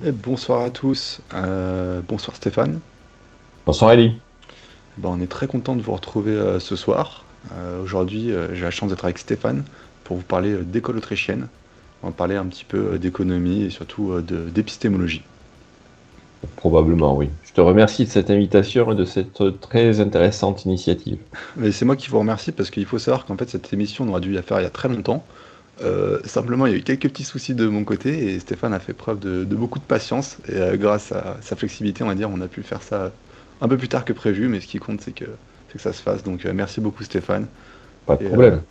Bonsoir à tous, bonsoir Stéphane. Bonsoir Ellie. On est très content de vous retrouver ce soir. Aujourd'hui, j'ai la chance d'être avec Stéphane pour vous parler d'école autrichienne. On va parler un petit peu d'économie et surtout d'épistémologie. Probablement, oui. Je te remercie de cette invitation et de cette très intéressante initiative. Mais c'est moi qui vous remercie parce qu'il faut savoir qu'en fait cette émission on aurait dû la faire il y a très longtemps. Simplement, il y a eu quelques petits soucis de mon côté et Stéphane a fait preuve de beaucoup de patience et grâce à sa flexibilité, on va dire, on a pu faire ça un peu plus tard que prévu. Mais ce qui compte, c'est que ça se fasse. Donc merci beaucoup Stéphane. Pas de Et, problème.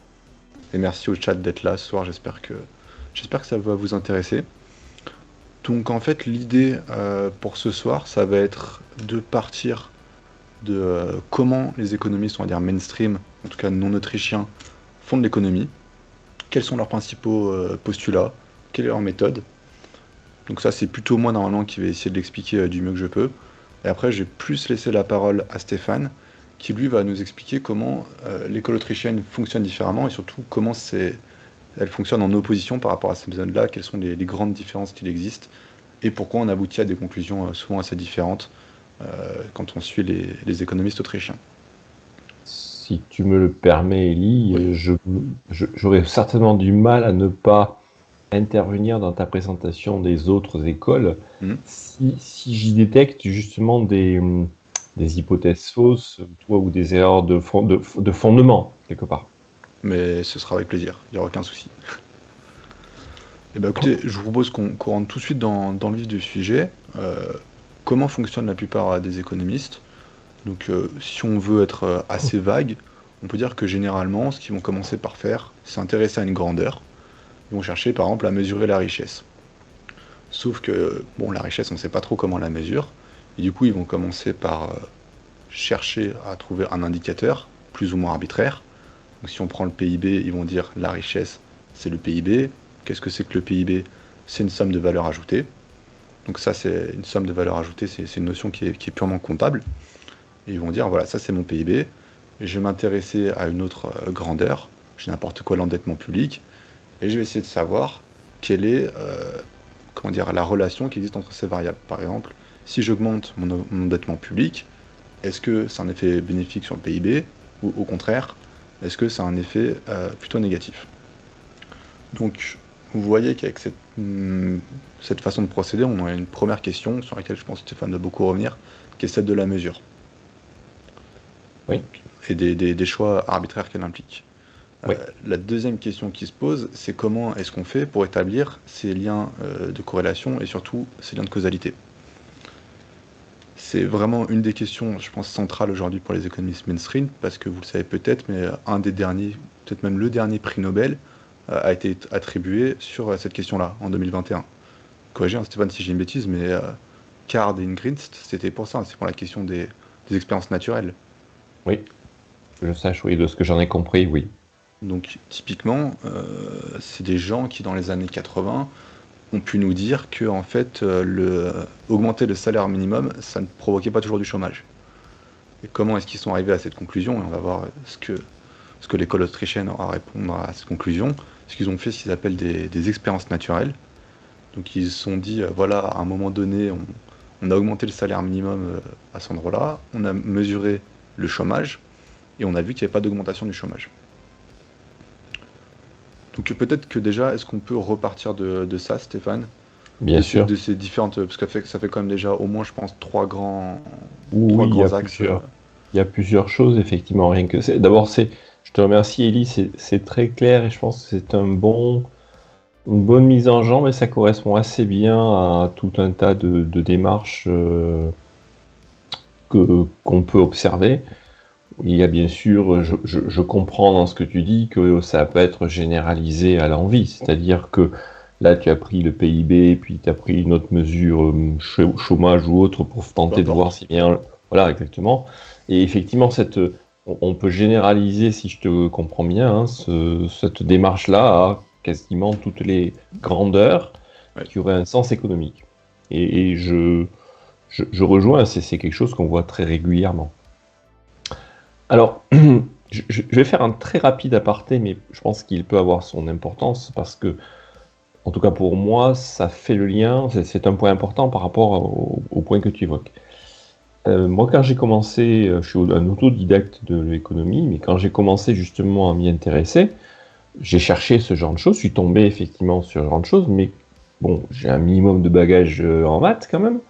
et merci au chat d'être là ce soir, j'espère que ça va vous intéresser. Donc en fait l'idée pour ce soir, ça va être de partir de comment les économistes, on va dire mainstream, en tout cas non autrichiens, font de l'économie, quels sont leurs principaux postulats, quelle est leur méthode. Donc ça c'est plutôt moi normalement qui vais essayer de l'expliquer du mieux que je peux. Et après j'ai plus laissé la parole à Stéphane, qui lui va nous expliquer comment l'école autrichienne fonctionne différemment et surtout comment elle fonctionne en opposition par rapport à cette zone-là, quelles sont les grandes différences qu'il existe, et pourquoi on aboutit à des conclusions souvent assez différentes quand on suit les économistes autrichiens. Si tu me le permets, Ellie, Oui. j'aurais certainement du mal à ne pas intervenir dans ta présentation des autres écoles Mhm. si j'y détecte justement des hypothèses fausses, toi, ou des erreurs de fondement, quelque part. Mais ce sera avec plaisir, il n'y aura aucun souci. Eh ben, écoutez, je vous propose qu'on rentre tout de suite dans le vif du sujet. Comment fonctionnent la plupart des économistes? Donc, si on veut être assez vague, on peut dire que généralement, ce qu'ils vont commencer par faire, c'est s'intéresser à une grandeur. Ils vont chercher, par exemple, à mesurer la richesse. Sauf que, bon, la richesse, on ne sait pas trop comment la mesure. Et du coup, ils vont commencer par chercher à trouver un indicateur, plus ou moins arbitraire. Donc, si on prend le PIB, ils vont dire la richesse, c'est le PIB. Qu'est-ce que c'est que le PIB? C'est une somme de valeur ajoutée. Donc ça, c'est une somme de valeur ajoutée, c'est une notion qui est purement comptable. Et ils vont dire, voilà, ça c'est mon PIB, et je vais m'intéresser à une autre grandeur, j'ai n'importe quoi l'endettement public, et je vais essayer de savoir quelle est comment dire, la relation qui existe entre ces variables. Par exemple, si j'augmente mon endettement public, est-ce que c'est un effet bénéfique sur le PIB, ou au contraire, est-ce que c'est un effet plutôt négatif? Donc, vous voyez qu'avec cette façon de procéder, on a une première question sur laquelle je pense que Stéphane va beaucoup revenir, qui est celle de la mesure, Oui, donc, et des choix arbitraires qu'elle implique. oui. La deuxième question qui se pose, c'est comment est-ce qu'on fait pour établir ces liens de corrélation et surtout ces liens de causalité. C'est vraiment une des questions, je pense, centrales aujourd'hui pour les économistes mainstream, parce que vous le savez peut-être, mais un des derniers, peut-être même le dernier prix Nobel, a été attribué sur cette question-là, en 2021. Corrigez, hein, Stéphane, si j'ai une bêtise, mais Card et Ingrid, c'était pour ça, c'est pour la question des expériences naturelles. Oui, que je sache, oui, de ce que j'en ai compris, oui. Donc, typiquement, c'est des gens qui, dans les années 80, ont pu nous dire que, en fait, augmenter le salaire minimum, ça ne provoquait pas toujours du chômage. Et comment est-ce qu'ils sont arrivés à cette conclusion? Et on va voir ce que l'école autrichienne aura à répondre à cette conclusion. C'est qu'ils ont fait ce qu'ils appellent des expériences naturelles. Donc ils se sont dit, voilà, à un moment donné, on a augmenté le salaire minimum à cet endroit-là, on a mesuré le chômage, et on a vu qu'il n'y avait pas d'augmentation du chômage. Donc peut-être que déjà, est-ce qu'on peut repartir de ça, Stéphane? Bien De sûr. ces différentes... Parce que ça fait quand même déjà au moins, je pense, trois Oui, grands axes. il y a plusieurs choses, effectivement, rien que c'est. D'abord, je te remercie, Ellie, c'est très clair et je pense que c'est une bonne mise en jambe et ça correspond assez bien à tout un tas de démarches qu'on peut observer. Il y a bien sûr, je comprends dans ce que tu dis que ça peut être généralisé à l'envi, c'est-à-dire que là, tu as pris le PIB, puis tu as pris une autre mesure, chômage ou autre, pour Peu tenter de voir importe. si bien. Voilà, exactement. Et effectivement, on peut généraliser, si je te comprends bien, hein, cette démarche-là à quasiment toutes les grandeurs Ouais. qui auraient un sens économique. Et je rejoins, c'est quelque chose qu'on voit très régulièrement. Alors, je vais faire un très rapide aparté, mais je pense qu'il peut avoir son importance parce que En tout cas, pour moi, ça fait le lien, c'est un point important par rapport au point que tu évoques. Moi, quand j'ai commencé, je suis un autodidacte de l'économie, mais quand j'ai commencé justement à m'y intéresser, j'ai cherché ce genre de choses, je suis tombé effectivement sur ce genre de choses, mais bon, j'ai un minimum de bagage en maths quand même.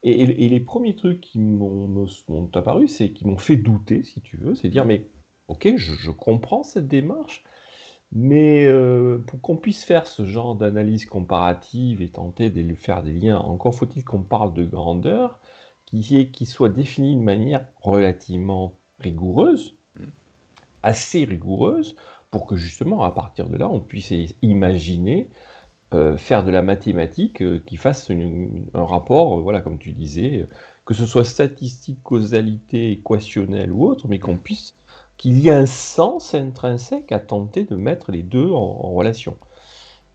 Et les premiers trucs qui m'ont apparu, c'est qui m'ont fait douter, si tu veux, c'est dire, mais ok, je comprends cette démarche, mais pour qu'on puisse faire ce genre d'analyse comparative et tenter de faire des liens, encore faut-il qu'on parle de grandeur qui soit définie de manière relativement rigoureuse, assez rigoureuse, pour que justement, à partir de là, on puisse imaginer faire de la mathématique qui fasse un rapport, voilà, comme tu disais, que ce soit statistique, causalité, équationnel ou autre, mais qu'il y ait un sens intrinsèque à tenter de mettre les deux en relation.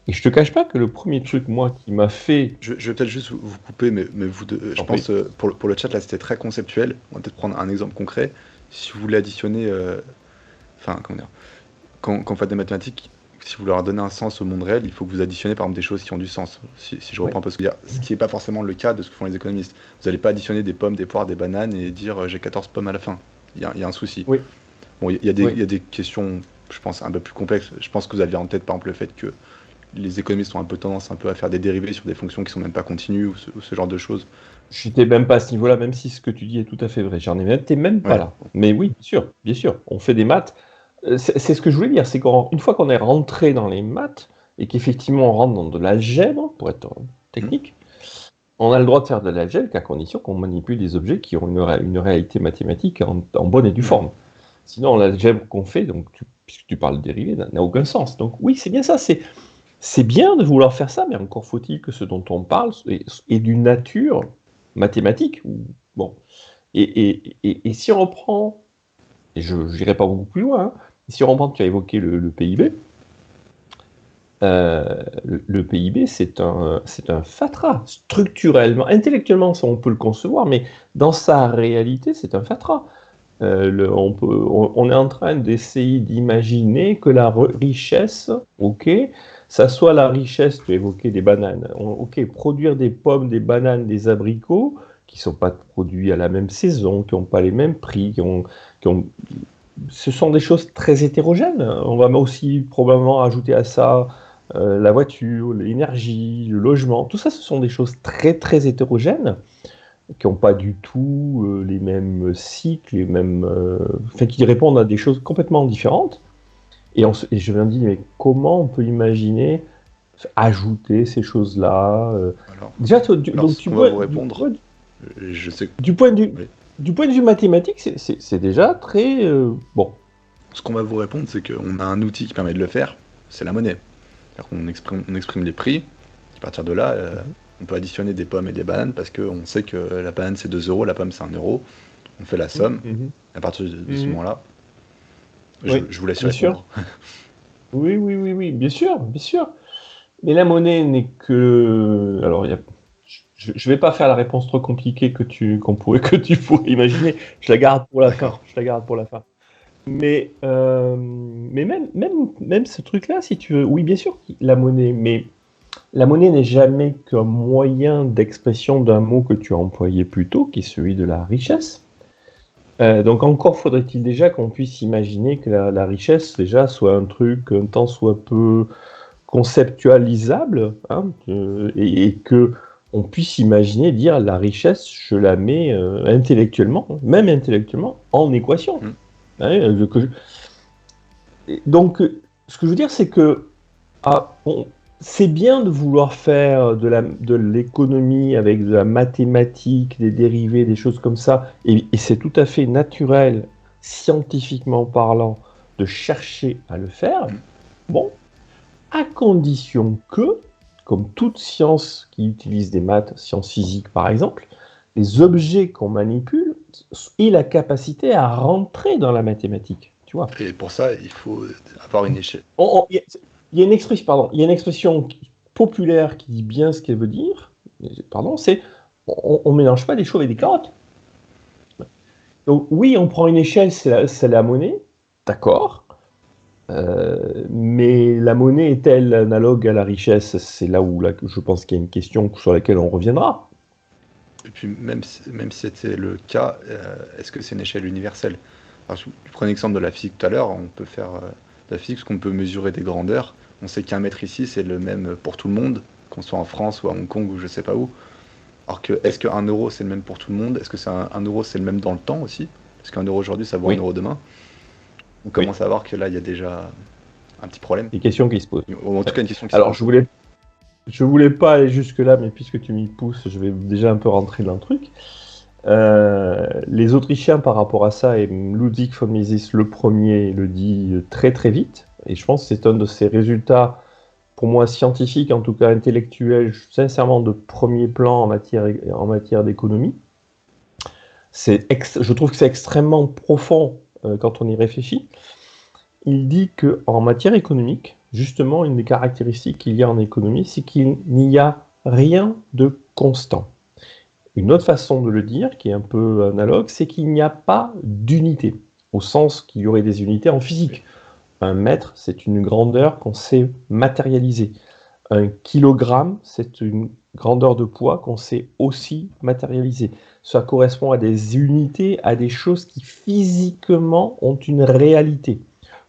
Et je te cache pas que le premier truc, moi, qui m'a fait... Je vais peut-être juste vous couper, mais vous deux, je pense, pour le chat, là, c'était très conceptuel. On va peut-être prendre un exemple concret. Si vous voulez additionner, enfin, comment dire, quand vous faites des mathématiques, si vous leur donnez un sens au monde réel, il faut que vous additionnez par exemple des choses qui ont du sens. Si je reprends un peu ce que je veux dire, ce qui n'est pas forcément le cas de ce que font les économistes. Vous n'allez pas additionner des pommes, des poires, des bananes et dire j'ai 14 pommes à la fin. Il y a un souci. Oui. Bon, il y a des questions, je pense, un peu plus complexes. Je pense que vous aviez en tête par exemple le fait que les économistes ont un peu tendance à faire des dérivés sur des fonctions qui sont même pas continues ou ce genre de choses. Je n'étais même pas à ce niveau-là, même si ce que tu dis est tout à fait vrai. J'en ai même, t'es même pas là. Mais oui, bien sûr. On fait des maths. C'est ce que je voulais dire, c'est qu'une fois qu'on est rentré dans les maths et qu'effectivement on rentre dans de l'algèbre, pour être technique, on a le droit de faire de l'algèbre qu'à condition qu'on manipule des objets qui ont une réalité mathématique en bonne et due forme. Sinon, l'algèbre qu'on fait, donc puisque tu parles de dérivés, n'a aucun sens. Donc oui, c'est bien ça. C'est bien de vouloir faire ça, mais encore faut-il que ce dont on parle est d'une nature mathématique. Bon. Et si on reprend, et je n'irai pas beaucoup plus loin, si on reprend, tu as évoqué le PIB. Le PIB, c'est un fatras. Structurellement, intellectuellement, ça, on peut le concevoir, mais dans sa réalité, c'est un fatras. On est en train d'essayer d'imaginer que la richesse, ok, ça soit la richesse, tu as évoqué des bananes, ok, produire des pommes, des bananes, des abricots, qui ne sont pas produits à la même saison, qui n'ont pas les mêmes prix, ce sont des choses très hétérogènes. On va aussi probablement ajouter à ça la voiture, l'énergie, le logement. Tout ça, ce sont des choses très très hétérogènes qui n'ont pas du tout les mêmes cycles, qui répondent à des choses complètement différentes. Et je me dis, mais comment on peut imaginer ajouter ces choses-là Déjà, donc tu peux vous répondre. Je sais. Du point de vue mathématique, c'est déjà très bon. Ce qu'on va vous répondre, c'est qu'on a un outil qui permet de le faire, c'est la monnaie. On exprime les prix. À partir de là, on peut additionner des pommes et des bananes parce qu'on sait que la banane c'est 2 euros, la pomme c'est 1 euro. On fait la somme. À partir de ce moment-là, je vous laisse répondre. Oui, bien sûr. Mais la monnaie n'est que... Alors, je ne vais pas faire la réponse trop compliquée que tu pourrais imaginer. Je la garde pour la fin. Mais même ce truc-là, si tu veux, oui, bien sûr, la monnaie, mais la monnaie n'est jamais qu'un moyen d'expression d'un mot que tu as employé plus tôt, qui est celui de la richesse. Donc encore faudrait-il déjà qu'on puisse imaginer que la richesse, déjà, soit un truc un tant soit peu conceptualisable, et que on puisse imaginer dire la richesse, je la mets intellectuellement, même intellectuellement, en équation. Donc, ce que je veux dire, c'est que c'est bien de vouloir faire de l'économie avec de la mathématique, des dérivés, des choses comme ça, et c'est tout à fait naturel, scientifiquement parlant, de chercher à le faire. Bon, à condition que, comme toute science qui utilise des maths, sciences physiques par exemple, les objets qu'on manipule aient la capacité à rentrer dans la mathématique. Tu vois. Et pour ça, il faut avoir une échelle. Il y a une expression populaire qui dit bien ce qu'elle veut dire. C'est on mélange pas des choux avec des carottes. Donc oui, on prend une échelle, c'est la monnaie, d'accord. Mais la monnaie est-elle analogue à la richesse? C'est là où je pense qu'il y a une question sur laquelle on reviendra. Et puis même si c'était le cas, est-ce que c'est une échelle universelle? Alors, tu prenais l'exemple de la physique tout à l'heure, on peut faire de la physique, parce qu'on peut mesurer des grandeurs. On sait qu'un mètre ici, c'est le même pour tout le monde, qu'on soit en France ou à Hong Kong ou je sais pas où. Alors que, est-ce qu'un euro, c'est le même pour tout le monde? Est-ce que un euro, c'est le même dans le temps aussi? Parce qu'un euro aujourd'hui, ça vaut un Oui, euro demain. On oui, commence à voir que là, il y a déjà un petit problème. des questions qui se posent. Ou en tout Ouais. cas, une question qui se Alors, pose. je voulais pas aller jusque-là, mais puisque tu m'y pousses, je vais déjà un peu rentrer dans le truc. Les Autrichiens, par rapport à ça, et Ludwig von Mises, le premier, le dit très très vite, et je pense que c'est un de ces résultats, pour moi scientifiques, en tout cas intellectuels, sincèrement de premier plan en matière d'économie. Je trouve que c'est extrêmement profond quand on y réfléchit. Il dit qu'en matière économique, justement, une des caractéristiques qu'il y a en économie, c'est qu'il n'y a rien de constant. Une autre façon de le dire, qui est un peu analogue, c'est qu'il n'y a pas d'unité, au sens qu'il y aurait des unités en physique. Un mètre, c'est une grandeur qu'on sait matérialiser. Un kilogramme, c'est une grandeur de poids qu'on sait aussi matérialiser. Ça correspond à des unités, à des choses qui physiquement ont une réalité,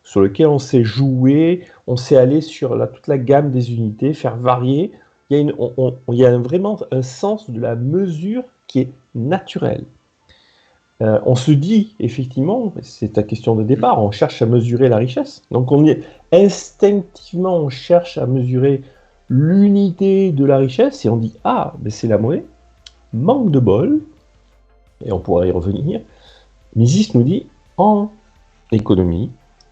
sur lesquelles on sait jouer, on sait aller sur toute la gamme des unités, faire varier. Il y a vraiment un sens de la mesure qui est naturel. On se dit, effectivement, c'est ta question de départ, on cherche à mesurer la richesse. Donc instinctivement, on cherche à mesurer l'unité de la richesse et on dit, ah, mais c'est la monnaie. Manque de bol, et on pourra y revenir. Mises nous dit, en économie,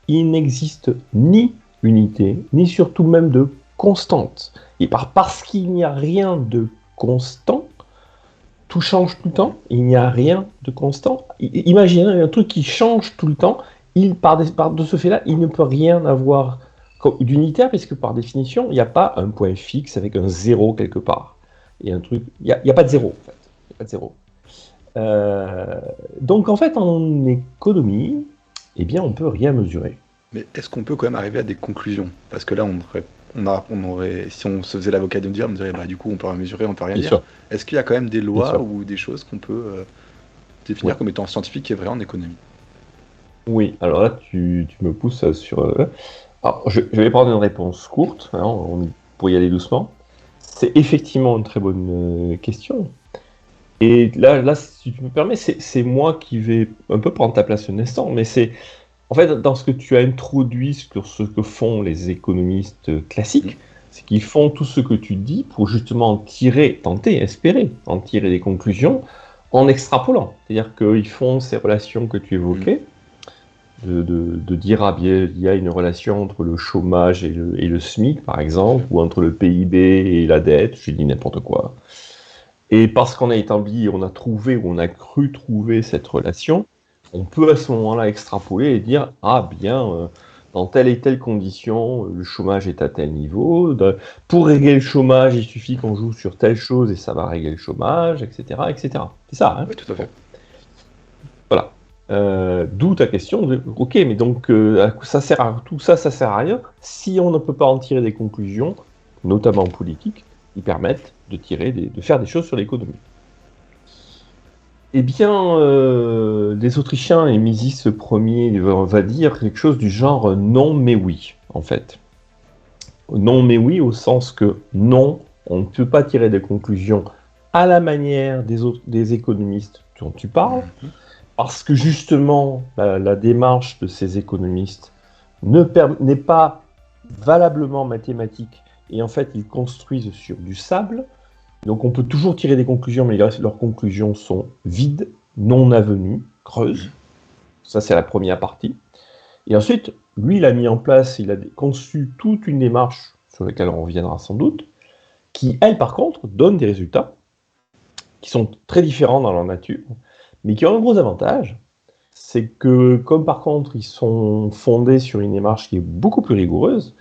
il n'existe ni unité, ni surtout même de constante. Et parce qu'il n'y a rien de constant, tout change tout le temps, il n'y a rien de constant. Imaginez un truc qui change tout le temps, de ce fait-là, il ne peut rien avoir d'unitaire, puisque par définition, il n'y a pas un point fixe avec un zéro quelque part. Il n'y a pas de zéro, en fait. Il n'y a pas de zéro. Donc, en fait, en économie, eh bien, on ne peut rien mesurer. Mais est-ce qu'on peut quand même arriver à des conclusions? Parce que là, si on se faisait l'avocat du diable, on dirait, bah, du coup, on peut rien mesurer, on peut rien Bien dire. sûr, Est-ce qu'il y a quand même des bien lois sûr. ou des choses qu'on peut Ouais. définir comme étant scientifiques et vraies en économie? Oui, alors là, tu me pousses sur. Alors, je vais prendre une réponse courte, hein, pour y aller doucement. C'est effectivement une très bonne question. Et là, si tu me permets, c'est moi qui vais un peu prendre ta place un instant, mais c'est en fait dans ce que tu as introduit sur ce que font les économistes Mm. classiques, c'est qu'ils font tout ce que tu dis pour justement tenter, espérer, en tirer des conclusions en extrapolant. C'est-à-dire qu'ils font ces relations que tu Mm. évoquais, de dire, ah bien, il y a une relation entre le chômage et le SMIC, par exemple, ou entre le PIB et la dette, je dis n'importe quoi. Et parce qu'on a établi, on a trouvé, ou on a cru trouver cette relation, on peut à ce moment-là extrapoler et dire, ah bien, dans telle et telle condition, le chômage est à tel niveau. Pour régler le chômage, il suffit qu'on joue sur telle chose et ça va régler le chômage, etc., etc. C'est ça, hein? Oui, tout à Bon, fait. voilà. D'où ta question de, ok, mais donc tout ça, ça sert à rien si on ne peut pas en tirer des conclusions, notamment politiques, qui permettent de faire des choses sur l'économie. Eh bien, les Autrichiens, et Mises le premier, va dire quelque chose du genre non mais oui, en fait. Non mais oui, au sens que non, on ne peut pas tirer des conclusions à la manière des économistes dont tu parles, Mhm. parce que justement, la démarche de ces économistes n'est pas valablement mathématique, et en fait, ils construisent sur du sable. Donc on peut toujours tirer des conclusions, mais leurs conclusions sont vides, non avenues, creuses. Mhm. Ça, c'est la première partie. Et ensuite, lui, il a mis en place, il a conçu toute une démarche sur laquelle on reviendra sans doute, qui, elle, par contre, donne des résultats qui sont très différents dans leur nature, mais qui ont un gros avantage, c'est que, comme par contre, ils sont fondés sur une démarche qui est beaucoup plus rigoureuse,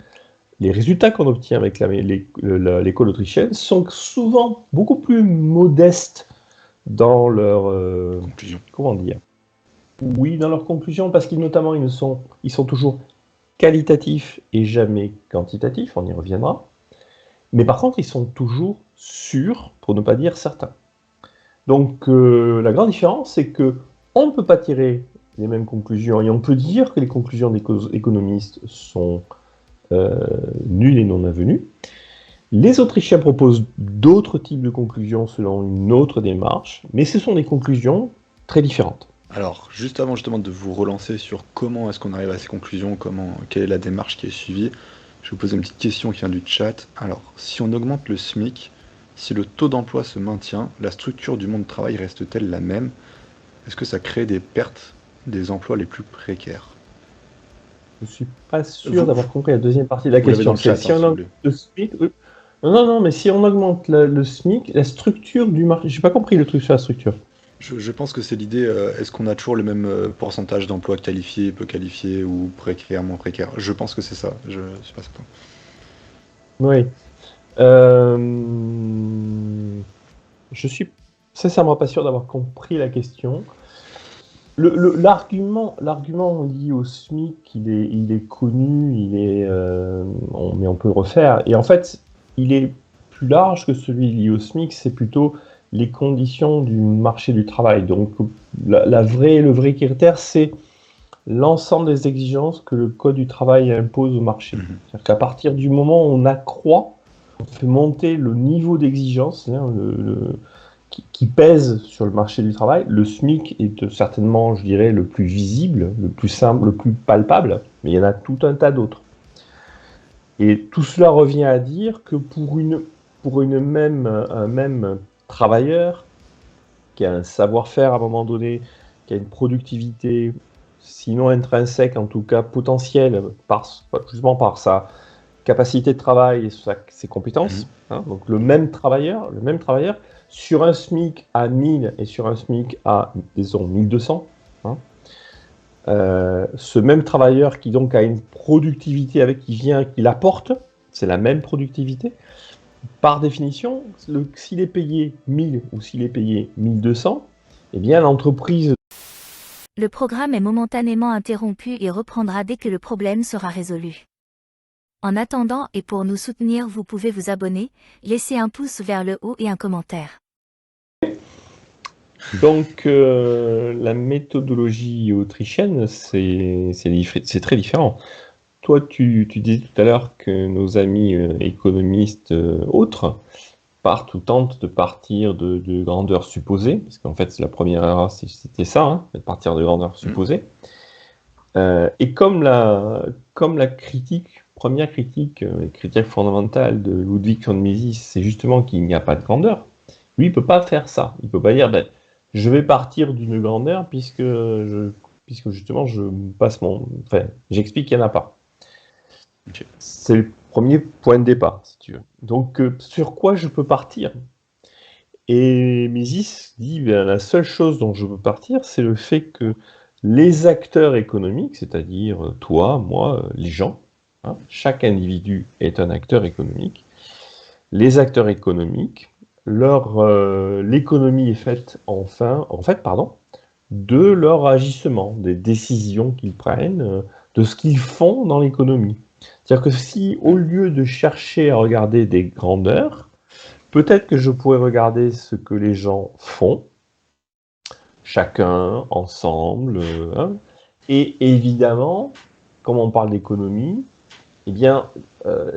les résultats qu'on obtient avec l'école autrichienne sont souvent beaucoup plus modestes dans leur Conclusion. comment dire, oui, dans leurs conclusions, parce qu'ils notamment ils sont toujours qualitatifs et jamais quantitatifs, on y reviendra. Mais par contre, ils sont toujours sûrs, pour ne pas dire certains. Donc la grande différence, c'est que on ne peut pas tirer les mêmes conclusions, et on peut dire que les conclusions des économistes sont nulles et non avenues. Les Autrichiens proposent d'autres types de conclusions selon une autre démarche, mais ce sont des conclusions très différentes. Alors, juste avant justement de vous relancer sur comment est-ce qu'on arrive à ces conclusions, quelle est la démarche qui est suivie, je vais vous poser une petite question qui vient du chat. Alors, si on augmente le SMIC, si le taux d'emploi se maintient, la structure du monde du travail reste-t-elle la même? Est-ce que ça crée des pertes des emplois les plus précaires? Je ne suis pas sûr d'avoir compris la deuxième partie de la Vous l'avez dans question. le chat, Si on si vous augmente le SMIC, non, mais si on augmente le SMIC, la structure du marché, j'ai pas compris le truc sur la structure. Je pense que c'est l'idée, est-ce qu'on a toujours le même pourcentage d'emplois qualifiés, peu qualifiés ou précaires, moins précaires? Je pense que c'est ça, je suis pas certain. Oui. Je suis sincèrement pas sûr d'avoir compris la question. L'argument lié au SMIC, il est connu, mais on peut le refaire. Et en fait, il est plus large que celui lié au SMIC, c'est plutôt les conditions du marché du travail. Donc, le vrai critère, c'est l'ensemble des exigences que le Code du travail impose au marché. C'est-à-dire qu'à partir du moment où on accroît, on fait monter le niveau d'exigence, qui pèse sur le marché du travail. Le SMIC est certainement, je dirais, le plus visible, le plus simple, le plus palpable, mais il y en a tout un tas d'autres. Et tout cela revient à dire que pour un même travailleur qui a un savoir-faire à un moment donné, qui a une productivité, sinon intrinsèque, en tout cas potentielle, justement par sa capacité de travail et ses compétences. Donc le même travailleur, sur un SMIC à 1000 et sur un SMIC à, disons, 1200, ce même travailleur qui donc a une productivité qu'il apporte, c'est la même productivité, par définition, s'il est payé 1000 ou s'il est payé 1200, eh bien l'entreprise... Le programme est momentanément interrompu et reprendra dès que le problème sera résolu. En attendant et pour nous soutenir, vous pouvez vous abonner, laisser un pouce vers le haut et un commentaire. Donc la méthodologie autrichienne, c'est très différent. Toi, tu disais tout à l'heure que nos amis économistes autres partent ou tentent de partir de grandeur supposée, parce qu'en fait, la première erreur, c'était ça, de partir de grandeur supposée. Et comme la première critique fondamentale de Ludwig von Mises, c'est justement qu'il n'y a pas de grandeur, lui, il ne peut pas faire ça. Il ne peut pas dire, je vais partir d'une grandeur puisque justement, j'explique qu'il n'y en a pas. Okay. C'est le premier point de départ, si tu veux. Donc, sur quoi je peux partir? Et Mises dit, la seule chose dont je peux partir, c'est le fait que les acteurs économiques, c'est-à-dire toi, moi, les gens, chaque individu est un acteur économique. Les acteurs économiques, l'économie est faite de leur agissement, des décisions qu'ils prennent, de ce qu'ils font dans l'économie. C'est-à-dire que si, au lieu de chercher à regarder des grandeurs, peut-être que je pourrais regarder ce que les gens font, chacun, ensemble, et évidemment, comme on parle d'économie, eh bien,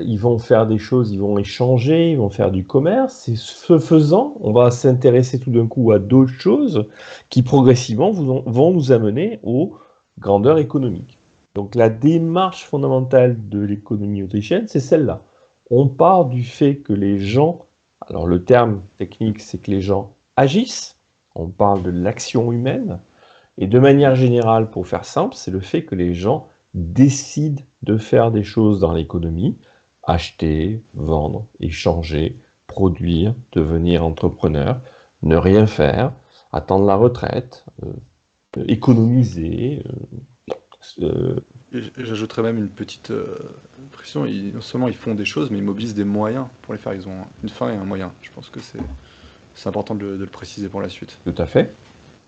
ils vont faire des choses, ils vont échanger, ils vont faire du commerce, et ce faisant, on va s'intéresser tout d'un coup à d'autres choses qui progressivement vont nous amener aux grandeurs économiques. Donc la démarche fondamentale de l'économie autrichienne, c'est celle-là. On part du fait que les gens, alors le terme technique, c'est que les gens agissent, on parle de l'action humaine, et de manière générale, pour faire simple, c'est le fait que les gens décident de faire des choses dans l'économie, acheter, vendre, échanger, produire, devenir entrepreneur, ne rien faire, attendre la retraite, économiser. J'ajouterais même une petite précision, non seulement ils font des choses, mais ils mobilisent des moyens pour les faire, ils ont une fin et un moyen. Je pense que c'est important de le préciser pour la suite. Tout à fait.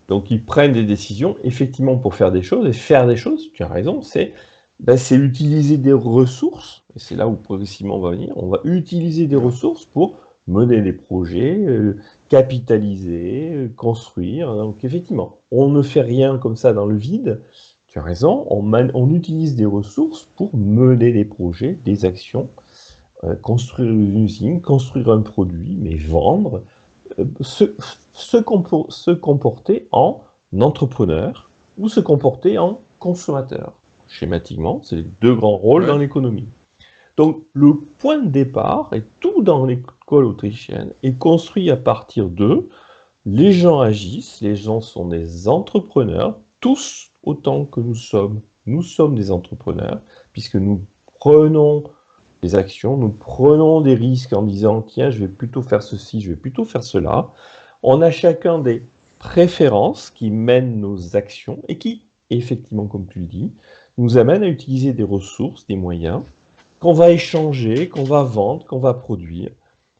Donc ils prennent des décisions, effectivement, pour faire des choses, et faire des choses, tu as raison, c'est Ben, c'est utiliser des ressources, et c'est là où progressivement on va venir, on va utiliser des ressources pour mener des projets, capitaliser, construire. Donc effectivement, on ne fait rien comme ça dans le vide, tu as raison, on utilise des ressources pour mener des projets, des actions, construire une usine, construire un produit, mais vendre, se comporter en entrepreneur ou se comporter en consommateur. Schématiquement, c'est les deux grands rôles dans Ouais. l'économie. Donc le point de départ, et tout dans l'école autrichienne, est construit à partir de les gens agissent, les gens sont des entrepreneurs, tous autant que nous sommes des entrepreneurs, puisque nous prenons des actions, nous prenons des risques en disant tiens, je vais plutôt faire ceci, je vais plutôt faire cela. On a chacun des préférences qui mènent nos actions et qui, effectivement, comme tu le dis, nous amènent à utiliser des ressources, des moyens qu'on va échanger, qu'on va vendre, qu'on va produire.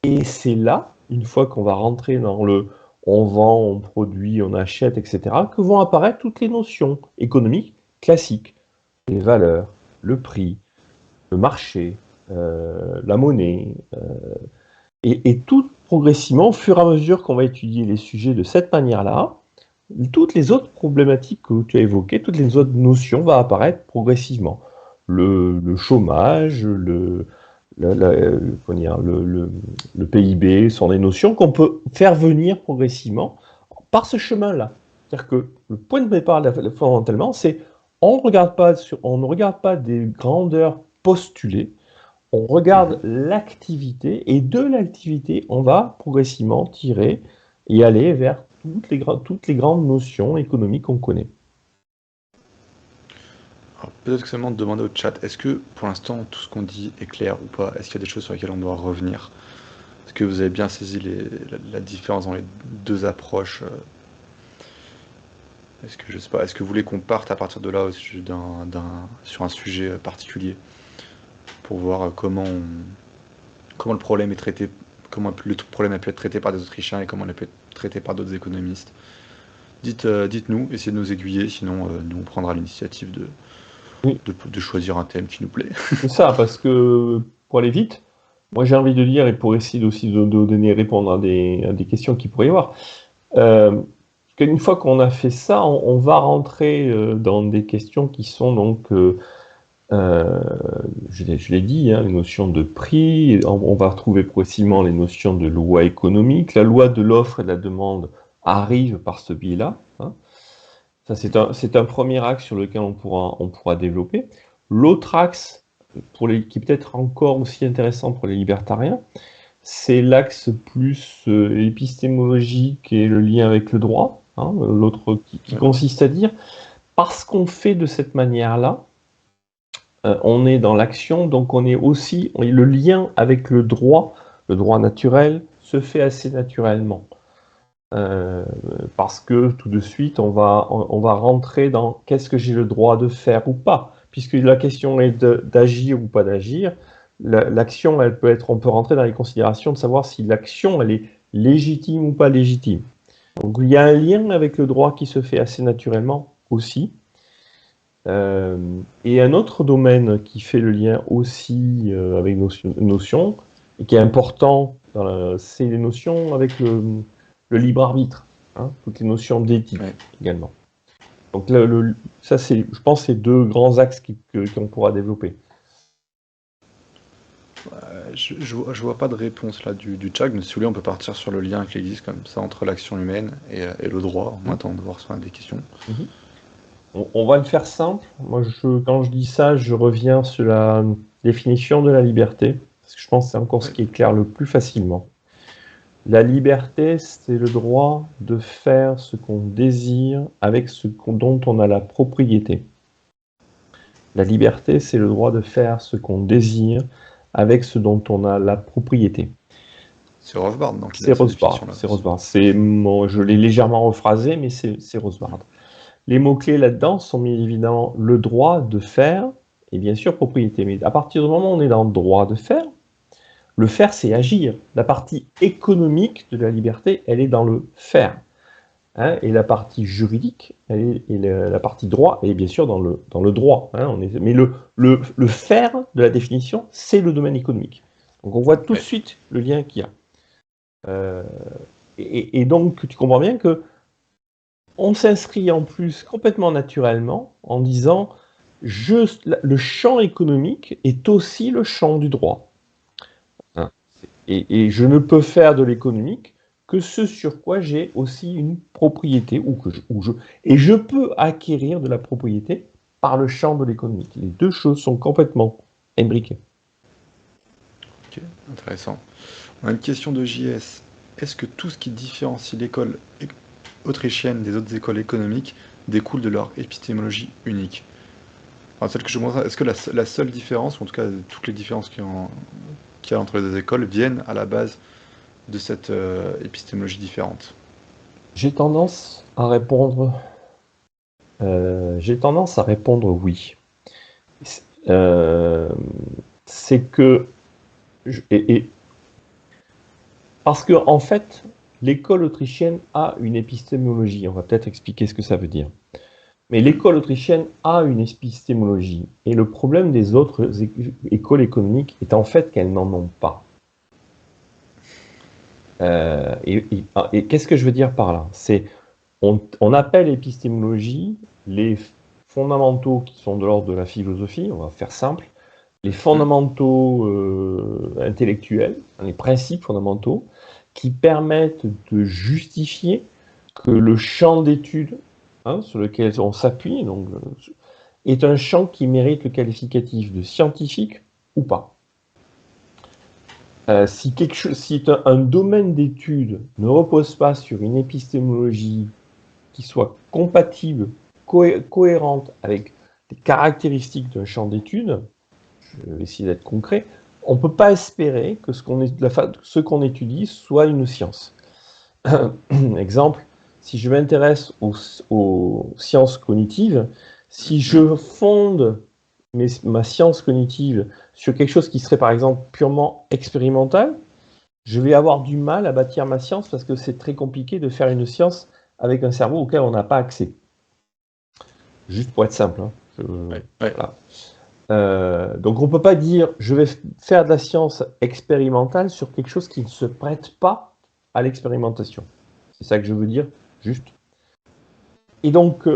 Et c'est là, une fois qu'on va rentrer dans le on vend, on produit, on achète, etc., que vont apparaître toutes les notions économiques classiques. Les valeurs, le prix, le marché, la monnaie, et tout progressivement, au fur et à mesure qu'on va étudier les sujets de cette manière-là, toutes les autres problématiques que tu as évoquées, toutes les autres notions vont apparaître progressivement. Le chômage, comment dire, le PIB sont des notions qu'on peut faire venir progressivement par ce chemin-là. C'est-à-dire que le point de départ, fondamentalement, c'est on ne regarde pas des grandeurs postulées, on regarde l'activité, et de l'activité, on va progressivement tirer et aller vers toutes les grandes notions économiques qu'on connaît. Alors, peut-être que seulement de demander au chat, est-ce que pour l'instant tout ce qu'on dit est clair ou pas? Est-ce qu'il y a des choses sur lesquelles on doit revenir? Est-ce que vous avez bien saisi la différence dans les deux approches? Est-ce que je sais pas, est-ce que vous voulez qu'on parte à partir de là sur un sujet particulier pour voir comment le problème est traité, comment le problème a pu être traité par des Autrichiens et comment il a pu être traité par d'autres économistes? Dites-nous, essayez de nous aiguiller, sinon nous on prendra l'initiative Oui. de choisir un thème qui nous plaît. C'est ça, parce que pour aller vite, moi j'ai envie de dire, et pour essayer aussi de donner, répondre à des questions qu'il pourrait y avoir, qu'une fois qu'on a fait ça, on va rentrer dans des questions qui sont donc, je l'ai dit, hein, les notions de prix, on va retrouver progressivement les notions de loi économique, la loi de l'offre et de la demande arrive par ce biais-là. Hein. Ça, c'est un premier axe sur lequel on pourra développer. L'autre axe, qui est peut-être encore aussi intéressant pour les libertariens, c'est l'axe plus épistémologique et le lien avec le droit. Hein, l'autre qui consiste à dire, parce qu'on fait de cette manière-là, on est dans l'action, donc on est aussi, le lien avec le droit naturel se fait assez naturellement. Parce que tout de suite, on va rentrer dans qu'est-ce que j'ai le droit de faire ou pas. Puisque la question est d'agir ou pas d'agir, l'action, on peut rentrer dans les considérations de savoir si l'action, elle est légitime ou pas légitime. Donc il y a un lien avec le droit qui se fait assez naturellement aussi. Et un autre domaine qui fait le lien aussi avec notions, et qui est important, c'est les notions avec le libre arbitre, hein, toutes les notions d'éthique également. Donc ça, je pense, c'est deux grands axes qu'on pourra développer. Je vois pas de réponse là du chat, mais si vous voulez, on peut partir sur le lien qui existe comme ça entre l'action humaine et le droit. On attend de voir si on a des questions. On va le faire simple. Moi, quand je dis ça, je reviens sur la définition de la liberté, parce que je pense que c'est encore ce qui éclaire le plus facilement. La liberté, c'est le droit de faire ce qu'on désire avec ce dont on a la propriété. La liberté, c'est le droit de faire ce qu'on désire avec ce dont on a la propriété. C'est Rothbard, donc. C'est Rothbard. Je l'ai légèrement rephrasé, mais c'est Rothbard. Les mots-clés là-dedans sont bien évidemment le droit de faire et bien sûr propriété. Mais à partir du moment où on est dans le droit de faire, le faire, c'est agir. La partie économique de la liberté, elle est dans le faire. hein, et la partie juridique, la partie droit, et bien sûr dans le droit. Hein, mais le faire de la définition, c'est le domaine économique. Donc on voit tout de suite le lien qu'il y a. Et donc tu comprends bien que on s'inscrit en plus complètement naturellement en disant le champ économique est aussi le champ du droit. Hein. Et je ne peux faire de l'économique que ce sur quoi j'ai aussi une propriété, et je peux acquérir de la propriété par le champ de l'économique. Les deux choses sont complètement imbriquées. Ok, intéressant. On a une question de JS. Est-ce que tout ce qui différencie l'école autrichienne des autres écoles économiques découle de leur épistémologie unique? Enfin, celle que je montre, est-ce que la seule différence, ou en tout cas toutes les différences qu'il y a entre les deux écoles, viennent à la base de cette épistémologie différente? J'ai tendance à répondre oui. C'est que parce que en fait, l'école autrichienne a une épistémologie. On va peut-être expliquer ce que ça veut dire. Mais l'école autrichienne a une épistémologie. Et le problème des autres écoles économiques est en fait qu'elles n'en ont pas. Et qu'est-ce que je veux dire par là? On appelle épistémologie les fondamentaux qui sont de l'ordre de la philosophie, on va faire simple, les fondamentaux intellectuels, les principes fondamentaux, qui permettent de justifier que le champ d'études sur lequel on s'appuie est un champ qui mérite le qualificatif de scientifique ou pas. Si un domaine d'études ne repose pas sur une épistémologie qui soit compatible, cohérente avec les caractéristiques d'un champ d'études, je vais essayer d'être concret, on ne peut pas espérer que ce qu'on étudie soit une science. Exemple, si je m'intéresse aux sciences cognitives, si je fonde ma science cognitive sur quelque chose qui serait par exemple purement expérimental, je vais avoir du mal à bâtir ma science parce que c'est très compliqué de faire une science avec un cerveau auquel on n'a pas accès. Juste pour être simple. Voilà. Donc on ne peut pas dire je vais faire de la science expérimentale sur quelque chose qui ne se prête pas à l'expérimentation. C'est ça que je veux dire, juste. Et donc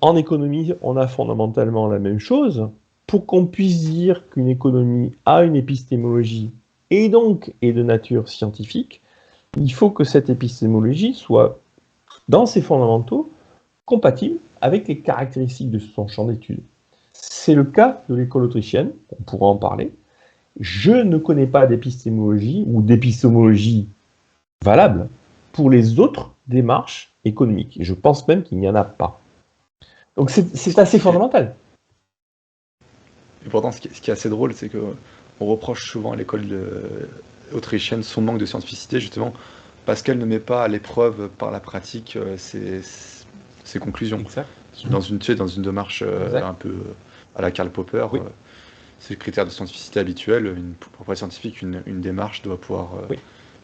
en économie, on a fondamentalement la même chose. Pour qu'on puisse dire qu'une économie a une épistémologie et donc est de nature scientifique, il faut que cette épistémologie soit, dans ses fondamentaux, compatible avec les caractéristiques de son champ d'études. C'est le cas de l'école autrichienne, on pourra en parler. Je ne connais pas d'épistémologie ou d'épistémologie valable pour les autres démarches économiques. Et je pense même qu'il n'y en a pas. Donc c'est assez fondamental. Et pourtant, ce qui est assez drôle, c'est qu'on reproche souvent à l'école autrichienne son manque de scientificité, justement, parce qu'elle ne met pas à l'épreuve par la pratique ses conclusions. Exact. Dans une démarche un peu à la Karl Popper, oui. C'est le critère de scientificité habituel. Pour être scientifique, une démarche doit pouvoir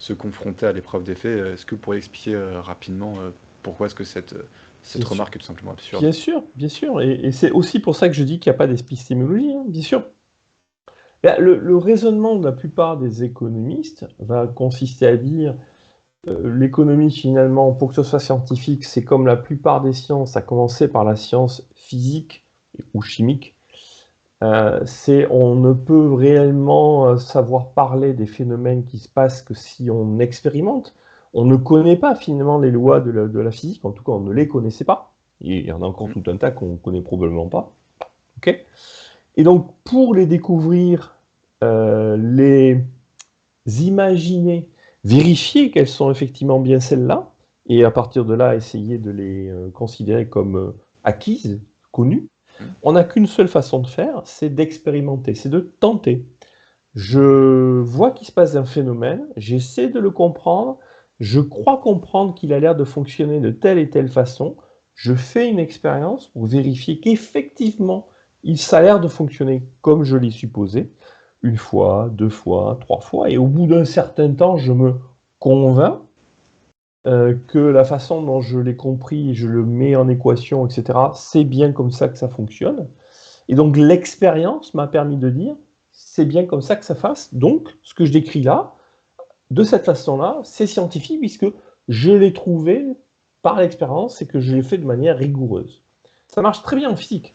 se confronter à l'épreuve des faits. Est-ce que vous pourriez expliquer rapidement pourquoi est-ce que cette remarque est tout simplement absurde? Bien sûr. Et c'est aussi pour ça que je dis qu'il n'y a pas d'épistémologie, bien sûr. Le raisonnement de la plupart des économistes va consister à dire l'économie, finalement, pour que ce soit scientifique, c'est comme la plupart des sciences, à commencer par la science physique ou chimique. On ne peut réellement savoir parler des phénomènes qui se passent que si on expérimente. On ne connaît pas finalement les lois de la physique, en tout cas on ne les connaissait pas. Il y en a encore tout un tas qu'on ne connaît probablement pas. Okay. Et donc pour les découvrir, les imaginer, vérifier qu'elles sont effectivement bien celles-là, et à partir de là essayer de les considérer comme acquises, connues, on n'a qu'une seule façon de faire, c'est d'expérimenter, c'est de tenter. Je vois qu'il se passe un phénomène, j'essaie de le comprendre, je crois comprendre qu'il a l'air de fonctionner de telle et telle façon, je fais une expérience pour vérifier qu'effectivement, ça a l'air de fonctionner comme je l'ai supposé, une fois, 2 fois, 3 fois, et au bout d'un certain temps, je me convainc que la façon dont je l'ai compris, je le mets en équation, etc., c'est bien comme ça que ça fonctionne. Et donc l'expérience m'a permis de dire, c'est bien comme ça que ça fasse. Donc, ce que je décris là, de cette façon-là, c'est scientifique puisque je l'ai trouvé par l'expérience et que je l'ai fait de manière rigoureuse. Ça marche très bien en physique.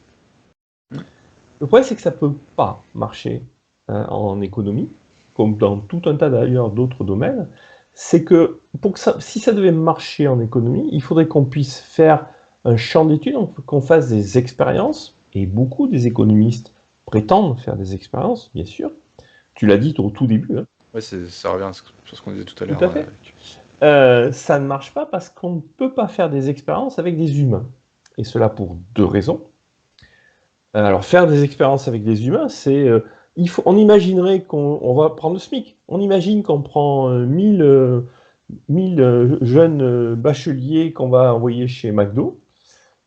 Le problème, c'est que ça ne peut pas marcher en économie, comme dans tout un tas d'ailleurs d'autres domaines. C'est que, si ça devait marcher en économie, il faudrait qu'on puisse faire un champ d'études, qu'on fasse des expériences, et beaucoup des économistes prétendent faire des expériences, bien sûr. Tu l'as dit au tout début. Hein. Ouais, ça revient sur ce qu'on disait tout à l'heure. Tout à fait. Ça ne marche pas parce qu'on ne peut pas faire des expériences avec des humains. Et cela pour deux raisons. Alors, faire des expériences avec des humains, c'est... on imaginerait qu'on va prendre le SMIC. On imagine qu'on prend 1000 jeunes bacheliers qu'on va envoyer chez McDo,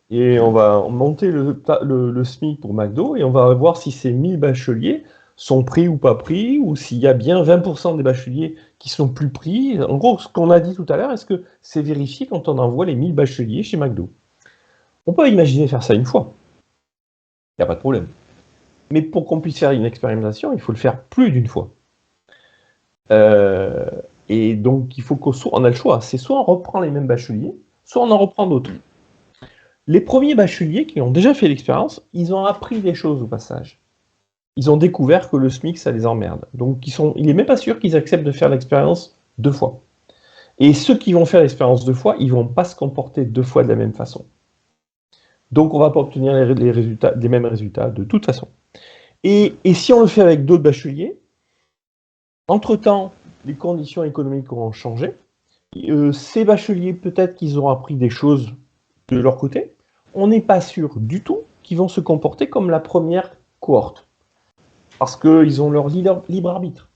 et on va monter le SMIC pour McDo, et on va voir si ces 1000 bacheliers sont pris ou pas pris, ou s'il y a bien 20% des bacheliers qui sont plus pris. En gros, ce qu'on a dit tout à l'heure, est-ce que c'est vérifié quand on envoie les 1000 bacheliers chez McDo? On peut imaginer faire ça une fois. Il n'y a pas de problème. Mais pour qu'on puisse faire une expérimentation, il faut le faire plus d'une fois. Et donc, il faut qu'on a le choix. C'est soit on reprend les mêmes bacheliers, soit on en reprend d'autres. Les premiers bacheliers qui ont déjà fait l'expérience, ils ont appris des choses au passage. Ils ont découvert que le SMIC, ça les emmerde. Donc, il n'est même pas sûr qu'ils acceptent de faire l'expérience 2 fois. Et ceux qui vont faire l'expérience 2 fois, ils ne vont pas se comporter 2 fois de la même façon. Donc, on ne va pas obtenir les mêmes résultats de toute façon. Et si on le fait avec d'autres bacheliers, entre-temps, les conditions économiques auront changé. Ces bacheliers, peut-être qu'ils auront appris des choses de leur côté. On n'est pas sûr du tout qu'ils vont se comporter comme la première cohorte. Parce qu'ils ont leur libre arbitre.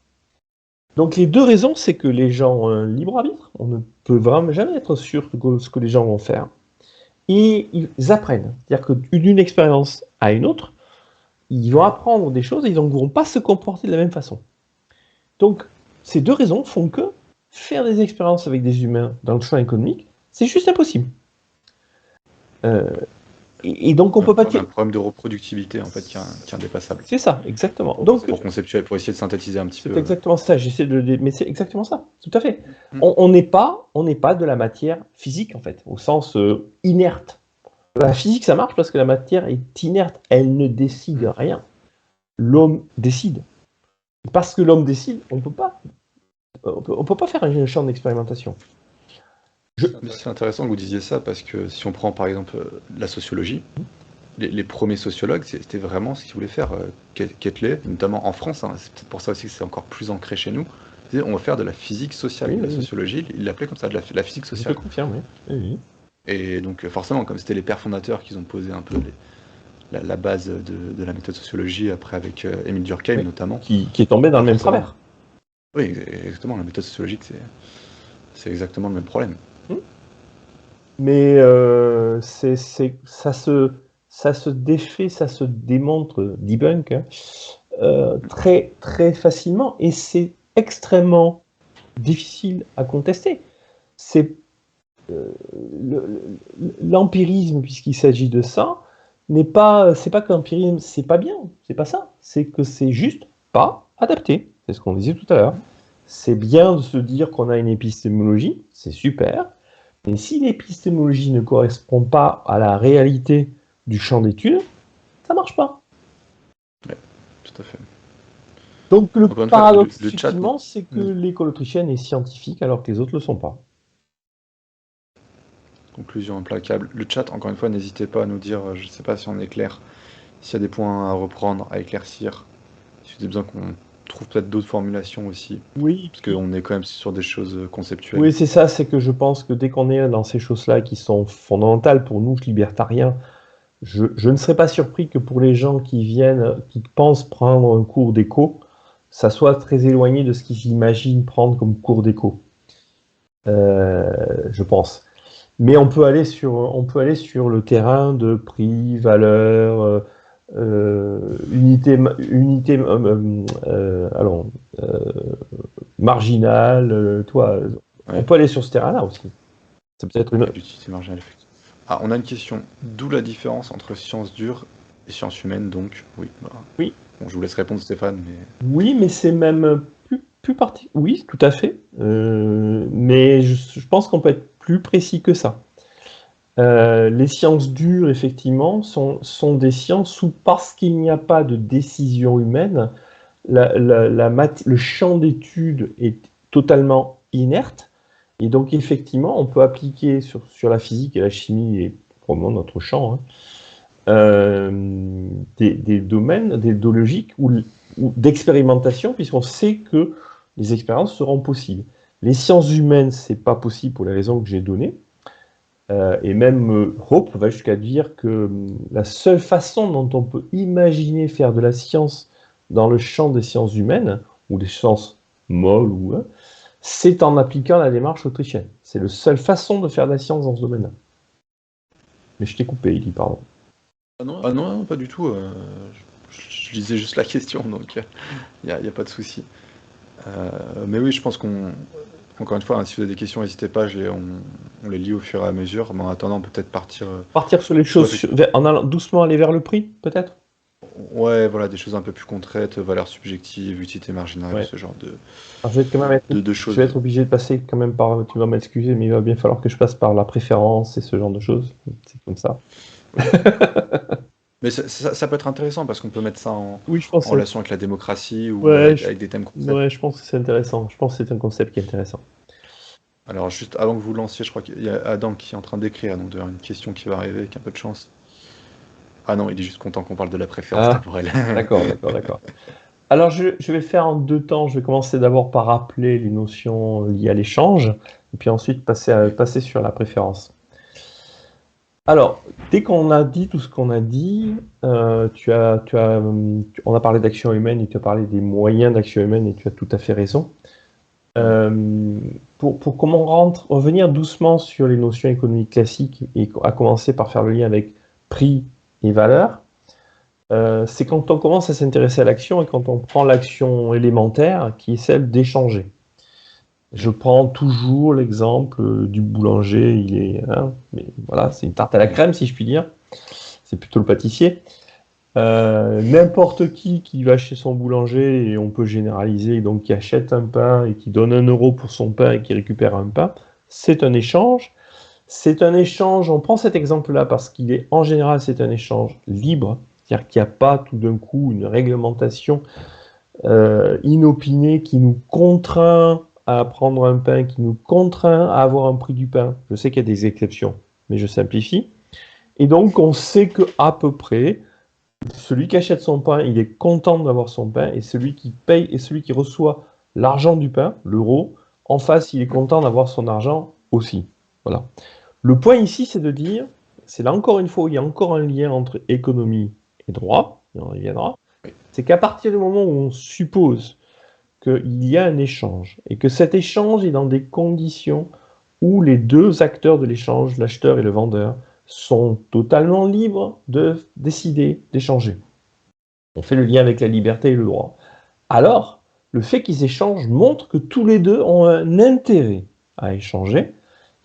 Donc les deux raisons, c'est que les gens ont un libre arbitre. On ne peut vraiment jamais être sûr de ce que les gens vont faire. Et ils apprennent. C'est-à-dire que d'une expérience à une autre, ils vont apprendre des choses et ils ne vont pas se comporter de la même façon. Donc, ces deux raisons font que faire des expériences avec des humains dans le champ économique, c'est juste impossible. Et donc, on peut pas... Il y a un problème de reproductibilité, en fait, qui est indépassable. C'est ça, exactement. Donc, pour conceptualiser, pour essayer de synthétiser un petit peu. C'est exactement ça, mais c'est exactement ça, tout à fait. On n'est pas de la matière physique, en fait, au sens inerte. La physique, ça marche parce que la matière est inerte, elle ne décide rien. L'homme décide. Parce que l'homme décide, on ne peut pas faire un champ d'expérimentation. C'est intéressant que vous disiez ça, parce que si on prend par exemple la sociologie, les premiers sociologues, c'était vraiment ce qu'ils voulaient faire. Quetelet, notamment en France, hein, c'est peut-être pour ça aussi que c'est encore plus ancré chez nous, on va faire de la physique sociale. La sociologie, il l'appelait comme ça, de la physique sociale. Je confirme, oui. Et donc forcément, comme c'était les pères fondateurs qui ont posé un peu la base de la méthode sociologie, après avec Émile Durkheim notamment. Qui est tombé dans le même travers. Oui, exactement, la méthode sociologique, c'est exactement le même problème. Mais ça se défait, ça se démontre, debunk, très, très facilement, et c'est extrêmement difficile à contester. C'est l'empirisme, puisqu'il s'agit de ça, c'est pas que l'empirisme, c'est pas bien, c'est pas ça, c'est que c'est juste pas adapté. C'est ce qu'on disait tout à l'heure. C'est bien de se dire qu'on a une épistémologie, c'est super, mais si l'épistémologie ne correspond pas à la réalité du champ d'études, ça marche pas. Oui, tout à fait. Donc le paradoxe, effectivement, c'est que l'école autrichienne est scientifique alors que les autres ne le sont pas. Conclusion implacable. Le chat, encore une fois, n'hésitez pas à nous dire, je ne sais pas si on est clair, s'il y a des points à reprendre, à éclaircir, si vous avez besoin qu'on trouve peut-être d'autres formulations aussi. Oui. Parce qu'on est quand même sur des choses conceptuelles. Oui, c'est ça, c'est que je pense que dès qu'on est dans ces choses-là qui sont fondamentales pour nous, libertariens, je ne serais pas surpris que pour les gens qui pensent prendre un cours d'éco, ça soit très éloigné de ce qu'ils imaginent prendre comme cours d'éco. Je pense. Mais on peut aller sur le terrain de prix, valeur, unité marginale, on peut aller sur ce terrain-là aussi. C'est peut-être une... L'utilité marginale, effectivement. Ah, on a une question. D'où la différence entre sciences dures et sciences humaines, donc oui. Oui. Bon, je vous laisse répondre, Stéphane, mais... Oui, mais c'est même plus parti. Oui, tout à fait. Mais je pense qu'on peut être plus précis que ça. Les sciences dures, effectivement, sont des sciences où, parce qu'il n'y a pas de décision humaine, le champ d'étude est totalement inerte. Et donc, effectivement, on peut appliquer sur la physique et la chimie, et probablement notre champ, des domaines, des logiques ou d'expérimentation, puisqu'on sait que les expériences seront possibles. Les sciences humaines, c'est pas possible pour les raisons que j'ai données. Et même Hope va jusqu'à dire que la seule façon dont on peut imaginer faire de la science dans le champ des sciences humaines, ou des sciences molles, c'est en appliquant la démarche autrichienne. C'est la seule façon de faire de la science dans ce domaine-là. Mais je t'ai coupé, Eli, pardon. Ah non, pas du tout. Je lisais juste la question, donc il n'y a pas de souci. Mais oui, je pense encore une fois, hein, si vous avez des questions, n'hésitez pas, on les lit au fur et à mesure. Mais en attendant, on peut peut-être partir... Partir sur les choses, en allant doucement aller vers le prix, peut-être? Ouais, voilà, des choses un peu plus concrètes, valeurs subjectives, utilité marginale, ce genre de, Alors, je vais quand même de choses. Je vais être obligé de passer quand même par... Tu vas m'excuser, mais il va bien falloir que je passe par la préférence et ce genre de choses. C'est comme ça. Mais ça peut être intéressant parce qu'on peut mettre ça en Oui, je pense relation avec la démocratie ou Ouais, avec des thèmes concrets. Ouais, je pense que c'est intéressant. Je pense que c'est un concept qui est intéressant. Alors, juste avant que vous lanciez, je crois qu'il y a Adam qui est en train d'écrire, donc d'ailleurs une question qui va arriver avec un peu de chance. Ah non, il est juste content qu'on parle de la préférence temporelle. D'accord. Alors, je vais le faire en deux temps. Je vais commencer d'abord par rappeler les notions liées à l'échange, et puis ensuite passer sur la préférence. Alors, dès qu'on a dit tout ce qu'on a dit, on a parlé d'action humaine et tu as parlé des moyens d'action humaine et tu as tout à fait raison. Pour comment revenir doucement sur les notions économiques classiques et à commencer par faire le lien avec prix et valeur, c'est quand on commence à s'intéresser à l'action et quand on prend l'action élémentaire qui est celle d'échanger. Je prends toujours l'exemple du boulanger, mais voilà, c'est une tarte à la crème si je puis dire, c'est plutôt le pâtissier. N'importe qui va chez son boulanger, et on peut généraliser, donc qui achète un pain et qui donne 1 euro pour son pain et qui récupère un pain, c'est un échange. C'est un échange, on prend cet exemple-là parce qu'il est, en général, c'est un échange libre, c'est-à-dire qu'il n'y a pas tout d'un coup une réglementation inopinée qui nous contraint à prendre un pain, qui nous contraint à avoir un prix du pain. Je sais qu'il y a des exceptions, mais je simplifie. Et donc, on sait qu'à peu près, celui qui achète son pain, il est content d'avoir son pain, et celui qui paye et celui qui reçoit l'argent du pain, l'euro, en face, il est content d'avoir son argent aussi. Voilà. Le point ici, c'est de dire, c'est là encore une fois où il y a encore un lien entre économie et droit, et on y viendra, c'est qu'à partir du moment où on suppose qu'il y a un échange, et que cet échange est dans des conditions où les deux acteurs de l'échange, l'acheteur et le vendeur, sont totalement libres de décider d'échanger. On fait le lien avec la liberté et le droit. Alors, le fait qu'ils échangent montre que tous les deux ont un intérêt à échanger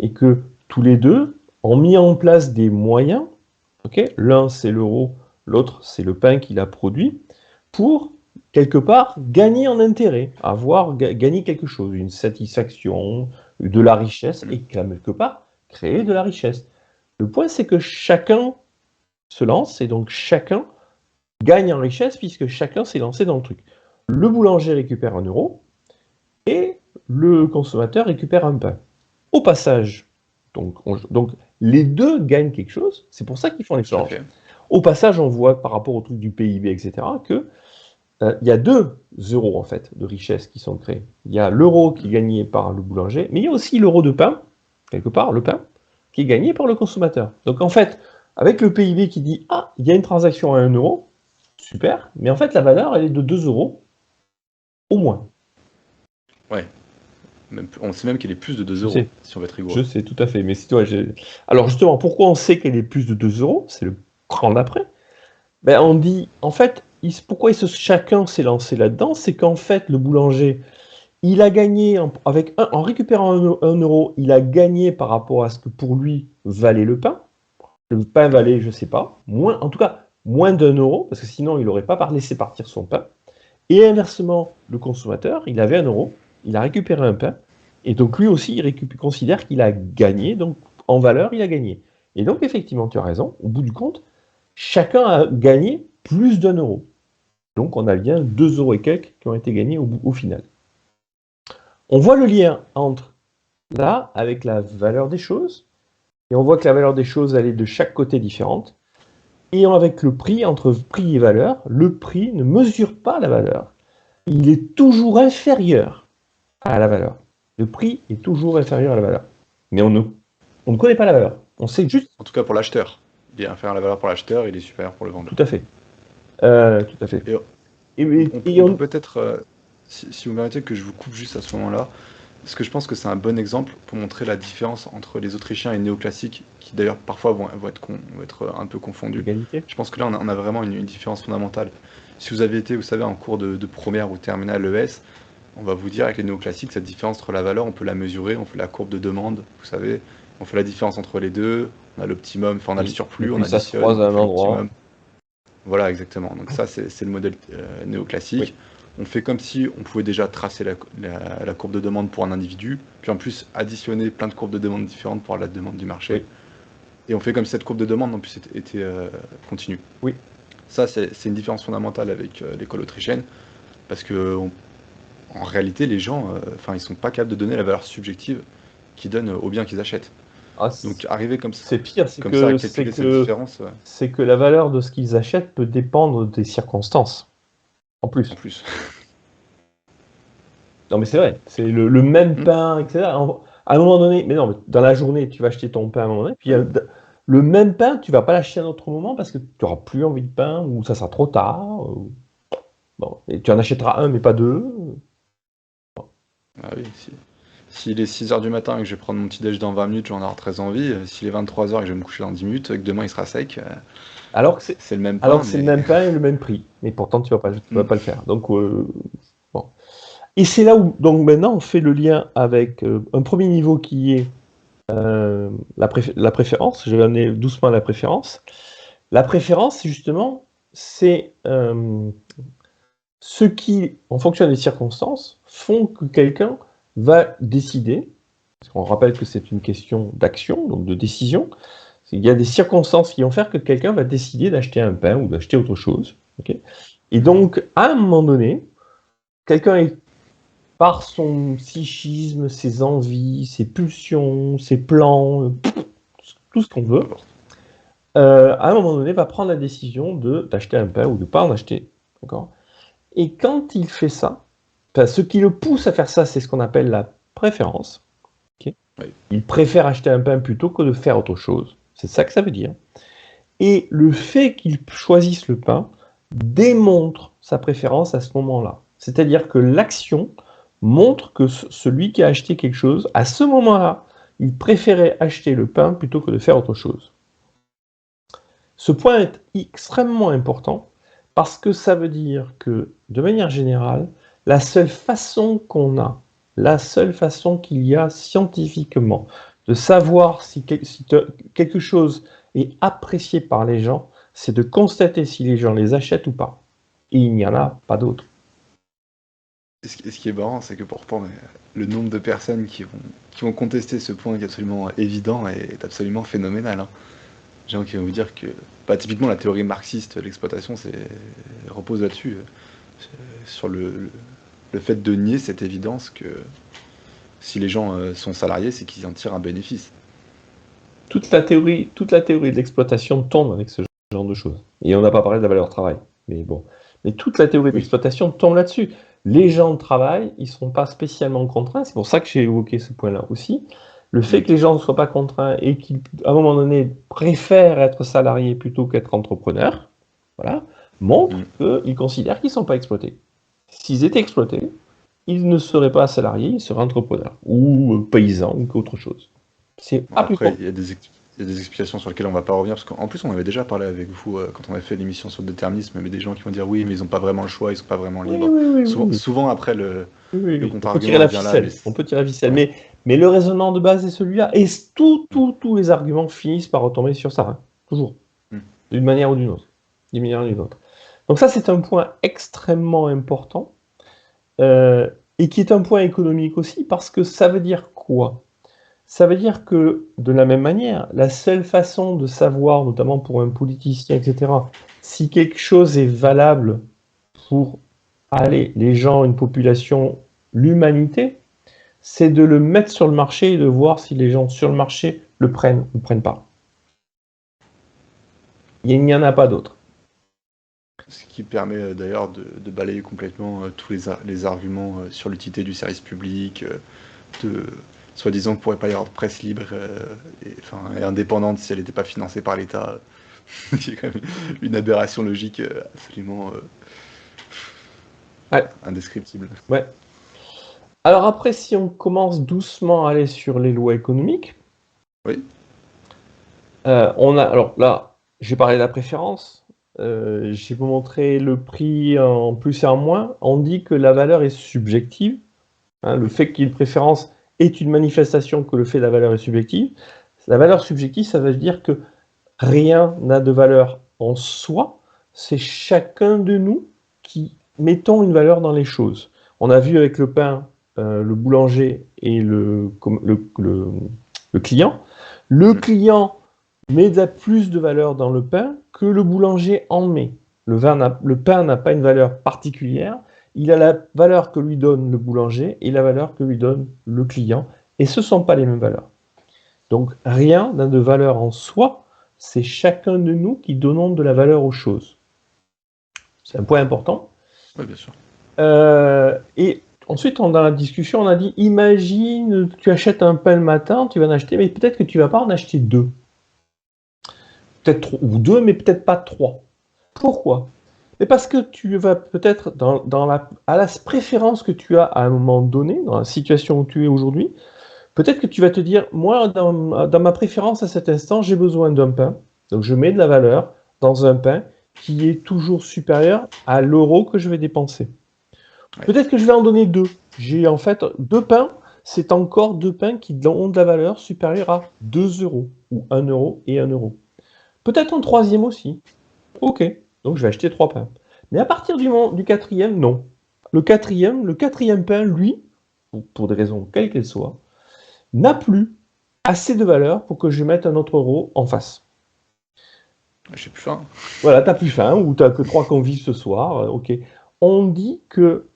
et que tous les deux ont mis en place des moyens, l'un c'est l'euro, l'autre c'est le pain qu'il a produit, pour quelque part gagner en intérêt, gagner quelque chose, une satisfaction, de la richesse, et quelque part créer de la richesse. Le point, c'est que chacun se lance, et donc chacun gagne en richesse, puisque chacun s'est lancé dans le truc. Le boulanger récupère 1 euro, et le consommateur récupère un pain. Au passage, donc les deux gagnent quelque chose, c'est pour ça qu'ils font l'échange. Okay. Au passage, on voit par rapport au truc du PIB, etc., que il y a 2 euros en fait de richesse qui sont créés. Il y a l'euro qui est gagné par le boulanger, mais il y a aussi l'euro de pain, quelque part, le pain, qui est gagné par le consommateur. Donc en fait, avec le PIB qui dit « Ah, il y a une transaction à 1 euro », super, mais en fait la valeur, elle est de 2 euros, au moins. Ouais. On sait même qu'elle est plus de 2 euros, si on veut être rigoureux. Je sais, tout à fait. Mais si toi, alors justement, pourquoi on sait qu'elle est plus de 2 euros? C'est le cran d'après. Ben, on dit, en fait, pourquoi chacun s'est lancé là-dedans? C'est qu'en fait, le boulanger, il a gagné, en récupérant un euro, il a gagné par rapport à ce que pour lui valait le pain. Le pain valait, je ne sais pas, en tout cas, moins d'1 euro, parce que sinon, il n'aurait pas laissé partir son pain. Et inversement, le consommateur, il avait 1 euro, il a récupéré un pain, et donc lui aussi, il considère qu'il a gagné, donc en valeur, il a gagné. Et donc, effectivement, tu as raison, au bout du compte, chacun a gagné plus d'1 euro. Donc, on a bien 2 euros et quelques qui ont été gagnés au final. On voit le lien entre là, avec la valeur des choses, et on voit que la valeur des choses, elle est de chaque côté différente. Et avec le prix, entre prix et valeur, le prix ne mesure pas la valeur. Il est toujours inférieur à la valeur. Le prix est toujours inférieur à la valeur. Mais on ne connaît pas la valeur. On sait juste... En tout cas pour l'acheteur. Il est inférieur à la valeur pour l'acheteur, il est supérieur pour le vendeur. Tout à fait. Tout à fait. Et on peut peut-être, si vous permettez que je vous coupe juste à ce moment-là, parce que je pense que c'est un bon exemple pour montrer la différence entre les Autrichiens et les néoclassiques, qui d'ailleurs parfois vont être un peu confondus. Égalité. Je pense que là on a vraiment une différence fondamentale. Si vous avez été, vous savez, en cours de première ou terminale ES, on va vous dire avec les néoclassiques, cette différence entre la valeur, on peut la mesurer, on fait la courbe de demande, vous savez, on fait la différence entre les deux, on a l'optimum, enfin on a le surplus, on ça se additionne, croise à on un fait endroit. l'optimum. Voilà, exactement. Donc ça, c'est le modèle néoclassique. Oui. On fait comme si on pouvait déjà tracer la courbe de demande pour un individu, puis en plus additionner plein de courbes de demande différentes pour la demande du marché. Oui. Et on fait comme si cette courbe de demande en plus était continue. Oui. Ça, c'est une différence fondamentale avec l'école autrichienne, parce que en réalité, les gens, ils sont pas capables de donner la valeur subjective qu'ils donnent aux biens qu'ils achètent. Donc arriver comme ça, c'est pire, à calculer cette différence. C'est que la valeur de ce qu'ils achètent peut dépendre des circonstances. En plus. Non, mais c'est vrai. C'est le même pain, etc. À un moment donné, mais non, mais dans la journée, tu vas acheter ton pain à un moment donné, puis le même pain, tu vas pas l'acheter à un autre moment parce que tu n'auras plus envie de pain, ou ça sera trop tard. Bon, et tu en achèteras un, mais pas deux. Bon. Ah oui, s'il est 6h du matin et que je vais prendre mon petit déj dans 20 minutes, j'en aurai très envie. S'il est 23h et que je vais me coucher dans 10 minutes, que demain il sera sec, alors que c'est le même pain. Alors que c'est le même pain et le même prix. Mais pourtant, tu vas pas le faire. Donc, bon. Et c'est là où, donc maintenant, on fait le lien avec un premier niveau qui est la préférence. Je vais amener doucement à la préférence. La préférence, justement, c'est ce qui, en fonction des circonstances, font que quelqu'un va décider. Parce qu'on rappelle que c'est une question d'action, donc de décision. Il y a des circonstances qui vont faire que quelqu'un va décider d'acheter un pain ou d'acheter autre chose. Okay, et donc, à un moment donné, quelqu'un est, par son psychisme, ses envies, ses pulsions, ses plans, tout ce qu'on veut, à un moment donné, va prendre la décision d'acheter un pain ou de ne pas en acheter. Et quand il fait ça, ce qui le pousse à faire ça, c'est ce qu'on appelle la préférence. Okay, oui. Il préfère acheter un pain plutôt que de faire autre chose. C'est ça que ça veut dire. Et le fait qu'il choisisse le pain démontre sa préférence à ce moment-là. C'est-à-dire que l'action montre que celui qui a acheté quelque chose, à ce moment-là, il préférait acheter le pain plutôt que de faire autre chose. Ce point est extrêmement important parce que ça veut dire que, de manière générale, la seule façon qu'on a, la seule façon qu'il y a scientifiquement de savoir si quelque chose est apprécié par les gens, c'est de constater si les gens les achètent ou pas. Et il n'y en a pas d'autre. Ce qui est marrant, c'est que pourtant, le nombre de personnes qui vont contester ce point qui est absolument évident est absolument phénoménal. Hein. Les gens qui vont vous dire que, typiquement, la théorie marxiste, l'exploitation, repose là-dessus, sur le fait de nier cette évidence que si les gens sont salariés, c'est qu'ils en tirent un bénéfice. Toute la théorie de l'exploitation tombe avec ce genre de choses. Et on n'a pas parlé de la valeur travail. Mais bon. Mais toute la théorie de l'exploitation tombe là-dessus. Les gens de travail, ils ne sont pas spécialement contraints. C'est pour ça que j'ai évoqué ce point-là aussi. Le fait que les gens ne soient pas contraints et qu'à un moment donné préfèrent être salariés plutôt qu'être entrepreneurs, voilà, montre qu'ils considèrent qu'ils ne sont pas exploités. S'ils étaient exploités, ils ne seraient pas salariés, ils seraient entrepreneurs ou paysans ou autre chose. Après, il y a Il y a des explications sur lesquelles on va pas revenir, parce qu'en plus, on avait déjà parlé avec vous quand on avait fait l'émission sur le déterminisme, mais des gens qui vont dire oui, mais ils n'ont pas vraiment le choix, ils sont pas vraiment Oui, libres. oui, oui, oui, Souvent, oui. souvent après, le Oui, oui. On peut tirer contre-argument la vient là, mais ficelle. On peut tirer la ficelle. ouais. Mais le raisonnement de base est celui-là. Et tous les arguments finissent par retomber sur ça. Hein. Toujours. Mm. D'une manière ou d'une autre. D'une manière ou d'une autre. Donc ça, c'est un point extrêmement important. Et qui est un point économique aussi, parce que ça veut dire quoi? Ça veut dire que, de la même manière, la seule façon de savoir, notamment pour un politicien, etc., si quelque chose est valable pour les gens, une population, l'humanité, c'est de le mettre sur le marché et de voir si les gens sur le marché le prennent ou ne prennent pas. Il n'y en a pas d'autre. Ce qui permet d'ailleurs de balayer complètement tous les arguments sur l'utilité du service public, soi-disant qu'il ne pourrait pas y avoir de presse libre et indépendante si elle n'était pas financée par l'État. C'est quand même une aberration logique absolument indescriptible. Ouais. Alors après, si on commence doucement à aller sur les lois économiques, oui. Alors là, j'ai parlé de la préférence. J'ai vous montré le prix en plus et en moins. On dit que la valeur est subjective. Hein, le fait qu'il y ait une préférence est une manifestation que le fait de la valeur est subjective. La valeur subjective, ça veut dire que rien n'a de valeur en soi. C'est chacun de nous qui mettons une valeur dans les choses. On a vu avec le pain, le boulanger et le client. Le client met plus de valeur dans le pain que le boulanger en met. Le pain n'a pas une valeur particulière, il a la valeur que lui donne le boulanger et la valeur que lui donne le client, et ce ne sont pas les mêmes valeurs. Donc rien n'a de valeur en soi, c'est chacun de nous qui donnons de la valeur aux choses. C'est un point important. Oui, bien sûr. Et ensuite, dans la discussion, on a dit, imagine, tu achètes un pain le matin, tu vas en acheter, mais peut-être que tu ne vas pas en acheter 2. Peut-être ou 2, mais peut-être pas 3. Pourquoi? Mais parce que tu vas peut-être, à la préférence que tu as à un moment donné, dans la situation où tu es aujourd'hui, peut-être que tu vas te dire, moi, dans ma préférence à cet instant, j'ai besoin d'un pain. Donc je mets de la valeur dans un pain qui est toujours supérieur à l'euro que je vais dépenser. Ouais. Peut-être que je vais en donner 2. J'ai en fait 2 pains, c'est encore 2 pains qui ont de la valeur supérieure à 2 euros, ou 1 euro et 1 euro. Peut-être un troisième aussi. Ok, donc je vais acheter 3 pains. Mais à partir du quatrième, non. Le quatrième pain, lui, pour des raisons quelles qu'elles soient, n'a plus assez de valeur pour que je mette un autre euro en face. J'ai plus faim. Voilà, t'as plus faim, ou t'as que 3 convives ce soir, ok. On dit que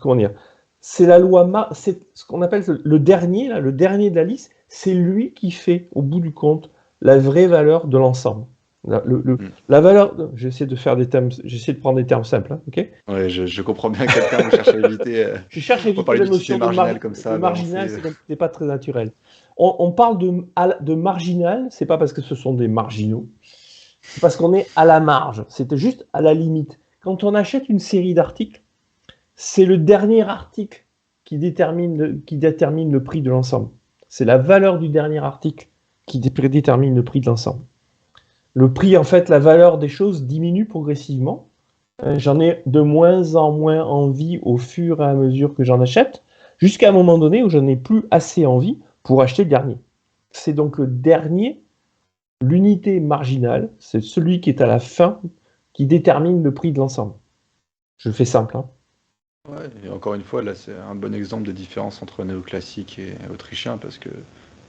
comment dire, c'est la loi, c'est ce qu'on appelle le dernier de la liste, c'est lui qui fait, au bout du compte, la vraie valeur de l'ensemble. La valeur, j'essaie de prendre des termes simples, hein, ok? Ouais, je comprends bien quelqu'un vous cherche à éviter. Je cherche à éviter la notion marginal comme ça. De marginal, c'est pas très naturel. On parle de marginal, c'est pas parce que ce sont des marginaux, c'est parce qu'on est à la marge, c'était juste à la limite. Quand on achète une série d'articles, c'est le dernier article qui détermine le prix de l'ensemble. C'est la valeur du dernier article qui détermine le prix de l'ensemble. Le prix, en fait, la valeur des choses diminue progressivement. J'en ai de moins en moins envie au fur et à mesure que j'en achète, jusqu'à un moment donné où j'en ai plus assez envie pour acheter le dernier. C'est donc le dernier, l'unité marginale, c'est celui qui est à la fin, qui détermine le prix de l'ensemble. Je fais simple, hein. Ouais, et encore une fois, là, c'est un bon exemple de différence entre néoclassique et autrichien, parce que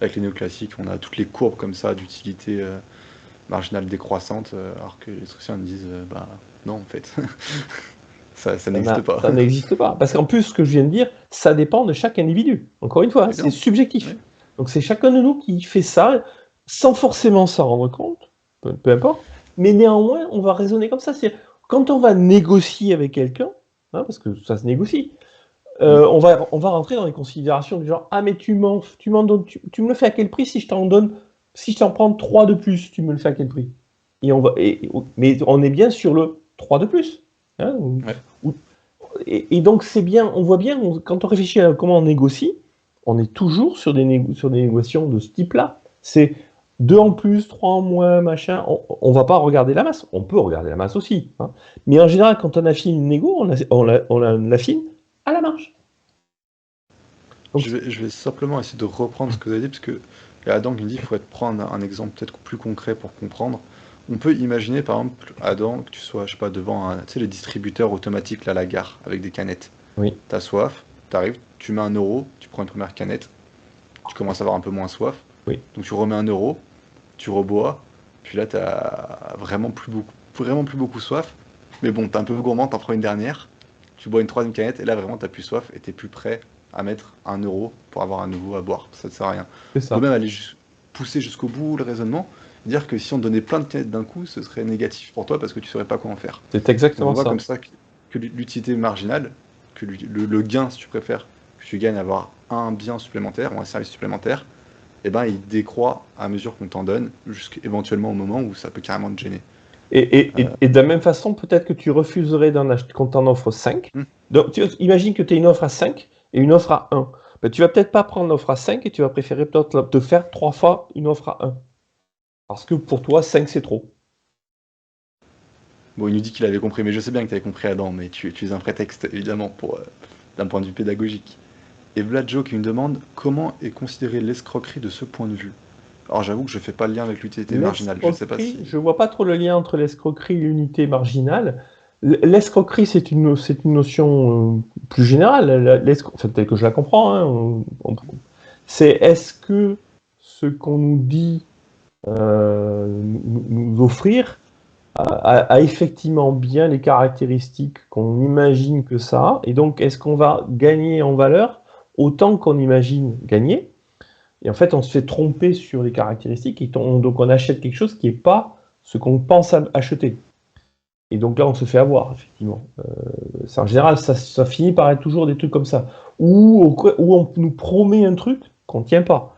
avec les néoclassiques, on a toutes les courbes comme ça d'utilité marginale décroissante, alors que les Autrichiens disent non, en fait, ça n'existe pas. Ça n'existe pas. Parce qu'en plus, ce que je viens de dire, ça dépend de chaque individu. Encore une fois, c'est subjectif. Oui. Donc c'est chacun de nous qui fait ça, sans forcément s'en rendre compte, peu importe, mais néanmoins, on va raisonner comme ça. C'est quand on va négocier avec quelqu'un, hein, parce que ça se négocie, on va rentrer dans les considérations du genre, ah mais tu me le fais à quel prix si je t'en prends 3 de plus, tu me le fais à quel prix? Mais on est bien sur le 3 de plus. Hein, et donc c'est bien, on voit bien, quand on réfléchit à comment on négocie, on est toujours sur des négociations de ce type-là. C'est 2 en plus, 3 en moins, machin. On va pas regarder la masse. On peut regarder la masse aussi. Hein. Mais en général, quand on affine une négo, on l'affine à la marge. Donc, Je vais simplement essayer de reprendre ce que vous avez dit, parce que Adam qui me dit qu'il faudrait prendre un exemple peut-être plus concret pour comprendre. On peut imaginer, par exemple, Adam, que tu sois, je sais pas, devant tu sais, les distributeurs automatiques là, à la gare, avec des canettes. oui. T'as soif, t'arrives, tu mets 1 euro, tu prends une première canette, tu commences à avoir un peu moins soif. Oui. Donc tu remets 1 euro, tu rebois, puis là t'as vraiment plus beaucoup soif. Mais bon, t'es un peu gourmand, t'en prends une dernière, tu bois une troisième canette, et là vraiment t'as plus soif, et t'es plus prêt à mettre 1 euro pour avoir un nouveau à boire. Ça ne sert à rien. C'est On ça. peut même aller pousser jusqu'au bout le raisonnement, dire que si on donnait plein de canettes d'un coup, ce serait négatif pour toi parce que tu saurais pas quoi en faire. C'est Donc on exactement voit ça. comme ça que l'utilité marginale, que le gain, si tu préfères, que tu gagnes à avoir un bien supplémentaire ou un service supplémentaire, eh ben, il décroît à mesure qu'on t'en donne, jusqu'éventuellement au moment où ça peut carrément te gêner. Et de la même façon, peut-être que tu refuserais d'en acheter quand t'en offres 5. Hmm. Donc, imagine que tu as une offre à 5 et une offre à 1. Ben, tu vas peut-être pas prendre l'offre à 5 et tu vas préférer peut-être te faire 3 fois une offre à 1. Parce que pour toi, 5 c'est trop. Bon, il nous dit qu'il avait compris, mais je sais bien que tu avais compris Adam, mais tu utilises un prétexte, évidemment, d'un point de vue pédagogique. Et Vladjo qui me demande comment est considérée l'escroquerie de ce point de vue. Alors j'avoue que je fais pas le lien avec l'utilité marginale, je sais pas si... Je vois pas trop le lien entre l'escroquerie et l'unité marginale. L'escroquerie, c'est une notion plus générale, enfin, telle que je la comprends. Hein, c'est est-ce que ce qu'on nous dit nous offrir a effectivement bien les caractéristiques qu'on imagine que ça a, et donc est-ce qu'on va gagner en valeur autant qu'on imagine gagner? Et en fait, on se fait tromper sur les caractéristiques, et donc on achète quelque chose qui n'est pas ce qu'on pense acheter. Et donc là, on se fait avoir, effectivement. En général, ça finit par être toujours des trucs comme ça, où on nous promet un truc qu'on ne tient pas.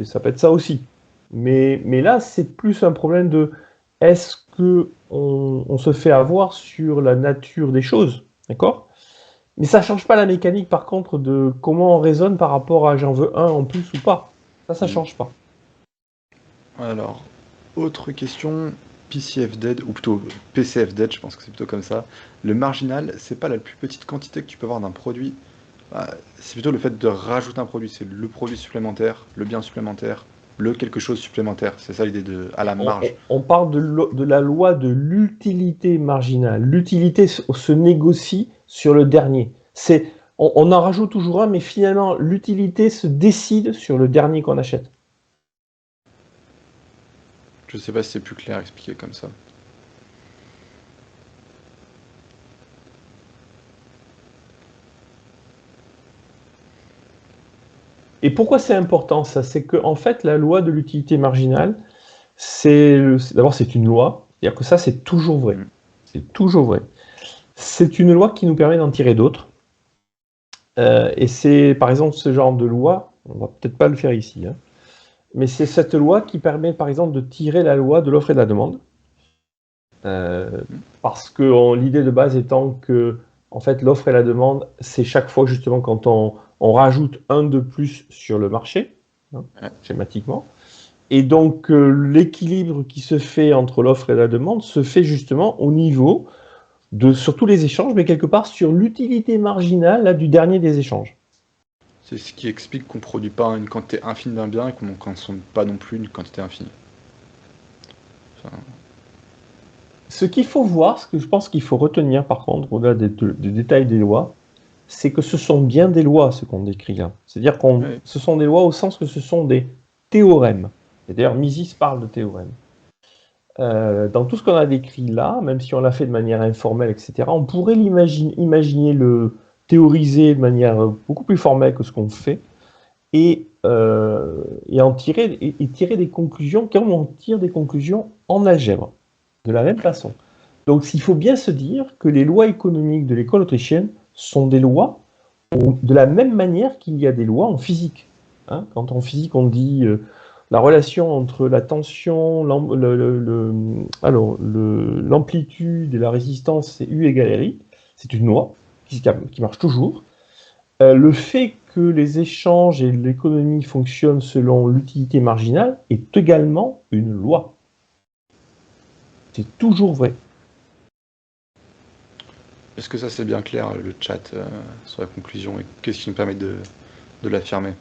Ça peut être ça aussi. Mais là, c'est plus un problème de est-ce qu'on se fait avoir sur la nature des choses, d'accord? Mais ça ne change pas la mécanique, par contre, de comment on raisonne par rapport à j'en veux un en plus ou pas. Ça ne change pas. Alors, autre question, PCF dead, ou plutôt PCF dead, je pense que c'est plutôt comme ça. Le marginal, c'est pas la plus petite quantité que tu peux avoir d'un produit. C'est plutôt le fait de rajouter un produit. C'est le produit supplémentaire, le bien supplémentaire, le quelque chose supplémentaire. C'est ça l'idée à la marge. On parle de la loi de l'utilité marginale. L'utilité se négocie sur le dernier. On en rajoute toujours un, mais finalement, l'utilité se décide sur le dernier qu'on achète. Je sais pas si c'est plus clair expliqué comme ça. Et pourquoi c'est important ça? C'est que en fait, la loi de l'utilité marginale, d'abord c'est une loi, c'est-à-dire que ça c'est toujours vrai. C'est toujours vrai. C'est une loi qui nous permet d'en tirer d'autres. Et c'est par exemple ce genre de loi, on va peut-être pas le faire ici, hein, mais c'est cette loi qui permet par exemple de tirer la loi de l'offre et de la demande. Parce que l'idée de base étant que en fait l'offre et la demande, c'est chaque fois justement quand on rajoute un de plus sur le marché, hein, schématiquement. Et donc l'équilibre qui se fait entre l'offre et la demande se fait justement au niveau sur tous les échanges, mais quelque part sur l'utilité marginale là, du dernier des échanges. C'est ce qui explique qu'on ne produit pas une quantité infinie d'un bien et qu'on ne consomme pas non plus une quantité infinie. Ce qu'il faut voir, ce que je pense qu'il faut retenir par contre, au-delà des détails des lois, c'est que ce sont bien des lois, ce qu'on décrit là. C'est-à-dire que ce sont des lois au sens que ce sont des théorèmes. Et d'ailleurs, Mises parle de théorèmes. Dans tout ce qu'on a décrit là, même si on l'a fait de manière informelle, etc., on pourrait imaginer le théoriser de manière beaucoup plus formelle que ce qu'on fait, et tirer des conclusions, comme on tire des conclusions en algèbre, de la même façon. Donc il faut bien se dire que les lois économiques de l'école autrichienne sont des lois de la même manière qu'il y a des lois en physique. Hein, quand en physique on dit la relation entre la tension, l'amplitude et la résistance, c'est U égale RI, c'est une loi qui marche toujours. Le fait que les échanges et l'économie fonctionnent selon l'utilité marginale est également une loi. C'est toujours vrai. Est-ce que ça c'est bien clair, le chat, sur la conclusion, et qu'est-ce qui me permet de l'affirmer?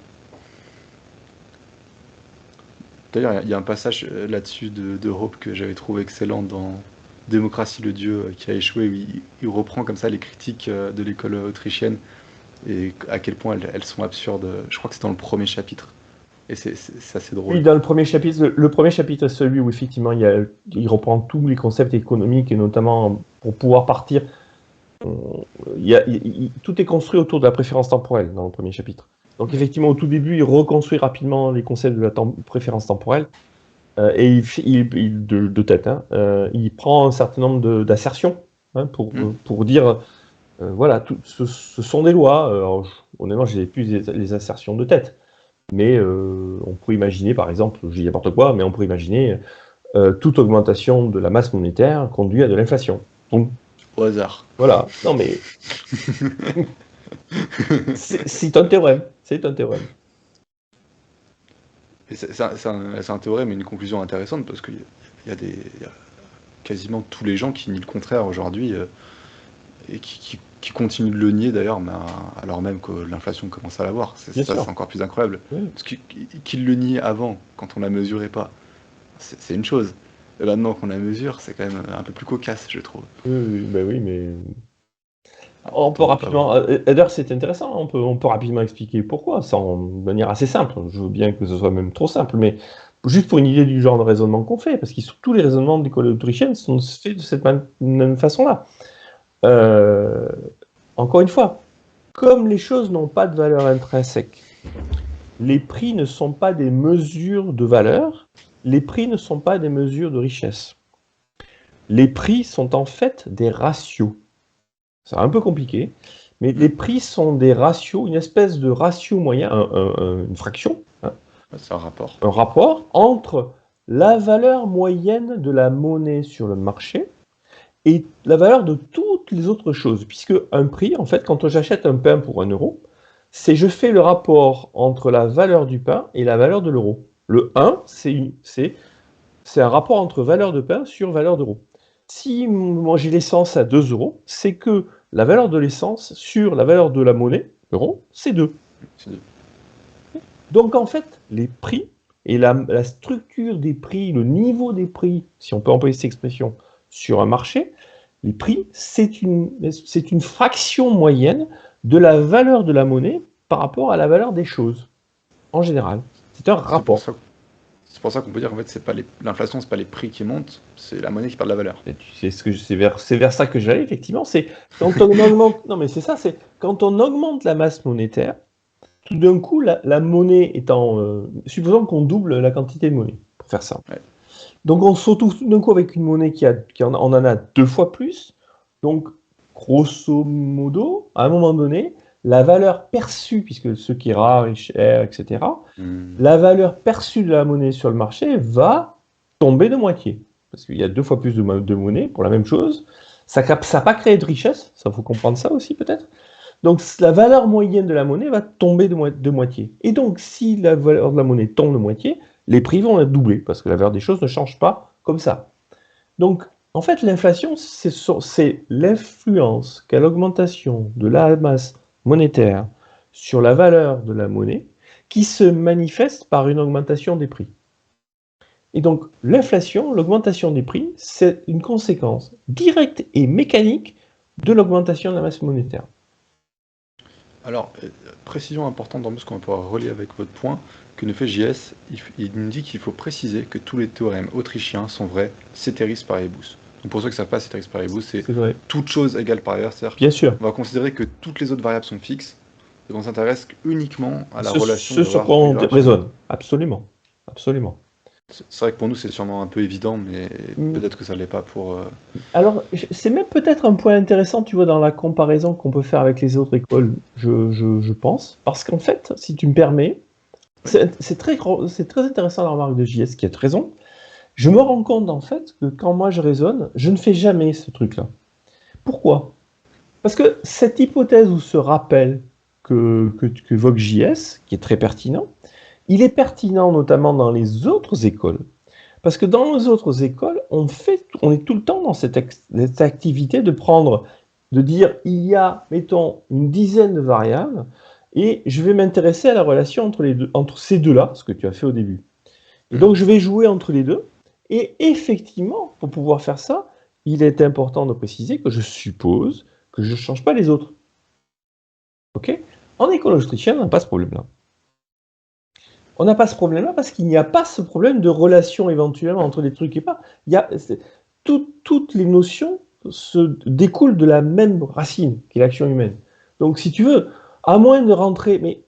D'ailleurs, il y a un passage là-dessus de Hope que j'avais trouvé excellent dans Démocratie, le Dieu qui a échoué, où il reprend comme ça les critiques de l'école autrichienne et à quel point elles sont absurdes. Je crois que c'est dans le premier chapitre. Et c'est assez drôle. Oui, dans le premier chapitre est celui où effectivement il reprend tous les concepts économiques et notamment pour pouvoir partir. Tout est construit autour de la préférence temporelle dans le premier chapitre. Donc effectivement, au tout début, il reconstruit rapidement les concepts de la préférence temporelle et de tête. Il prend un certain nombre d'assertions pour dire, voilà, ce sont des lois. Alors, honnêtement, je n'ai plus les assertions de tête. Mais on pourrait imaginer, par exemple, je dis n'importe quoi, mais on pourrait imaginer toute augmentation de la masse monétaire conduit à de l'inflation. Donc, au hasard. Voilà. Non mais c'est un théorème. C'est un théorème. Et c'est un théorème et une conclusion intéressante parce qu'il y a quasiment tous les gens qui nient le contraire aujourd'hui et qui continuent de le nier d'ailleurs, mais alors même que l'inflation commence à l'avoir. C'est encore plus incroyable. Oui. Parce qu'ils le niaient avant, quand on la mesurait pas, c'est une chose. Et maintenant qu'on la mesure, c'est quand même un peu plus cocasse, je trouve. Oui, mais on peut rapidement. D'ailleurs, c'est intéressant. On peut rapidement expliquer pourquoi, de manière assez simple. Je veux bien que ce soit même trop simple, mais juste pour une idée du genre de raisonnement qu'on fait, parce que tous les raisonnements de l'école autrichienne sont faits de cette même façon-là. Encore une fois, comme les choses n'ont pas de valeur intrinsèque, les prix ne sont pas des mesures de valeur, les prix ne sont pas des mesures de richesse. Les prix sont en fait des ratios. C'est un peu compliqué, mais les prix sont des ratios, une espèce de ratio moyen, une fraction. C'est un rapport. Un rapport entre la valeur moyenne de la monnaie sur le marché et la valeur de toutes les autres choses. Puisque un prix, en fait, quand j'achète un pain pour 1 euro, je fais le rapport entre la valeur du pain et la valeur de l'euro. Le 1, c'est un rapport entre valeur de pain sur valeur d'euro. Si moi j'ai l'essence à 2 euros, c'est que la valeur de l'essence sur la valeur de la monnaie, euro, c'est 2. Donc en fait, les prix et la structure des prix, le niveau des prix, si on peut employer cette expression, sur un marché, les prix, c'est une fraction moyenne de la valeur de la monnaie par rapport à la valeur des choses, en général. C'est un rapport. C'est pour ça qu'on peut dire qu'en fait, l'inflation, c'est pas les prix qui montent, c'est la monnaie qui perd de la valeur. C'est vers ça que j'allais, effectivement. C'est quand on augmente. Non, mais c'est ça. C'est quand on augmente la masse monétaire. Tout d'un coup, la monnaie étant. Supposons qu'on double la quantité de monnaie pour faire ça. Ouais. Donc on se retrouve tout d'un coup avec une monnaie on en a 2 fois plus. Donc, grosso modo, à un moment donné, la valeur perçue, puisque ce qui est rare et cher, etc., la valeur perçue de la monnaie sur le marché va tomber de moitié. Parce qu'il y a 2 fois plus de monnaie pour la même chose. Ça n'a pas créé de richesse, ça faut comprendre ça aussi peut-être. Donc la valeur moyenne de la monnaie va tomber de moitié. Et donc si la valeur de la monnaie tombe de moitié, les prix vont être doublés, parce que la valeur des choses ne change pas comme ça. Donc en fait l'inflation, c'est l'influence qu'a l'augmentation de la masse monétaire sur la valeur de la monnaie qui se manifeste par une augmentation des prix. Et donc l'inflation, l'augmentation des prix, c'est une conséquence directe et mécanique de l'augmentation de la masse monétaire. Alors, précision importante dans ce qu'on va pouvoir relier avec votre point, que nous fait JS, il nous dit qu'il faut préciser que tous les théorèmes autrichiens sont vrais, ceteris paribus. Donc pour ceux qui ne savent pas, ceteris paribus, c'est toute chose égale par ailleurs. Bien sûr. On va considérer que toutes les autres variables sont fixes, et qu'on s'intéresse uniquement à la relation. Ce sur quoi on raisonne, absolument. Absolument. C'est vrai que pour nous, c'est sûrement un peu évident, mais peut-être que ça ne l'est pas pour... Alors, c'est même peut-être un point intéressant, tu vois, dans la comparaison qu'on peut faire avec les autres écoles, je pense. Parce qu'en fait, si tu me permets, c'est très intéressant la remarque de JS, qui a raison. Je me rends compte, en fait, que quand moi je raisonne, je ne fais jamais ce truc-là. Pourquoi ? Parce que cette hypothèse ou ce rappel qu'évoque JS, qui est très pertinent. Il est pertinent notamment dans les autres écoles, parce que dans les autres écoles, on est tout le temps dans cette activité de dire, il y a, mettons, une dizaine de variables, et je vais m'intéresser à la relation entre ces deux-là, ce que tu as fait au début. Et donc, je vais jouer entre les deux, et effectivement, pour pouvoir faire ça, il est important de préciser que je suppose que je ne change pas les autres. Ok ? En école autrichienne, on n'a pas ce problème-là. On n'a pas ce problème-là parce qu'il n'y a pas ce problème de relation éventuellement entre les trucs et pas. Toutes les notions se découlent de la même racine, qui est l'action humaine. Donc, si tu veux, à moins de rentrer,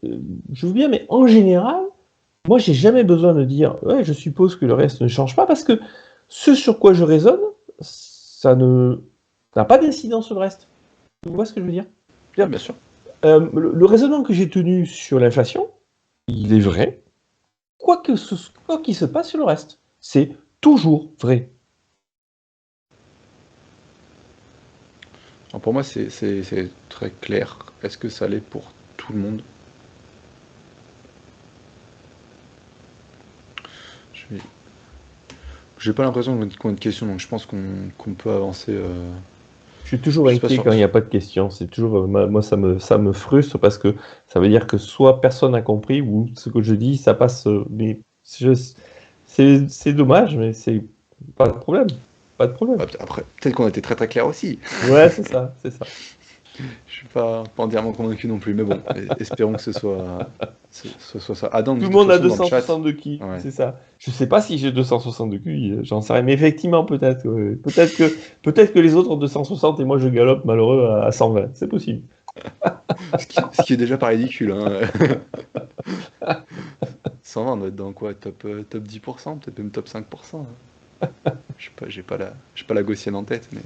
je veux bien, mais en général, moi, j'ai jamais besoin de dire, ouais, je suppose que le reste ne change pas, parce que ce sur quoi je raisonne, ça n'a pas d'incidence sur le reste. Tu vois ce que je veux dire ? Bien sûr. Le raisonnement que j'ai tenu sur l'inflation, il est vrai, quoi qu'il se passe sur le reste. C'est toujours vrai. Alors pour moi, c'est très clair. Est-ce que ça l'est pour tout le monde? J'ai pas l'impression qu'on ait de questions, donc je pense qu'on peut avancer. Je suis toujours inquiet quand il n'y a pas de questions. C'est toujours, moi, ça me frustre parce que ça veut dire que soit personne n'a compris ou ce que je dis, ça passe. Mais c'est dommage, mais c'est pas de problème. Pas de problème. Après, peut-être qu'on a été très très clair aussi. Ouais, c'est ça. Je suis pas entièrement convaincu non plus, mais bon, espérons que ce soit ça. Adam, tout le monde a dans le chat. 262 QI, Ouais. c'est ça. Je sais pas si j'ai 262 QI, j'en sais rien, mais effectivement, peut-être. Ouais. Peut-être que les autres ont 260 et moi je galope malheureux à 120, c'est possible. Ce qui est déjà pas ridicule. Hein. 120, on doit être dans quoi, top 10%, peut-être même top 5%. Hein. Je sais pas, j'ai pas la gaussienne en tête, mais.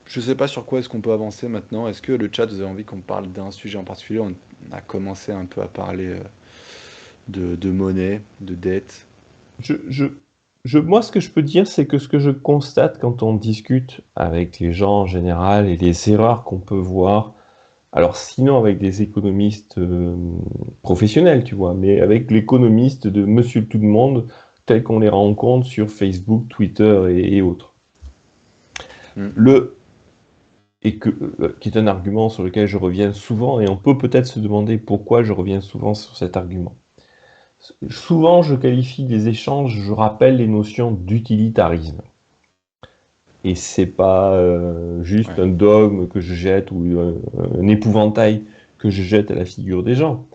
Je sais pas sur quoi est-ce qu'on peut avancer maintenant. Est-ce que le chat, vous avez envie qu'on parle d'un sujet en particulier? On a commencé un peu à parler de monnaie, de dette. Moi, ce que je peux dire, c'est que ce que je constate quand on discute avec les gens en général et les erreurs qu'on peut voir, alors sinon avec des économistes professionnels, tu vois, mais avec l'économiste de Monsieur Tout-le-Monde, tel qu'on les rencontre sur Facebook, Twitter et autres. Qui est un argument sur lequel je reviens souvent, et on peut peut-être se demander pourquoi je reviens souvent sur cet argument. Souvent, je qualifie des échanges, je rappelle les notions d'utilitarisme. Et c'est pas juste un dogme que je jette ou un épouvantail que je jette à la figure des gens.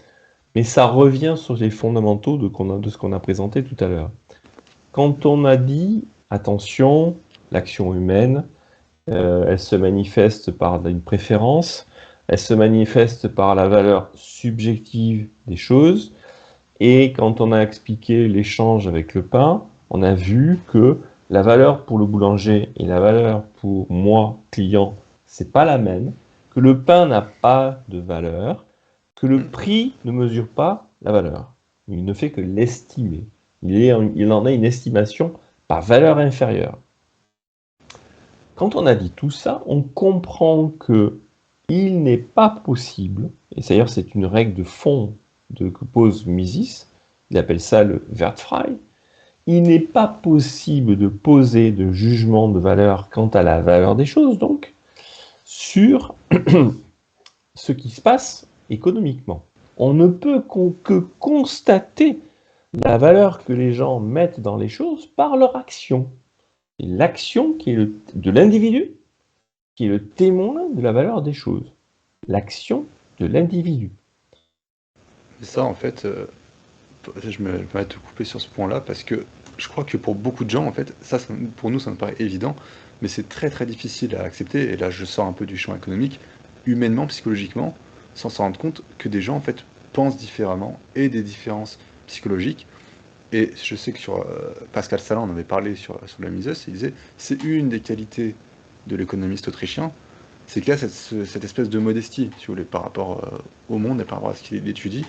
Mais ça revient sur les fondamentaux de ce qu'on a présenté tout à l'heure. Quand on a dit, attention, l'action humaine, elle se manifeste par une préférence, elle se manifeste par la valeur subjective des choses, et quand on a expliqué l'échange avec le pain, on a vu que la valeur pour le boulanger et la valeur pour moi, client, c'est pas la même, que le pain n'a pas de valeur, que le prix ne mesure pas la valeur. Il ne fait que l'estimer. Il en a une estimation par valeur inférieure. Quand on a dit tout ça, on comprend que il n'est pas possible, et d'ailleurs c'est une règle de fond que pose Mises, il appelle ça le Wertfrei, il n'est pas possible de poser de jugement de valeur quant à la valeur des choses, donc, sur ce qui se passe économiquement. On ne peut que constater la valeur que les gens mettent dans les choses par leur action. C'est l'action qui est de l'individu qui est le témoin de la valeur des choses. L'action de l'individu. Ça, en fait, je me permets de te couper sur ce point-là parce que je crois que pour beaucoup de gens, en fait, ça pour nous, ça me paraît évident, mais c'est très très difficile à accepter. Et là, je sors un peu du champ économique, humainement, psychologiquement, sans s'en rendre compte que des gens, en fait, pensent différemment et des différences psychologiques. Et je sais que sur Pascal Salin, on avait parlé sur la Mises, il disait c'est une des qualités de l'économiste autrichien, c'est qu'il y a cette espèce de modestie, si vous voulez, par rapport au monde et par rapport à ce qu'il étudie.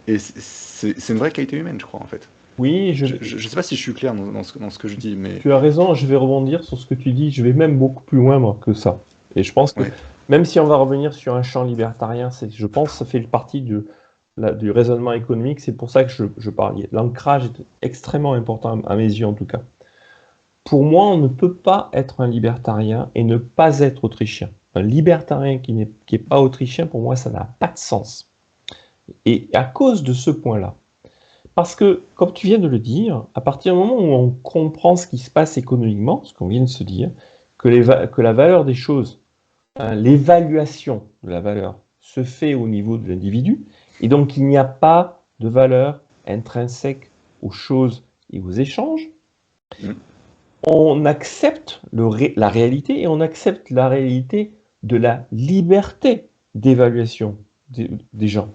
Et c'est une vraie qualité humaine, je crois, en fait. Oui, je sais pas si je suis clair dans ce que je dis, mais... Tu as raison, je vais rebondir sur ce que tu dis, je vais même beaucoup plus loin moi, que ça. Et je pense que, Ouais. même si on va revenir sur un champ libertarien, je pense que ça fait partie du raisonnement économique, c'est pour ça que je parlais. L'ancrage est extrêmement important, à mes yeux en tout cas. Pour moi, on ne peut pas être un libertarien et ne pas être autrichien. Un libertarien qui n'est pas autrichien, pour moi, ça n'a pas de sens. Et à cause de ce point-là, parce que, comme tu viens de le dire, à partir du moment où on comprend ce qui se passe économiquement, ce qu'on vient de se dire, que la valeur des choses, l'évaluation de la valeur se fait au niveau de l'individu, et donc il n'y a pas de valeur intrinsèque aux choses et aux échanges, Mm. on accepte la réalité et on accepte la réalité de la liberté d'évaluation des gens.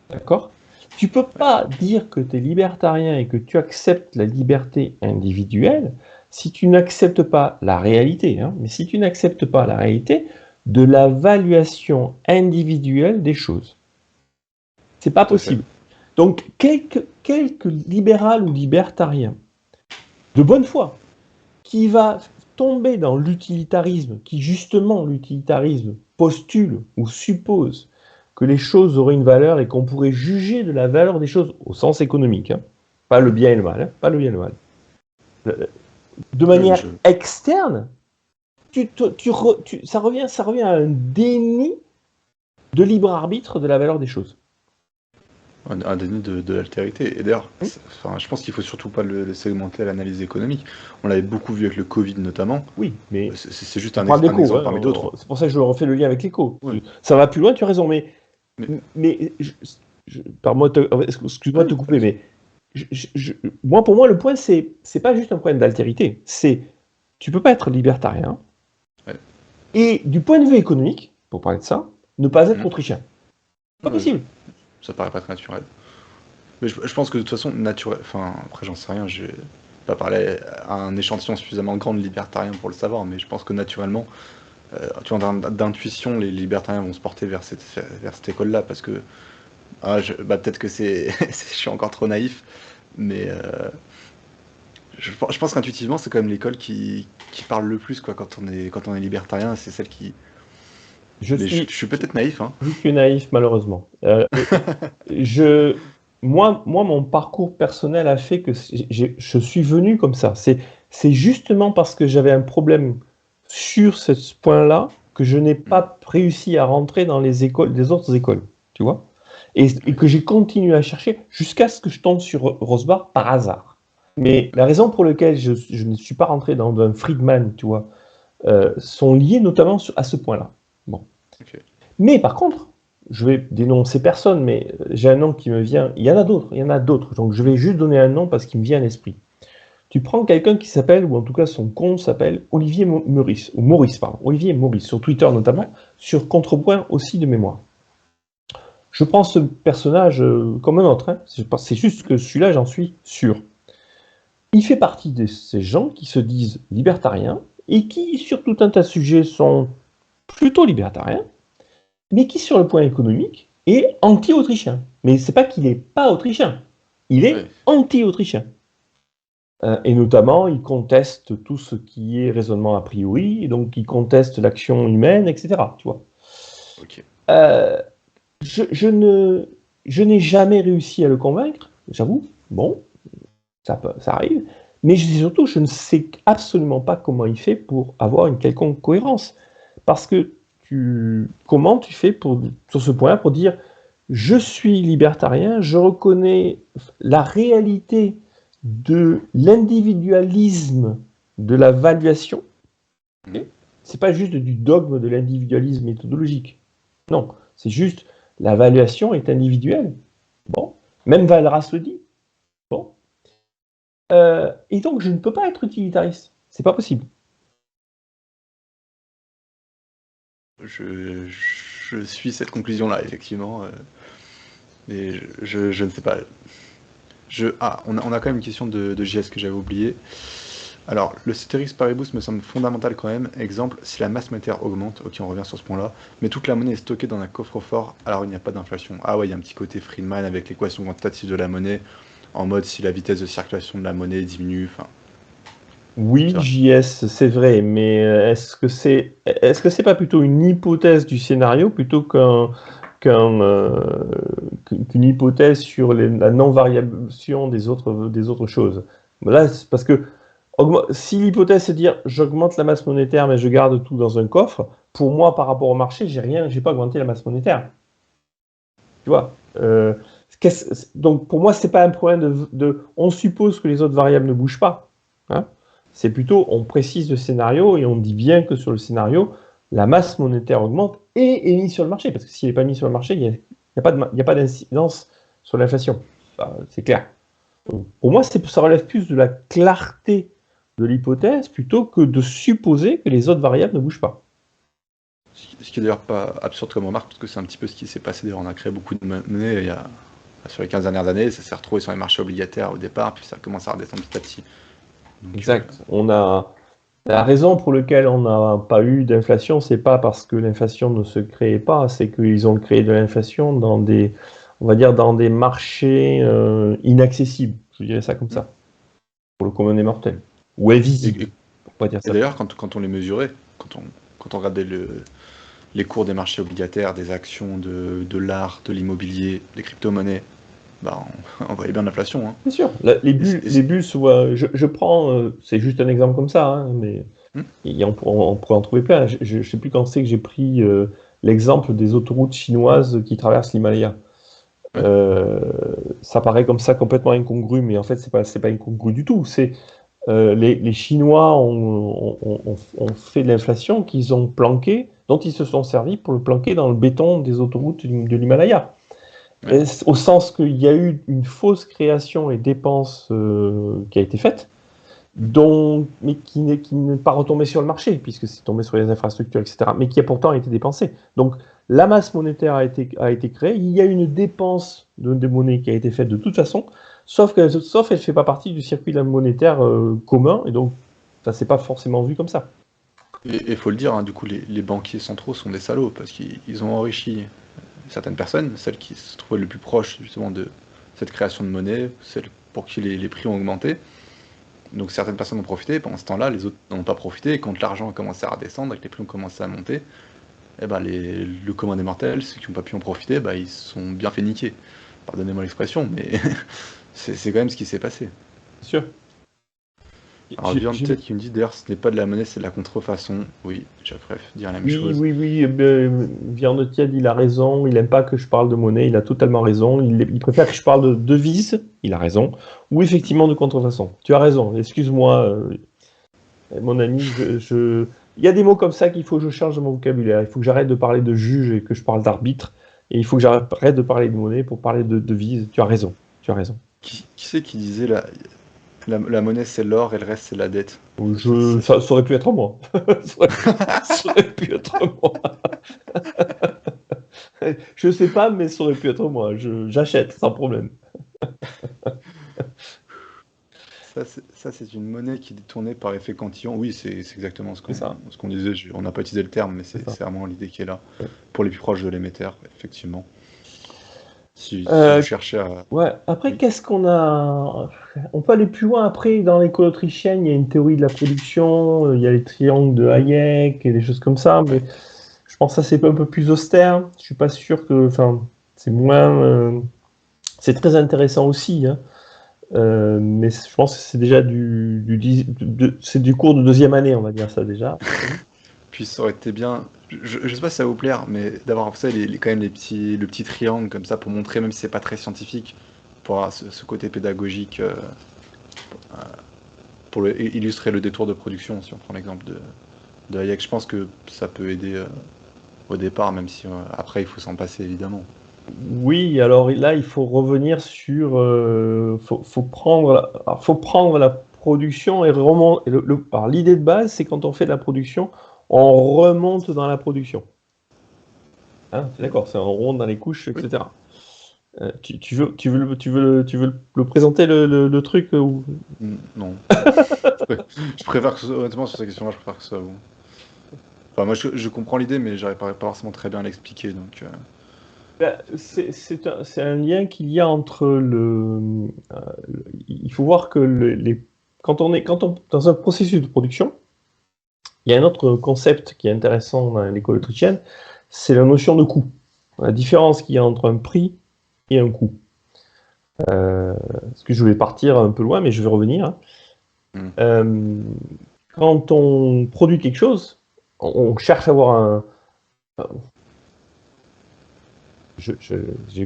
D'accord? Tu peux pas dire que tu es libertarien et que tu acceptes la liberté individuelle si tu n'acceptes pas la réalité, hein, mais si tu n'acceptes pas la réalité de la valuation individuelle des choses. C'est pas Tout à fait. possible. Donc, quelque libéral ou libertarien de bonne foi qui va tomber dans l'utilitarisme, qui justement l'utilitarisme postule ou suppose que les choses auraient une valeur et qu'on pourrait juger de la valeur des choses au sens économique, hein, pas le bien et le mal, hein, pas le bien et le mal. De manière externe, ça revient à un déni de libre arbitre de la valeur des choses. Un déni de l'altérité. Et d'ailleurs, je pense qu'il faut surtout pas le segmenter à l'analyse économique. On l'avait beaucoup vu avec le Covid notamment. Oui, mais c'est juste un parle exemple parmi d'autres. C'est pour ça que je refais le lien avec l'écho. Ouais. Ça va plus loin, tu as raison, mais excuse-moi de te couper, mais pour moi, le point, c'est pas juste un problème d'altérité. Tu peux pas être libertarien et du point de vue économique, pour parler de ça, ne pas être autrichien. Pas possible. Ça paraît pas très naturel. Mais je pense que de toute façon, naturel. Enfin, après, j'en sais rien. Je vais pas parler à un échantillon suffisamment grand de libertariens pour le savoir, mais je pense que naturellement, tu vois, d'intuition, les libertariens vont se porter vers cette école-là, parce que peut-être que je suis encore trop naïf, mais je pense qu'intuitivement, c'est quand même l'école qui parle le plus, quoi, quand on est libertarien. C'est celle qui. Je suis peut-être naïf. Hein. Je suis naïf, malheureusement. Moi, mon parcours personnel a fait que je suis venu comme ça. C'est justement parce que j'avais un problème sur ce point-là que je n'ai pas réussi à rentrer dans les autres écoles, tu vois, et que j'ai continué à chercher jusqu'à ce que je tombe sur Rosbar par hasard. Mais la raison pour laquelle je ne suis pas rentré dans un Friedman, tu vois, sont liées notamment à ce point-là. Bon. Okay. Mais par contre, je vais dénoncer personne, mais j'ai un nom qui me vient. Il y en a d'autres. Donc je vais juste donner un nom parce qu'il me vient à l'esprit. Tu prends quelqu'un qui s'appelle, ou en tout cas son compte s'appelle Olivier Maurice, Olivier Maurice, sur Twitter notamment, sur Contrepoint aussi de mémoire. Je prends ce personnage comme un autre, hein. C'est juste que celui-là, j'en suis sûr. Il fait partie de ces gens qui se disent libertariens et qui, sur tout un tas de sujets, sont plutôt libertarien, mais qui, sur le point économique, est anti-autrichien. Mais c'est pas qu'il n'est pas autrichien, il est anti-autrichien. Et notamment, il conteste tout ce qui est raisonnement a priori, et donc il conteste l'action humaine, etc. Tu vois. Okay. Je n'ai jamais réussi à le convaincre, j'avoue. Bon, ça arrive. Mais surtout, je ne sais absolument pas comment il fait pour avoir une quelconque cohérence. Parce que comment tu fais sur ce point-là pour dire je suis libertarien, je reconnais la réalité de l'individualisme de la valuation. C'est pas juste du dogme de l'individualisme méthodologique. Non, c'est juste la valuation est individuelle. Bon, même Valras le dit. Bon. Et donc je ne peux pas être utilitariste. C'est pas possible. Je suis cette conclusion-là, effectivement. Mais je ne sais pas. On a quand même une question de JS que j'avais oubliée. Alors, le ceteris paribus me semble fondamental quand même. Exemple, si la masse monétaire augmente, ok, on revient sur ce point-là, mais toute la monnaie est stockée dans un coffre-fort, alors il n'y a pas d'inflation. Ah ouais, il y a un petit côté Friedman avec l'équation quantitative de la monnaie, en mode si la vitesse de circulation de la monnaie diminue, enfin... Oui, Tu vois. JS, c'est vrai, mais est-ce que c'est pas plutôt une hypothèse du scénario plutôt qu'un, qu'une hypothèse sur la non-variation des autres choses? Là, c'est parce que si l'hypothèse c'est de dire j'augmente la masse monétaire mais je garde tout dans un coffre, pour moi par rapport au marché, j'ai pas augmenté la masse monétaire. Tu vois? Donc pour moi, c'est pas un problème on suppose que les autres variables ne bougent pas. Hein. C'est plutôt, on précise le scénario et on dit bien que sur le scénario, la masse monétaire augmente et est mise sur le marché. Parce que s'il n'est pas mis sur le marché, il n'y a pas d'incidence sur l'inflation. C'est clair. Donc, pour moi, ça relève plus de la clarté de l'hypothèse plutôt que de supposer que les autres variables ne bougent pas. Ce qui est d'ailleurs pas absurde comme remarque, parce que c'est un petit peu ce qui s'est passé. D'ailleurs, on a créé beaucoup de monnaies sur les 15 dernières années, ça s'est retrouvé sur les marchés obligataires au départ, puis ça commence à redescendre petit à petit. Donc, Exact. La raison pour laquelle on n'a pas eu d'inflation, c'est pas parce que l'inflation ne se créait pas, c'est qu'ils ont créé de l'inflation on va dire, dans des marchés inaccessibles. Je dirais ça comme ça, pour le commun des mortels. Ou invisibles, pour pas dire et ça. d'ailleurs, quand on les mesurait, quand on regardait les cours des marchés obligataires, des actions, de l'art, de l'immobilier, des crypto-monnaies, bah, on voyait bien l'inflation. Hein. Bien sûr, Et les bulles, je prends, c'est juste un exemple comme ça, hein, mais on pourrait en trouver plein. Je ne sais plus quand c'est que j'ai pris l'exemple des autoroutes chinoises qui traversent l'Himalaya. Ouais. Ça paraît comme ça complètement incongru, mais en fait, c'est pas incongru du tout. Les Chinois ont fait de l'inflation qu'ils ont planqué, dont ils se sont servis pour le planquer dans le béton des autoroutes de l'Himalaya. Ouais. Au sens qu'il y a eu une fausse création et dépense qui a été faite, mais qui n'est pas retombée sur le marché, puisque c'est tombé sur les infrastructures, etc., mais qui a pourtant été dépensée. Donc la masse monétaire a été créée, il y a une dépense de monnaie qui a été faite de toute façon, sauf qu'elle ne fait pas partie du circuit monétaire commun, et donc ça ne s'est pas forcément vu comme ça. Et il faut le dire, hein, du coup, les banquiers centraux sont des salauds, parce qu'ils ont enrichi certaines personnes, celles qui se trouvaient le plus proches justement de cette création de monnaie, celles pour qui les prix ont augmenté. Donc certaines personnes ont profité, pendant ce temps-là, les autres n'en ont pas profité, et quand l'argent a commencé à redescendre et que les prix ont commencé à monter, eh ben le commun des mortels, ceux qui n'ont pas pu en profiter, bah, ils se sont bien fait niquer. Pardonnez-moi l'expression, mais c'est quand même ce qui s'est passé. Bien sûr. Alors Bjorn peut-être qui me dit d'ailleurs ce n'est pas de la monnaie, c'est de la contrefaçon. Oui, Jacques Bref, dire la même chose. Oui, Viande Tiède, il a raison, il n'aime pas que je parle de monnaie, il a totalement raison, il préfère que je parle de devise, il a raison, ou effectivement de contrefaçon. Tu as raison, excuse-moi, mon ami, il y a des mots comme ça qu'il faut que je change de mon vocabulaire, il faut que j'arrête de parler de juge et que je parle d'arbitre, et il faut que j'arrête de parler de monnaie pour parler de devise, tu as raison, tu as raison. Qui c'est qui disait la monnaie c'est l'or et le reste c'est la dette? Ça aurait pu être moi. Ça aurait pu être moi. Je sais pas, mais ça aurait pu être moi. J'achète sans problème. Ça, c'est une monnaie qui est détournée par effet cantillon. Oui, c'est exactement C'est ça. ce qu'on disait. On n'a pas utilisé le terme, mais C'est ça. c'est vraiment l'idée qui est là. Ouais. Pour les plus proches de l'émetteur, effectivement. Si vous cherchez à... Ouais. Après, Oui. qu'est-ce qu'on a? On peut aller plus loin. Après, dans l'école autrichienne, il y a une théorie de la production. Il y a les triangles de Hayek et des choses comme ça. Mais je pense que ça, c'est un peu plus austère. Je suis pas sûr que. Enfin, c'est moins. C'est très intéressant aussi. Hein. Mais je pense que c'est déjà c'est du cours de deuxième année, on va dire ça déjà. Puis ça aurait été bien... Je sais pas si ça va vous plaire, mais d'avoir vous savez, quand même le petit triangle comme ça pour montrer, même si c'est pas très scientifique, pour avoir ce côté pédagogique, pour illustrer le détour de production, si on prend l'exemple de Hayek. Je pense que ça peut aider au départ, même si après il faut s'en passer évidemment. Oui, alors là, il faut revenir sur. Faut prendre la production et remonter. Alors, l'idée de base, c'est quand on fait de la production, on remonte dans la production. Hein, c'est d'accord, c'est on remonte dans les couches, Oui. etc. Tu veux le présenter le truc ou... Non. Je préfère que ce soit, honnêtement, sur cette question-là, je préfère que ce soit vous. Enfin, moi, je comprends l'idée, mais j'arrive pas forcément très bien à l'expliquer, donc... Ben, c'est un lien qu'il y a entre il faut voir que dans un processus de production, il y a un autre concept qui est intéressant dans l'école autrichienne, c'est la notion de coût. La différence qu'il y a entre un prix et un coût. Parce que je vais partir un peu loin, mais je vais revenir. Quand on produit quelque chose, on cherche à avoir un...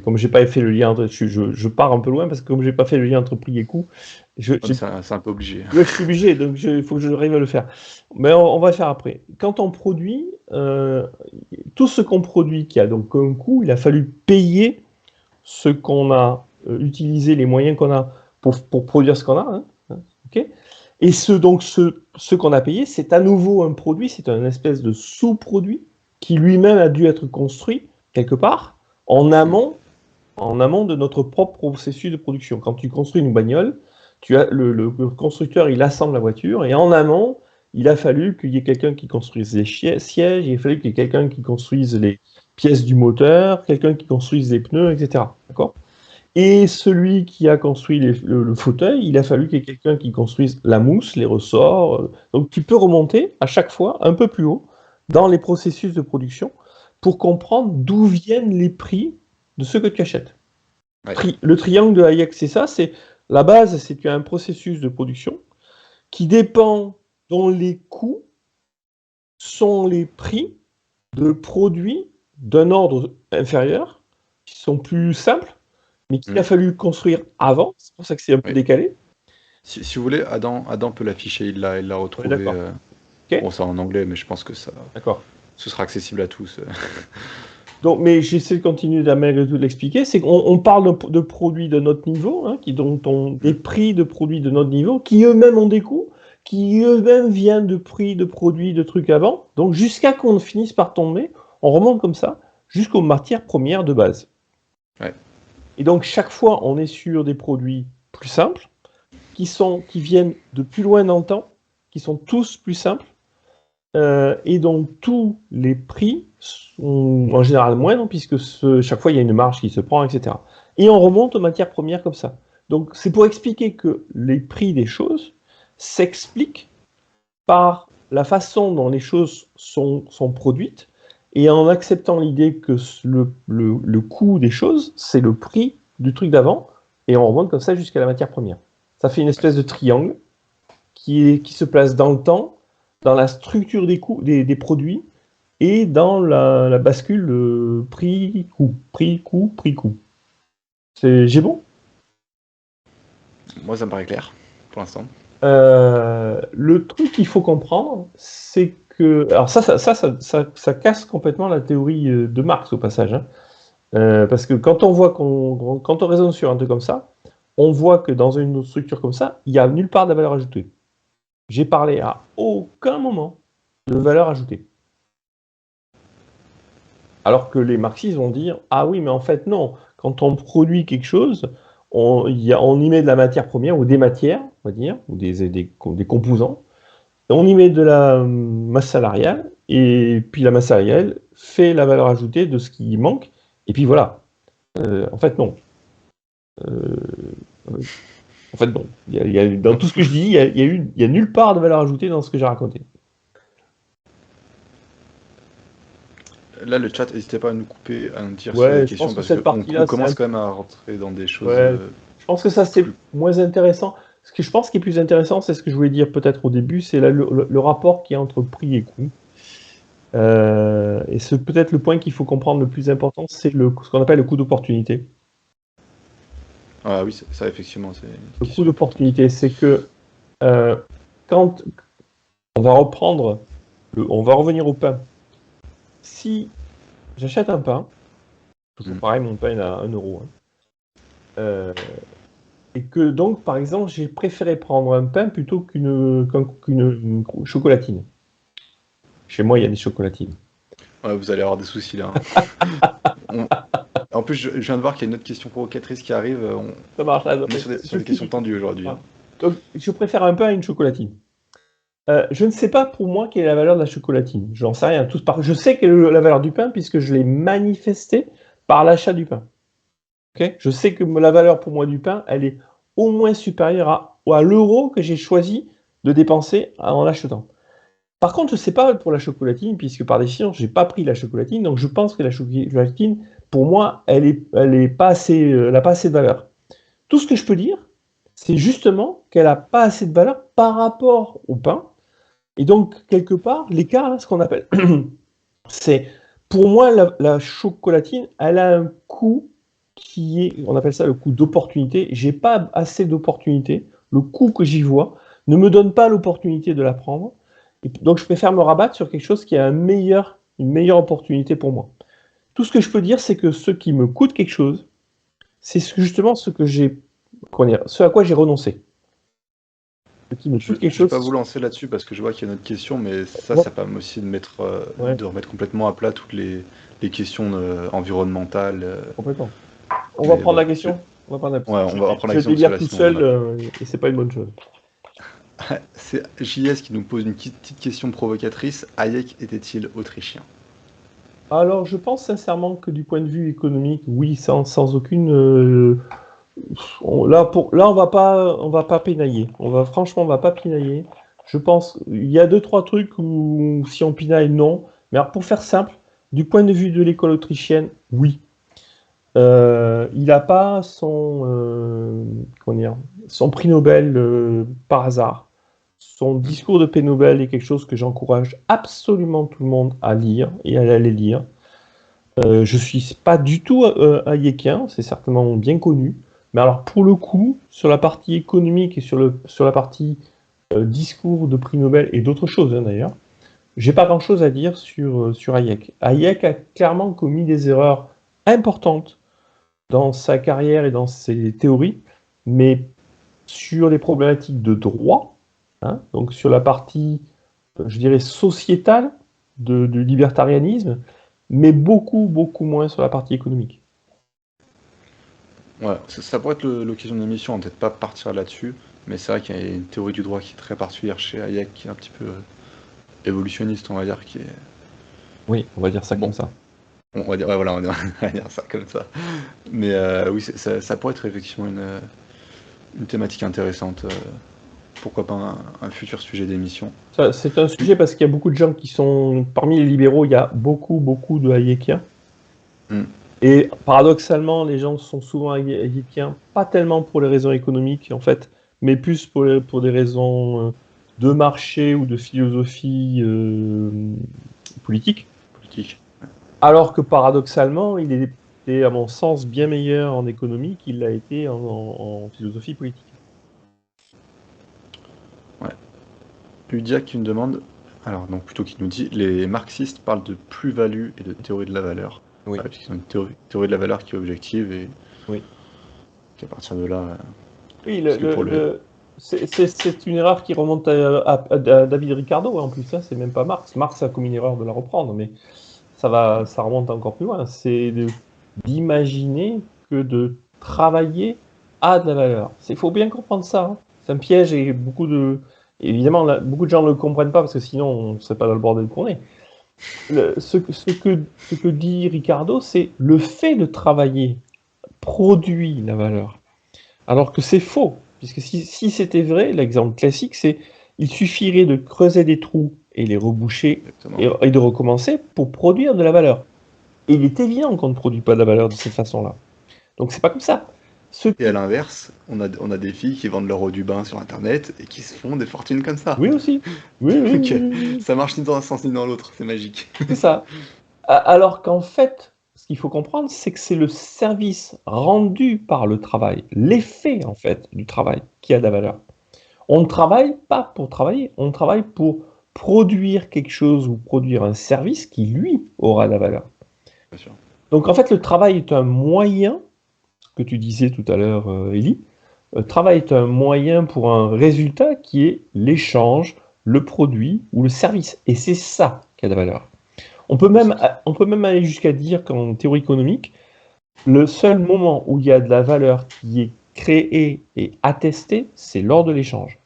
comme j'ai pas fait le lien entre... Je pars un peu loin parce que comme j'ai pas fait le lien entre prix et coût, C'est un peu obligé. je suis obligé, donc il faut que j'arrive à le faire. Mais on va le faire après. Quand on produit, tout ce qu'on produit qui a donc un coût, il a fallu payer ce qu'on a utilisé, les moyens qu'on a pour produire ce qu'on a. Okay, et ce qu'on a payé, c'est à nouveau un produit, c'est un espèce de sous-produit qui lui-même a dû être construit quelque part en amont de notre propre processus de production. Quand tu construis une bagnole, tu as le constructeur, il assemble la voiture, et en amont, il a fallu qu'il y ait quelqu'un qui construise les sièges, il a fallu qu'il y ait quelqu'un qui construise les pièces du moteur, quelqu'un qui construise les pneus, etc. D'accord ? Et celui qui a construit le fauteuil, il a fallu qu'il y ait quelqu'un qui construise la mousse, les ressorts. Donc tu peux remonter à chaque fois un peu plus haut dans les processus de production pour comprendre d'où viennent les prix de ce que tu achètes. Ouais. Le triangle de Hayek, c'est ça, c'est la base, c'est que tu as un processus de production qui dépend, dont les coûts sont les prix de produits d'un ordre inférieur, qui sont plus simples, mais qu'il a fallu construire avant, c'est pour ça que c'est un peu décalé. Si vous voulez, Adam peut l'afficher, il l'a retrouvé. Okay. Bon, c'est en anglais, mais je pense que ça. D'accord. Ce sera accessible à tous. Donc, mais j'essaie de continuer de l'expliquer. C'est qu'on parle de produits de notre niveau, dont ont des prix de produits de notre niveau, qui eux-mêmes ont des coûts, qui eux-mêmes viennent de prix de produits, de trucs avant. Donc, jusqu'à qu'on finisse par tomber, on remonte comme ça, jusqu'aux matières premières de base. Ouais. Et donc, chaque fois, on est sur des produits plus simples, qui viennent de plus loin dans le temps, qui sont tous plus simples, et dont tous les prix sont en général moindres, puisque chaque fois, il y a une marge qui se prend, etc. Et on remonte aux matières premières comme ça. Donc, c'est pour expliquer que les prix des choses s'expliquent par la façon dont les choses sont produites, et en acceptant l'idée que le coût des choses, c'est le prix du truc d'avant, et on remonte comme ça jusqu'à la matière première. Ça fait une espèce de triangle qui se place dans le temps, dans la structure des coûts, des produits, et dans la bascule prix-coût, prix-coût, prix-coût. J'ai bon ? Moi, ça me paraît clair, pour l'instant. Le truc qu'il faut comprendre, c'est que... Alors ça casse complètement la théorie de Marx, au passage. Parce que quand on voit quand on raisonne sur un truc comme ça, on voit que dans une structure comme ça, il n'y a nulle part de valeur ajoutée. J'ai parlé à aucun moment de valeur ajoutée. Alors que les marxistes vont dire « Ah oui, mais en fait, non. Quand on produit quelque chose, on y met de la matière première, ou des matières, on va dire, ou des composants. On y met de la masse salariale, et puis la masse salariale fait la valeur ajoutée de ce qui manque, et puis voilà. En fait, non. En fait, non. Dans tout ce que je dis, il y a nulle part de valeur ajoutée dans ce que j'ai raconté. Là, le chat, n'hésitez pas à nous couper, à nous dire sur les questions, parce qu'on commence quand même à rentrer dans des choses... je pense que ça, c'est moins intéressant. Ce que je pense qui est plus intéressant, c'est ce que je voulais dire peut-être au début, c'est le rapport qui est entre prix et coût. Et c'est peut-être le point qu'il faut comprendre le plus important, c'est ce qu'on appelle le coût d'opportunité. Ah oui, ça effectivement, c'est... Le coût d'opportunité, c'est que quand on va revenir au pain. Si j'achète un pain, toujours pareil, mon pain est à 1 euro, et que donc, par exemple, j'ai préféré prendre un pain plutôt qu'une chocolatine. Chez moi, il y a des chocolatines. Ouais, vous allez avoir des soucis là. En plus, je viens de voir qu'il y a une autre question provocatrice qui arrive. Ça marche, là, on est sur des questions tendues aujourd'hui. Donc, je préfère un pain à une chocolatine. Je ne sais pas pour moi quelle est la valeur de la chocolatine. J'en sais rien. Je sais quelle est la valeur du pain puisque je l'ai manifesté par l'achat du pain. Okay, je sais que la valeur pour moi du pain, elle est au moins supérieure à ou à l'euro que j'ai choisi de dépenser en achetant. Par contre, ce n'est pas pour la chocolatine, puisque par définition, je n'ai pas pris la chocolatine, donc je pense que la chocolatine, pour moi, elle n'a pas assez de valeur. Tout ce que je peux dire, c'est justement qu'elle n'a pas assez de valeur par rapport au pain. Et donc, quelque part, l'écart, là, ce qu'on appelle, c'est, pour moi, la chocolatine, elle a un coût qui est, on appelle ça le coût d'opportunité. J'ai pas assez d'opportunité. Le coût que j'y vois ne me donne pas l'opportunité de la prendre. Et donc, je préfère me rabattre sur quelque chose qui a une meilleure opportunité pour moi. Tout ce que je peux dire, c'est que ce qui me coûte quelque chose, c'est justement ce à quoi j'ai renoncé. Ce qui me Je coûte quelque vais chose. pas vous lancer là-dessus parce que je vois qu'il y a une autre question, mais ça, Ouais. ça permet aussi de Ouais. de remettre complètement à plat toutes les questions environnementales. Complètement. On va Mais prendre bon, la question. On va prendre la ouais, on va reprendre la Je question vais parce que lire là, tout sinon, seul et c'est pas une bonne chose. c'est JS qui nous pose une petite question provocatrice. Hayek était-il autrichien? Alors, je pense sincèrement que du point de vue économique, oui, sans aucune. Là, on va pas pinailler. Franchement, on va pas pinailler. Je pense, il y a deux, trois trucs où si on pinaille, non. Mais alors, pour faire simple, du point de vue de l'école autrichienne, oui. Il n'a pas son prix Nobel par hasard. Son discours de prix Nobel est quelque chose que j'encourage absolument tout le monde à lire et à aller lire. Je suis pas du tout hayekien, c'est certainement bien connu. Mais alors pour le coup, sur la partie économique et sur la partie discours de prix Nobel et d'autres choses d'ailleurs, j'ai pas grand-chose à dire sur Hayek. Hayek a clairement commis des erreurs importantes dans sa carrière et dans ses théories, mais sur les problématiques de droit, hein, donc sur la partie, je dirais, sociétale du libertarianisme, mais beaucoup, beaucoup moins sur la partie économique. Ouais, ça pourrait être l'occasion de l'émission, on va peut-être pas partir là-dessus, mais c'est vrai qu'il y a une théorie du droit qui est très particulière chez Hayek, qui est un petit peu évolutionniste, on va dire, qui est... Oui, on va dire ça Bon, comme ça. on va dire, ouais, voilà, on va dire ça comme ça. Mais oui, ça pourrait être effectivement une thématique intéressante. Pourquoi pas un futur sujet d'émission. C'est un sujet parce qu'il y a beaucoup de gens qui sont... Parmi les libéraux, il y a beaucoup, beaucoup de hayekiens. Mm. Et paradoxalement, les gens sont souvent hayekiens, pas tellement pour les raisons économiques, en fait, mais plus pour des raisons de marché ou de philosophie politique. Politique. Alors que paradoxalement, il était, à mon sens, bien meilleur en économie qu'il l'a été en philosophie politique. Ouais. Udia qui me demande, alors donc plutôt qui nous dit, les marxistes parlent de plus-value et de théorie de la valeur. Oui. Parce qu'ils ont une théorie de la valeur qui est objective et Oui. qu'à partir de là... Oui, parce que pour c'est une erreur qui remonte à David Ricardo, en plus, ça, c'est même pas Marx. Marx a commis une erreur de la reprendre, mais ça remonte encore plus loin. C'est d'imaginer que de travailler a de la valeur. Il faut bien comprendre ça. Hein. C'est un piège et évidemment, beaucoup de gens ne le comprennent pas parce que sinon, on ne serait pas dans le bordel qu'on est. Ce que dit Ricardo, c'est le fait de travailler produit la valeur. Alors que c'est faux, puisque si c'était vrai, l'exemple classique, c'est il suffirait de creuser des trous et les reboucher et de recommencer pour produire de la valeur. Et il est évident qu'on ne produit pas de la valeur de cette façon-là. Donc c'est pas comme ça. Et à l'inverse, on a des filles qui vendent leur eau du bain sur internet et qui se font des fortunes comme ça. Oui aussi. Oui. Ça marche ni dans un sens ni dans l'autre, c'est magique. C'est ça. Alors qu'en fait, ce qu'il faut comprendre, c'est que c'est le service rendu par le travail, l'effet en fait du travail qui a de la valeur. On ne travaille pas pour travailler, on travaille pour produire quelque chose ou produire un service qui, lui, aura de la valeur. Bien sûr. Donc en fait, le travail est un moyen, que tu disais tout à l'heure, Élie, le travail est un moyen pour un résultat qui est l'échange, le produit ou le service. Et c'est ça qui a de la valeur. On peut même aller jusqu'à dire qu'en théorie économique, le seul moment où il y a de la valeur qui est créée et attestée, c'est lors de l'échange.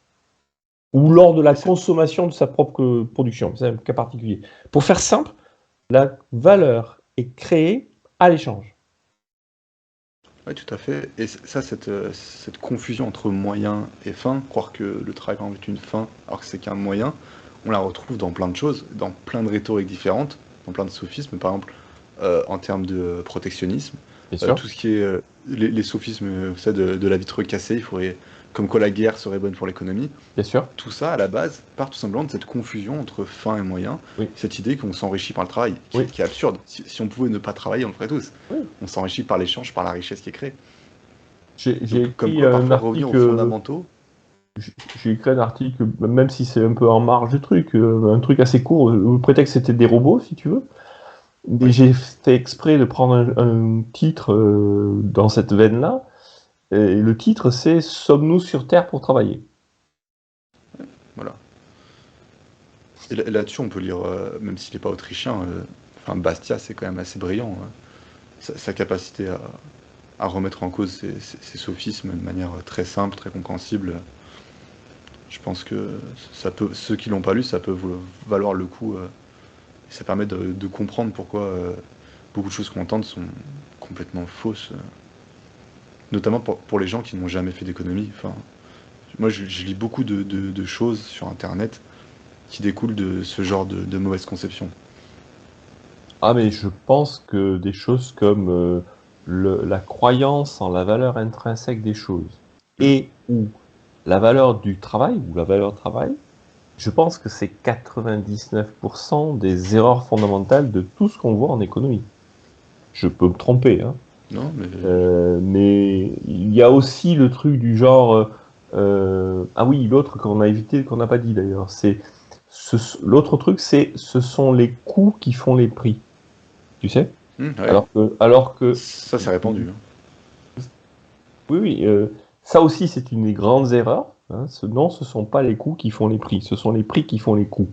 Ou lors de la consommation de sa propre production. C'est un cas particulier. Pour faire simple, la valeur est créée à l'échange. Oui, tout à fait. Et ça, cette confusion entre moyen et fin, croire que le travail par exemple, est une fin alors que c'est qu'un moyen, on la retrouve dans plein de choses, dans plein de rhétoriques différentes, dans plein de sophismes, par exemple en termes de protectionnisme, Bien sûr. tout ce qui est les sophismes vous savez, de la vitre cassée, il faudrait, comme quoi la guerre serait bonne pour l'économie. Bien sûr. Tout ça, à la base, part tout simplement de cette confusion entre fin et moyen, Oui. cette idée qu'on s'enrichit par le travail, Oui. qui est absurde. Si on pouvait ne pas travailler, on le ferait tous. Oui. On s'enrichit par l'échange, par la richesse qui est créée. J'ai Donc, comme écrit quoi, un parfois, revenir aux article. fondamentaux. J'ai écrit un article, même si c'est un peu en marge du truc, un truc assez court, au prétexte que c'était des robots, si tu veux. Mais Oui, j'ai fait exprès de prendre un titre dans cette veine-là. Et le titre, c'est Sommes-nous sur Terre pour travailler? voilà. Et là-dessus, on peut lire, même s'il n'est pas autrichien, enfin, Bastia, c'est quand même assez brillant, hein. Sa capacité à remettre en cause ces sophismes de manière très simple, très compréhensible. Je pense que ça peut, ceux qui l'ont pas lu, ça peut valoir le coup. Et ça permet de comprendre pourquoi beaucoup de choses qu'on entend sont complètement fausses, notamment pour les gens qui n'ont jamais fait d'économie. Enfin, moi, je lis beaucoup de choses sur Internet qui découlent de ce genre de mauvaise conception. Ah, mais je pense que des choses comme la croyance en la valeur intrinsèque des choses Mm. et ou la valeur du travail ou la valeur travail, je pense que c'est 99% des erreurs fondamentales de tout ce qu'on voit en économie. Je peux me tromper, hein. Non, mais Mais il y a aussi le truc du genre, ah oui, l'autre qu'on a évité, qu'on n'a pas dit d'ailleurs, l'autre truc, ce sont les coûts qui font les prix, tu sais? ouais, Alors que, ça c'est répandu, hein. oui, oui, ça aussi c'est une des grandes erreurs, hein. Non, ce sont pas les coûts qui font les prix, ce sont les prix qui font les coûts.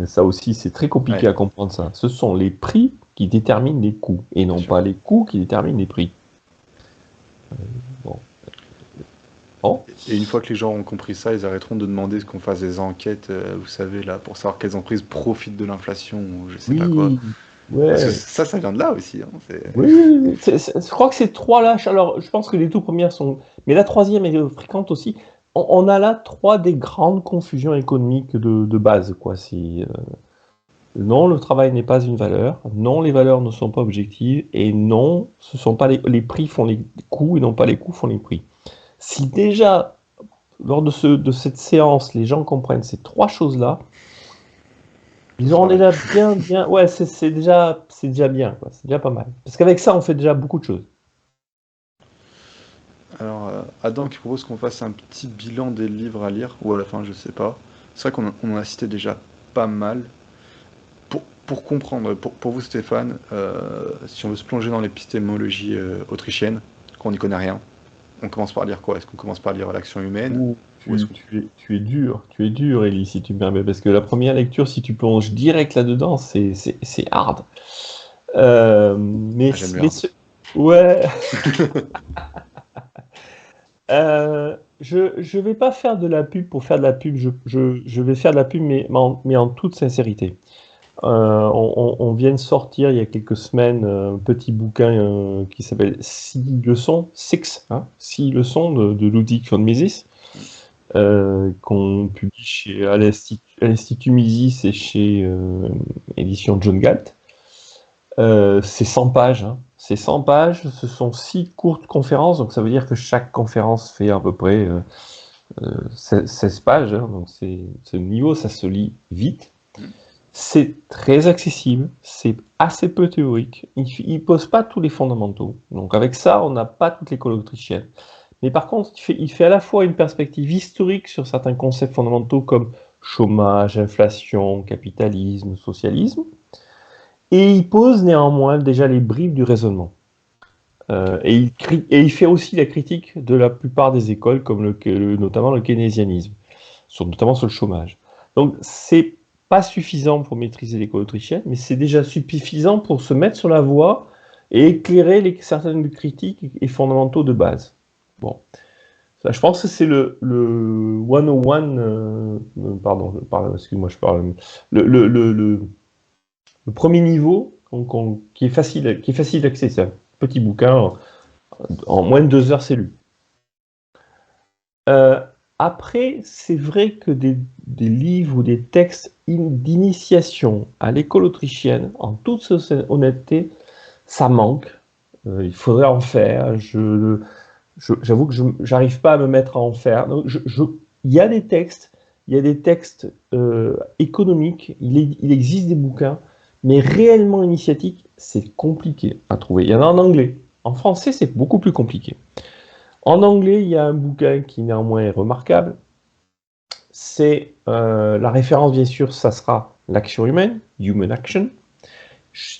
Ça aussi, c'est très compliqué Ouais. à comprendre ça. Ce sont les prix qui déterminent les coûts, et non sûr. pas les coûts qui déterminent les prix. Bon. Bon. Et une fois que les gens ont compris ça, ils arrêteront de demander qu'on fasse des enquêtes, vous savez, là, pour savoir quelles entreprises profitent de l'inflation ou je sais pas quoi. Oui, Parce que ouais. ça vient de là aussi, hein. Oui, oui, oui. Je crois que c'est trois là. Alors, je pense que les deux premières sont. Mais la troisième est fréquente aussi. On a là trois des grandes confusions économiques de base, quoi. Non, le travail n'est pas une valeur. Non, les valeurs ne sont pas objectives. Et non, ce sont pas les prix font les coûts et non pas les coûts font les prix. Si déjà, lors de cette séance, les gens comprennent ces trois choses-là, ils auront déjà bien. Ouais, c'est déjà bien, quoi. C'est déjà pas mal. Parce qu'avec ça, on fait déjà beaucoup de choses. Alors, Adam qui propose qu'on fasse un petit bilan des livres à lire, ou à la fin, je sais pas. C'est vrai qu'on en a cité déjà pas mal. Pour comprendre, pour vous Stéphane, si on veut se plonger dans l'épistémologie autrichienne, qu'on n'y connaît rien, on commence par lire quoi? Est-ce qu'on commence par lire l'action humaine? Ouh, Ou est-ce qu'on... tu es dur, Ellie, si tu me permets, parce que la première lecture, si tu plonges direct là-dedans, c'est hard. Ah, j'aime le hard. Ouais. Je vais pas faire de la pub pour faire de la pub. Je vais faire de la pub, mais en toute sincérité. On vient de sortir il y a quelques semaines un petit bouquin qui s'appelle 6 leçons, 6, hein, 6 leçons de Ludwig von Mises, qu'on publie à l'Institut Mises et chez édition John Galt. C'est 100 pages, hein. C'est 100 pages, ce sont 6 courtes conférences, donc ça veut dire que chaque conférence fait à peu près 16 pages, hein, donc ce niveau, ça se lit vite. C'est très accessible, c'est assez peu théorique, il pose pas tous les fondamentaux. Donc avec ça, on n'a pas toute l'école autrichienne. Mais par contre, il fait à la fois une perspective historique sur certains concepts fondamentaux comme chômage, inflation, capitalisme, socialisme, et il pose néanmoins déjà les bribes du raisonnement. Et il fait aussi la critique de la plupart des écoles, comme notamment le keynésianisme, notamment sur le chômage. Donc c'est pas suffisant pour maîtriser l'école autrichienne, mais c'est déjà suffisant pour se mettre sur la voie et éclairer certaines critiques et fondamentaux de base. Bon, ça, je pense que c'est le 101, pardon, excuse-moi, je parle, le premier niveau qui est facile d'accès. C'est un petit bouquin, En moins de 2 heures, c'est lu. Après, c'est vrai que des livres ou des textes d'initiation à l'école autrichienne, en toute honnêteté, ça manque. Il faudrait en faire. J'avoue que je n'arrive pas à me mettre à en faire. Donc, il y a des textes, économiques, il existe des bouquins, mais réellement initiatiques, c'est compliqué à trouver. Il y en a en anglais. En français, c'est beaucoup plus compliqué. En anglais, il y a un bouquin qui néanmoins est remarquable. C'est la référence, bien sûr, ça sera l'action humaine, Human Action.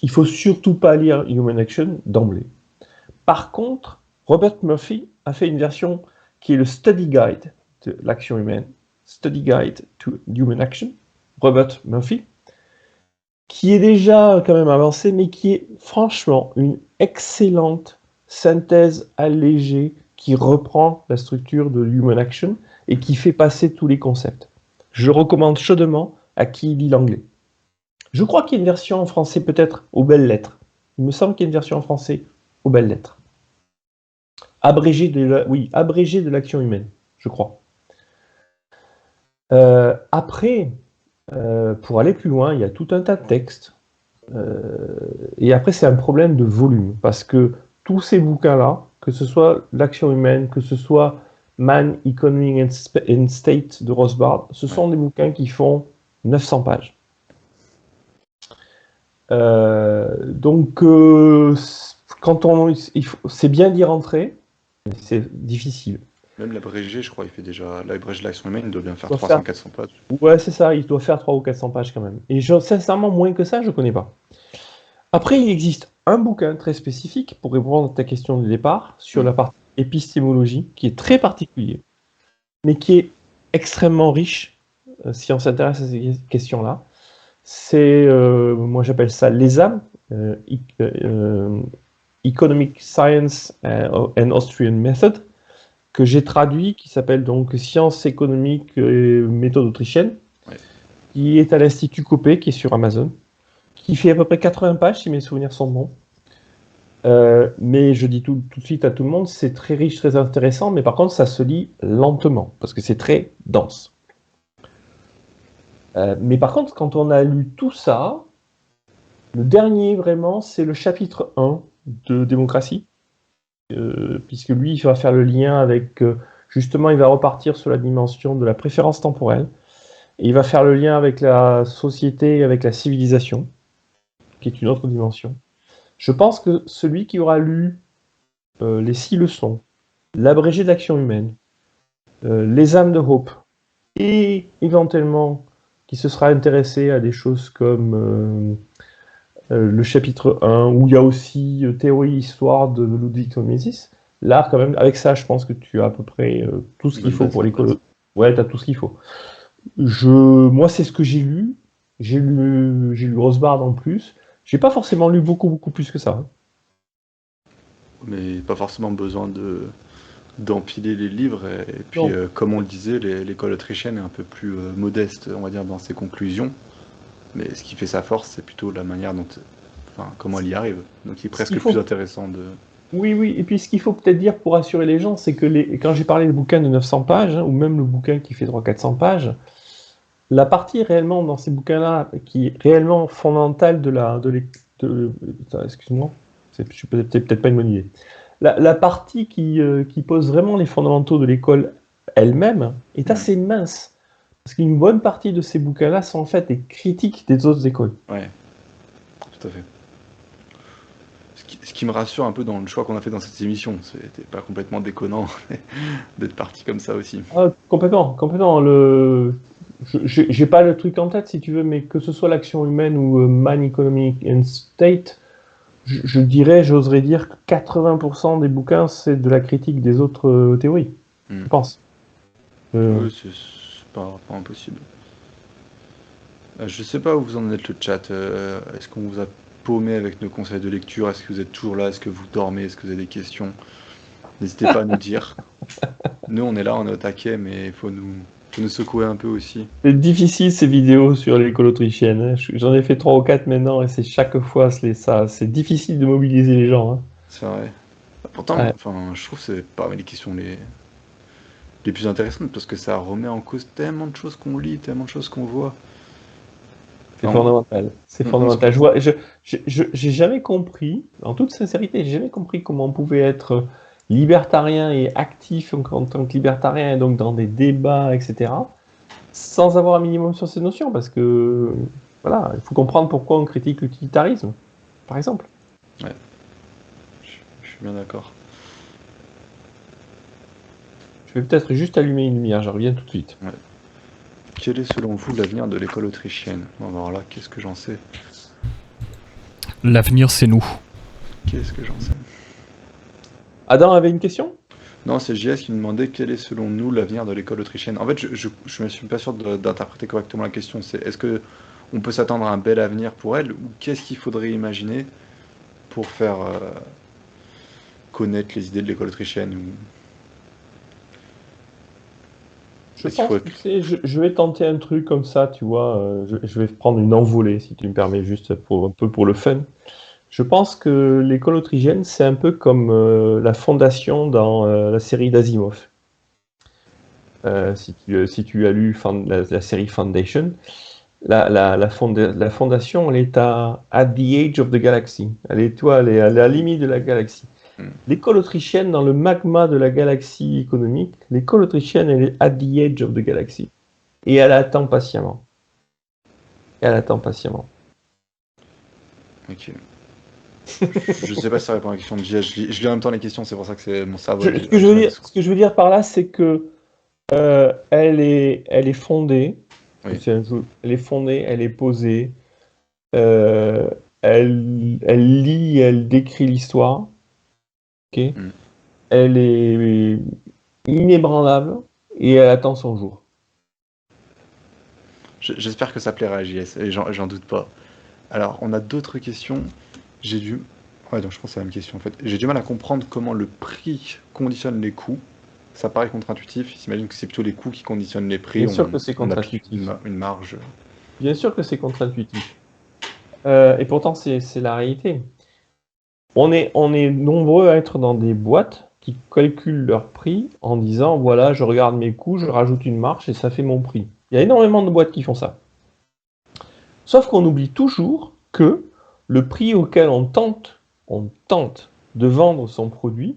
Il faut surtout pas lire Human Action d'emblée. Par contre, Robert Murphy a fait une version qui est le Study Guide de l'action humaine, Study Guide to Human Action, Robert Murphy, qui est déjà quand même avancé, mais qui est franchement une excellente synthèse allégée qui reprend la structure de Human Action et qui fait passer tous les concepts. Je recommande chaudement à qui lit l'anglais. Je crois qu'il y a une version en français peut-être aux belles lettres. Il me semble qu'il y a une version en français aux belles lettres. Abrégé de l'action humaine, je crois. Après, pour aller plus loin, il y a tout un tas de textes. Et après, c'est un problème de volume, parce que tous ces bouquins-là, que ce soit l'action humaine, que ce soit Man, Economy and State de Rothbard, ce sont des bouquins qui font 900 pages. Donc, c'est bien d'y rentrer, mais c'est difficile. Même l'abrégé, je crois, il fait déjà. L'abrégé de l'action humaine, il doit bien faire 300-400 pages. Ouais, c'est ça, il doit faire 300 ou 400 pages quand même. Et sincèrement, moins que ça, je connais pas. Après, il existe un bouquin très spécifique pour répondre à ta question de départ sur la partie épistémologie, qui est très particulier, mais qui est extrêmement riche si on s'intéresse à ces questions-là. C'est, moi j'appelle ça l'ESAM, Economic Science and Austrian Method, que j'ai traduit, qui s'appelle donc Sciences économiques et méthode autrichienne, qui est à l'Institut Copé, qui est sur Amazon, qui fait à peu près 80 pages, si mes souvenirs sont bons. Mais je dis tout de suite à tout le monde, c'est très riche, très intéressant, mais par contre, ça se lit lentement, parce que c'est très dense. Mais par contre, quand on a lu tout ça, le dernier, vraiment, c'est le chapitre 1 de démocratie, puisque lui, il va faire le lien avec, justement, il va repartir sur la dimension de la préférence temporelle, et il va faire le lien avec la société, avec la civilisation, qui est une autre dimension. Je pense que celui qui aura lu les 6 leçons, l'abrégé d'action humaine, les âmes de Hope, et éventuellement qui se sera intéressé à des choses comme le chapitre 1, où il y a aussi théorie histoire de Ludwig von Mises, là, quand même, avec ça, je pense que tu as à peu près tout ce qu'il faut pour l'école. Ouais, tu as tout ce qu'il faut. Moi, c'est ce que j'ai lu. J'ai lu Rothbard en plus. J'ai pas forcément lu beaucoup plus que ça. Mais pas forcément besoin d'empiler les livres. Et puis, comme on le disait, l'école autrichienne est un peu plus modeste, on va dire, dans ses conclusions. Mais ce qui fait sa force, c'est plutôt la manière dont... Enfin, comment elle y arrive. Donc, il est presque plus intéressant de... Oui. Et puis, ce qu'il faut peut-être dire pour rassurer les gens, c'est que quand j'ai parlé du bouquin de 900 pages, ou même le bouquin qui fait 300-400 pages, la partie réellement dans ces bouquins-là, qui est réellement fondamentale excuse-moi, je suis peut-être pas une bonne idée. La partie qui pose vraiment les fondamentaux de l'école elle-même est assez mince. Parce qu'une bonne partie de ces bouquins-là sont en fait des critiques des autres écoles. Ouais, tout à fait. Ce qui me rassure un peu dans le choix qu'on a fait dans cette émission, c'était pas complètement déconnant d'être parti comme ça aussi. Ah, complètement. J'ai pas le truc en tête si tu veux, mais que ce soit l'action humaine ou Man, Economy and State, j'oserais dire que 80% des bouquins c'est de la critique des autres théories. Je pense. Oui, c'est pas impossible. Je sais pas où vous en êtes le chat. Est-ce qu'on vous a paumé avec nos conseils de lecture? Est-ce que vous êtes toujours là? Est-ce que vous dormez? Est-ce que vous avez des questions? N'hésitez pas à nous dire. Nous, on est là, on est au taquet, mais il faut nous secouer un peu aussi. C'est difficile ces vidéos sur l'école autrichienne. Hein. J'en ai fait 3 ou 4 maintenant et c'est chaque fois ça. C'est difficile de mobiliser les gens. Hein. C'est vrai. Pourtant, Ouais. enfin, je trouve que c'est parmi les questions les plus intéressantes parce que ça remet en cause tellement de choses qu'on lit, tellement de choses qu'on voit. C'est Enfin, fondamental. C'est on se... fondamental. J'ai jamais compris, en toute sincérité, j'ai jamais compris comment on pouvait être libertarien et actif en tant que libertarien, et donc dans des débats, etc., sans avoir un minimum sur ces notions, parce que voilà, il faut comprendre pourquoi on critique l'utilitarisme, par exemple. Ouais, je suis bien d'accord. Je vais peut-être juste allumer une lumière, je reviens tout de suite. Ouais. Quel est selon vous l'avenir de l'école autrichienne? Alors là, qu'est-ce que j'en sais? L'avenir, c'est nous. Qu'est-ce que j'en sais? Adam avait une question? Non, c'est JS qui me demandait quel est selon nous l'avenir de l'école autrichienne. En fait, je me suis pas sûr d'interpréter correctement la question. C'est est-ce que on peut s'attendre à un bel avenir pour elle ou qu'est-ce qu'il faudrait imaginer pour faire connaître les idées de l'école autrichienne ou... Je Est-ce qu'il pense faut... que je vais tenter un truc comme ça, tu vois. Je vais prendre une envolée, si tu me permets, juste pour un peu pour le fun. Je pense que l'école autrichienne, c'est un peu comme la fondation dans la série d'Asimov. Si tu as lu la série Foundation, la fondation, elle est at the edge of the galaxy. Elle est à la limite de la galaxie. Hmm. L'école autrichienne, dans le magma de la galaxie économique, l'école autrichienne, elle est at the edge of the galaxy. Et elle attend patiemment. Elle attend patiemment. Ok. Je sais pas si ça répond à la question de JS. Je lis en même temps les questions, c'est pour ça que c'est mon cerveau. Ce que je veux dire par là, c'est que elle est fondée. Oui. Elle est fondée, elle est posée. Elle lit, elle décrit l'histoire. Okay. Mm. Elle est inébranlable et elle attend son jour. J'espère que ça plaira à JS, et j'en doute pas. Alors, on a d'autres questions. Ouais, donc je pense que c'est la même question en fait. J'ai du mal à comprendre comment le prix conditionne les coûts. Ça paraît contre-intuitif. Il s'imagine que c'est plutôt les coûts qui conditionnent les prix. Bien sûr que c'est On applique contre-intuitif. une marge. Bien sûr que c'est contre-intuitif. Et pourtant, c'est la réalité. On est nombreux à être dans des boîtes qui calculent leur prix en disant voilà, je regarde mes coûts, je rajoute une marge et ça fait mon prix. Il y a énormément de boîtes qui font ça. Sauf qu'on oublie toujours que le prix auquel on tente de vendre son produit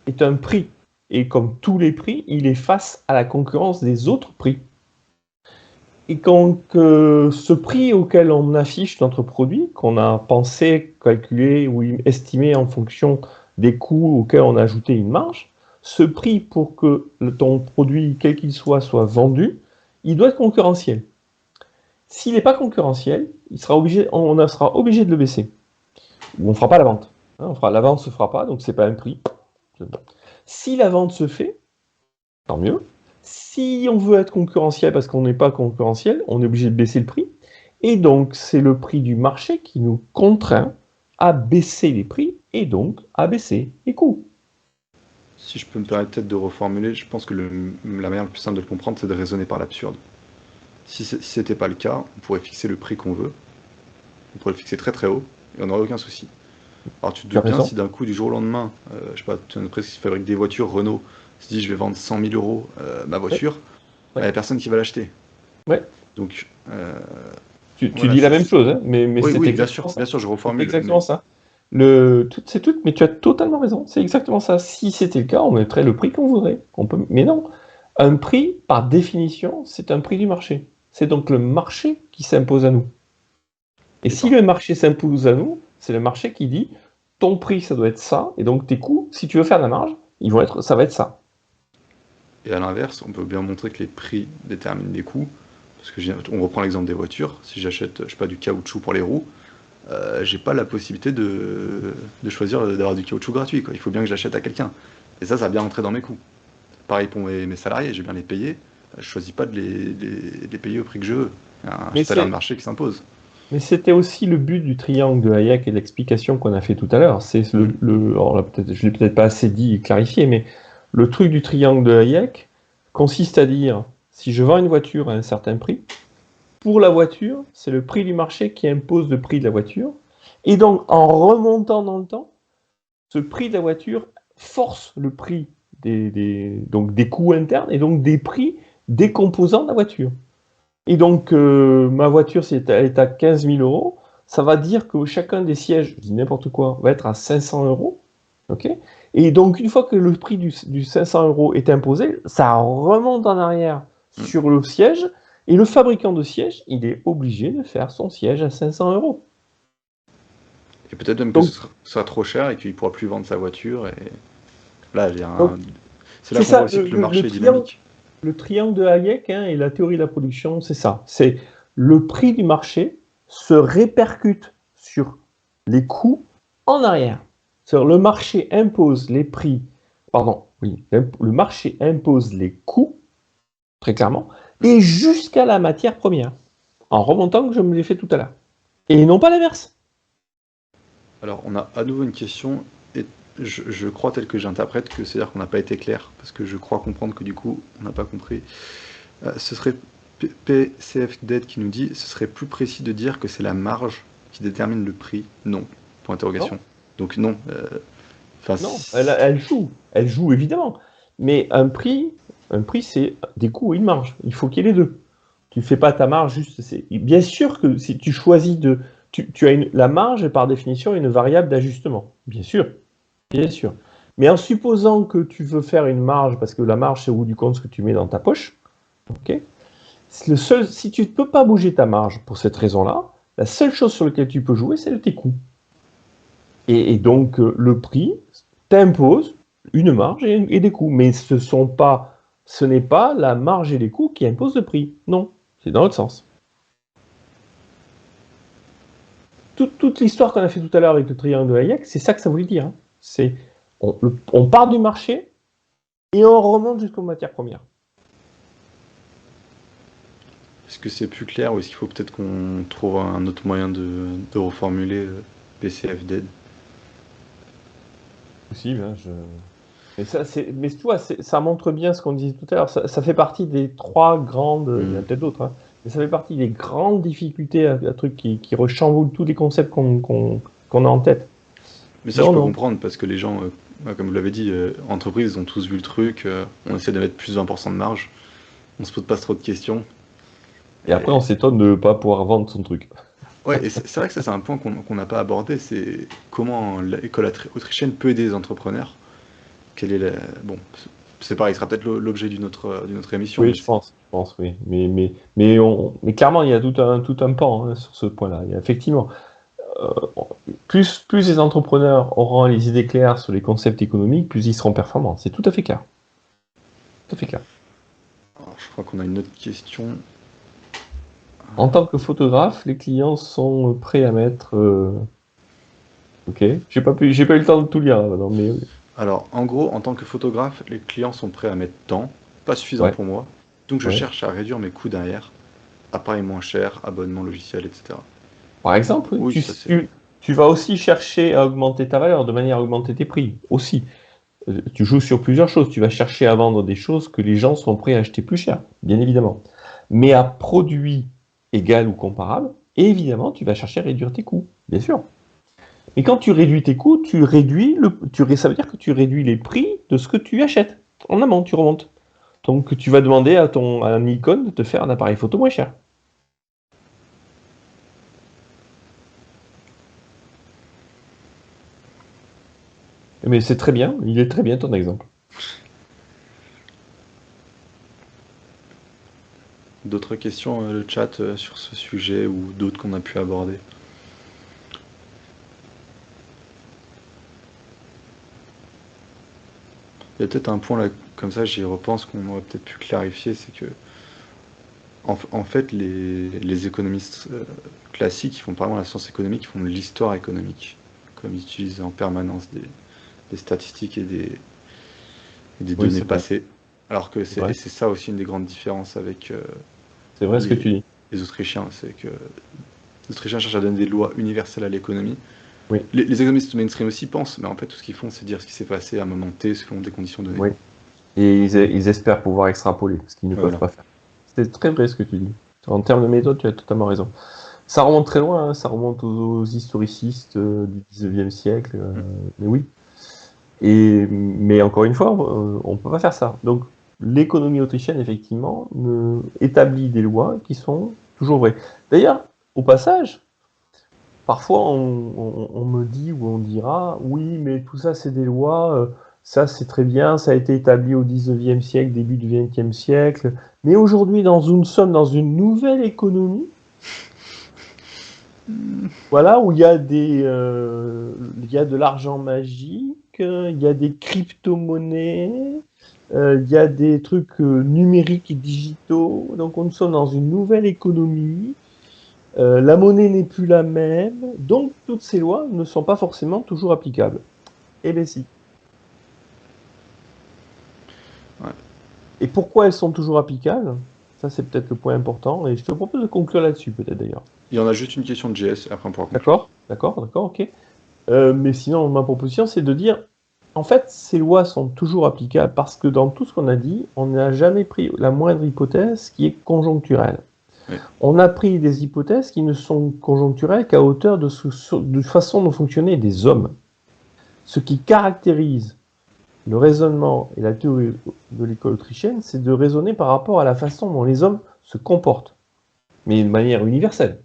est un prix. Et comme tous les prix, il est face à la concurrence des autres prix. Et quand ce prix auquel on affiche notre produit, qu'on a pensé, calculé ou estimé en fonction des coûts auxquels on a ajouté une marge, ce prix pour que ton produit, quel qu'il soit vendu, il doit être concurrentiel. S'il n'est pas concurrentiel, on sera obligé de le baisser. Ou on ne fera pas la vente. La vente ne se fera pas, donc ce n'est pas un prix. Si la vente se fait, tant mieux. Si on veut être concurrentiel parce qu'on n'est pas concurrentiel, on est obligé de baisser le prix. Et donc, c'est le prix du marché qui nous contraint à baisser les prix et donc à baisser les coûts. Si je peux me permettre peut-être de reformuler, je pense que la manière la plus simple de le comprendre, c'est de raisonner par l'absurde. Si c'était pas le cas, on pourrait fixer le prix qu'on veut. On pourrait le fixer très très haut et on n'aurait aucun souci. Alors tu te doutes bien si d'un coup, du jour au lendemain, je sais pas, tu as une entreprise qui fabrique des voitures, Renault, se dit je vais vendre 100 000 euros ma voiture, il n'y a personne qui va l'acheter. Ouais. Donc, tu dis la même chose, hein, mais oui, bien sûr, je reformule. C'est exactement ça. Mais tu as totalement raison, c'est exactement ça. Si c'était le cas, on mettrait le prix qu'on voudrait. Mais non, un prix, par définition, c'est un prix du marché. C'est donc le marché qui s'impose à nous. Et si le marché s'impose à nous, c'est le marché qui dit ton prix, ça doit être ça, et donc tes coûts, si tu veux faire de la marge, ça va être ça. Et à l'inverse, on peut bien montrer que les prix déterminent les coûts. Parce que on reprend l'exemple des voitures. Si j'achète, je sais pas, du caoutchouc pour les roues, j'ai pas la possibilité de choisir d'avoir du caoutchouc gratuit, quoi. Il faut bien que j'achète à quelqu'un. Et ça va bien rentrer dans mes coûts. Pareil pour mes salariés, je vais bien les payer. Je choisis pas de les payer au prix que je veux. Il y a un salaire de marché qui s'impose. Mais c'était aussi le but du triangle de Hayek et de l'explication qu'on a fait tout à l'heure. C'est alors là, je l'ai peut-être pas assez dit et clarifié, mais le truc du triangle de Hayek consiste à dire, si je vends une voiture à un certain prix, pour la voiture, c'est le prix du marché qui impose le prix de la voiture. Et donc, en remontant dans le temps, ce prix de la voiture force le prix donc des coûts internes et donc des prix des composants de la voiture. Et donc, ma voiture, si elle est à 15 000 euros, ça va dire que chacun des sièges, je dis n'importe quoi, va être à 500 euros. Okay, et donc, une fois que le prix du 500 euros est imposé, ça remonte en arrière sur le siège. Et le fabricant de siège, il est obligé de faire son siège à 500 euros. Et peut-être même que ce sera trop cher et qu'il ne pourra plus vendre sa voiture. Et là, c'est là qu'on voit aussi que le marché est dynamique. Le triangle de Hayek et la théorie de la production, c'est ça. C'est le prix du marché se répercute sur les coûts en arrière. C'est-à-dire le marché impose les prix, le marché impose les coûts, très clairement, et jusqu'à la matière première, en remontant que je me l'ai fait tout à l'heure. Et non pas l'inverse. Alors, on a à nouveau une question, et je crois, tel que j'interprète, que c'est-à-dire qu'on n'a pas été clair, parce que je crois comprendre que du coup, on n'a pas compris. Ce serait PCF Dead qui nous dit, ce serait plus précis de dire que c'est la marge qui détermine le prix. Non. Point d'interrogation. Non. Donc non. Non, elle joue évidemment. Mais un prix c'est des coûts et une marge. Il faut qu'il y ait les deux. Tu ne fais pas ta marge juste. Bien sûr que si tu choisis tu as la marge, par définition, une variable d'ajustement. Bien sûr. Mais en supposant que tu veux faire une marge, parce que la marge, c'est au bout du compte ce que tu mets dans ta poche, ok. Si tu ne peux pas bouger ta marge pour cette raison-là, la seule chose sur laquelle tu peux jouer, c'est tes coûts. Et donc, le prix t'impose une marge et des coûts. Mais ce n'est pas la marge et les coûts qui imposent le prix. Non, c'est dans l'autre sens. Toute l'histoire qu'on a fait tout à l'heure avec le triangle de Hayek, c'est ça que ça voulait dire. Hein. C'est on part du marché et on remonte jusqu'aux matières premières. Est-ce que c'est plus clair ou est-ce qu'il faut peut-être qu'on trouve un autre moyen de reformuler PCF Dead? Possible, hein, mais tu vois, ça montre bien ce qu'on disait tout à l'heure. Ça fait partie des trois grandes. Il y en a peut-être d'autres, hein, mais ça fait partie des grandes difficultés à truc qui rechamboulent tous les concepts qu'on a en tête. Mais ça, je peux comprendre parce que les gens, comme vous l'avez dit, entreprises, ils ont tous vu le truc. On essaie de mettre plus de 20% de marge. On se pose pas trop de questions. Et après, on s'étonne de ne pas pouvoir vendre son truc. Ouais, et c'est vrai que ça, c'est un point qu'on n'a pas abordé, c'est comment l'école autrichienne peut aider les entrepreneurs. Bon, c'est pareil, ce sera peut-être l'objet d'une autre émission. Oui, je pense, oui. Mais clairement, il y a tout un pan sur ce point-là. Effectivement, plus les entrepreneurs auront les idées claires sur les concepts économiques, plus ils seront performants. C'est tout à fait clair. Alors, je crois qu'on a une autre question. En tant que photographe, les clients sont prêts à mettre... Ok, j'ai pas eu le temps de tout lire maintenant, mais... Alors, en gros, en tant que photographe, les clients sont prêts à mettre tant, pas suffisant pour moi, donc je cherche à réduire mes coûts derrière, appareil moins cher, abonnement logiciel, etc. Par exemple, oui, tu vas aussi chercher à augmenter ta valeur de manière à augmenter tes prix, aussi. Tu joues sur plusieurs choses, tu vas chercher à vendre des choses que les gens sont prêts à acheter plus cher, bien évidemment. Mais à produit égal ou comparable, évidemment, tu vas chercher à réduire tes coûts, bien sûr. Et quand tu réduis tes coûts, ça veut dire que tu réduis les prix de ce que tu achètes. En amont, tu remontes. Donc, tu vas demander à un Nikon de te faire un appareil photo moins cher. Mais c'est très bien, il est très bien ton exemple. D'autres questions, le chat, sur ce sujet ou d'autres qu'on a pu aborder? Il y a peut-être un point là, comme ça, j'y repense, qu'on aurait peut-être pu clarifier, c'est que en fait, les économistes classiques, ils font pas vraiment la science économique, ils font de l'histoire économique, comme ils utilisent en permanence des statistiques et des données passées. Alors que c'est ça aussi une des grandes différences avec c'est vrai ce que tu dis. Les Autrichiens, c'est que les Autrichiens cherchent à donner des lois universelles à l'économie. Oui. Les économistes mainstream aussi pensent, mais en fait, tout ce qu'ils font, c'est dire ce qui s'est passé à un moment T, selon des conditions données. Oui. Et ils espèrent pouvoir extrapoler, ce qu'ils ne peuvent pas faire. C'est très vrai ce que tu dis. En termes de méthode, tu as totalement raison. Ça remonte très loin, ça remonte aux historicistes du 19e siècle. Mais oui. Mais encore une fois, on ne peut pas faire ça. Donc, l'économie autrichienne, effectivement, établit des lois qui sont toujours vraies. D'ailleurs, au passage, parfois on me dit ou on dira, oui, mais tout ça, c'est des lois, ça c'est très bien, ça a été établi au 19e siècle, début du 20e siècle, mais aujourd'hui, nous sommes dans une nouvelle économie, voilà, où il y a de l'argent magique, il y a des crypto-monnaies, il y a des trucs numériques et digitaux. Donc, nous sommes dans une nouvelle économie. La monnaie n'est plus la même. Donc, toutes ces lois ne sont pas forcément toujours applicables. Eh bien, si. Ouais. Et pourquoi elles sont toujours applicables? Ça, c'est peut-être le point important. Et je te propose de conclure là-dessus, peut-être d'ailleurs. Il y en a juste une question de JS, et après on pourra conclure. D'accord, ok. Mais sinon, ma proposition, c'est de dire, en fait, ces lois sont toujours applicables parce que dans tout ce qu'on a dit, on n'a jamais pris la moindre hypothèse qui est conjoncturelle. Oui. On a pris des hypothèses qui ne sont conjoncturelles qu'à hauteur de façon dont fonctionnaient des hommes. Ce qui caractérise le raisonnement et la théorie de l'école autrichienne, c'est de raisonner par rapport à la façon dont les hommes se comportent, mais de manière universelle.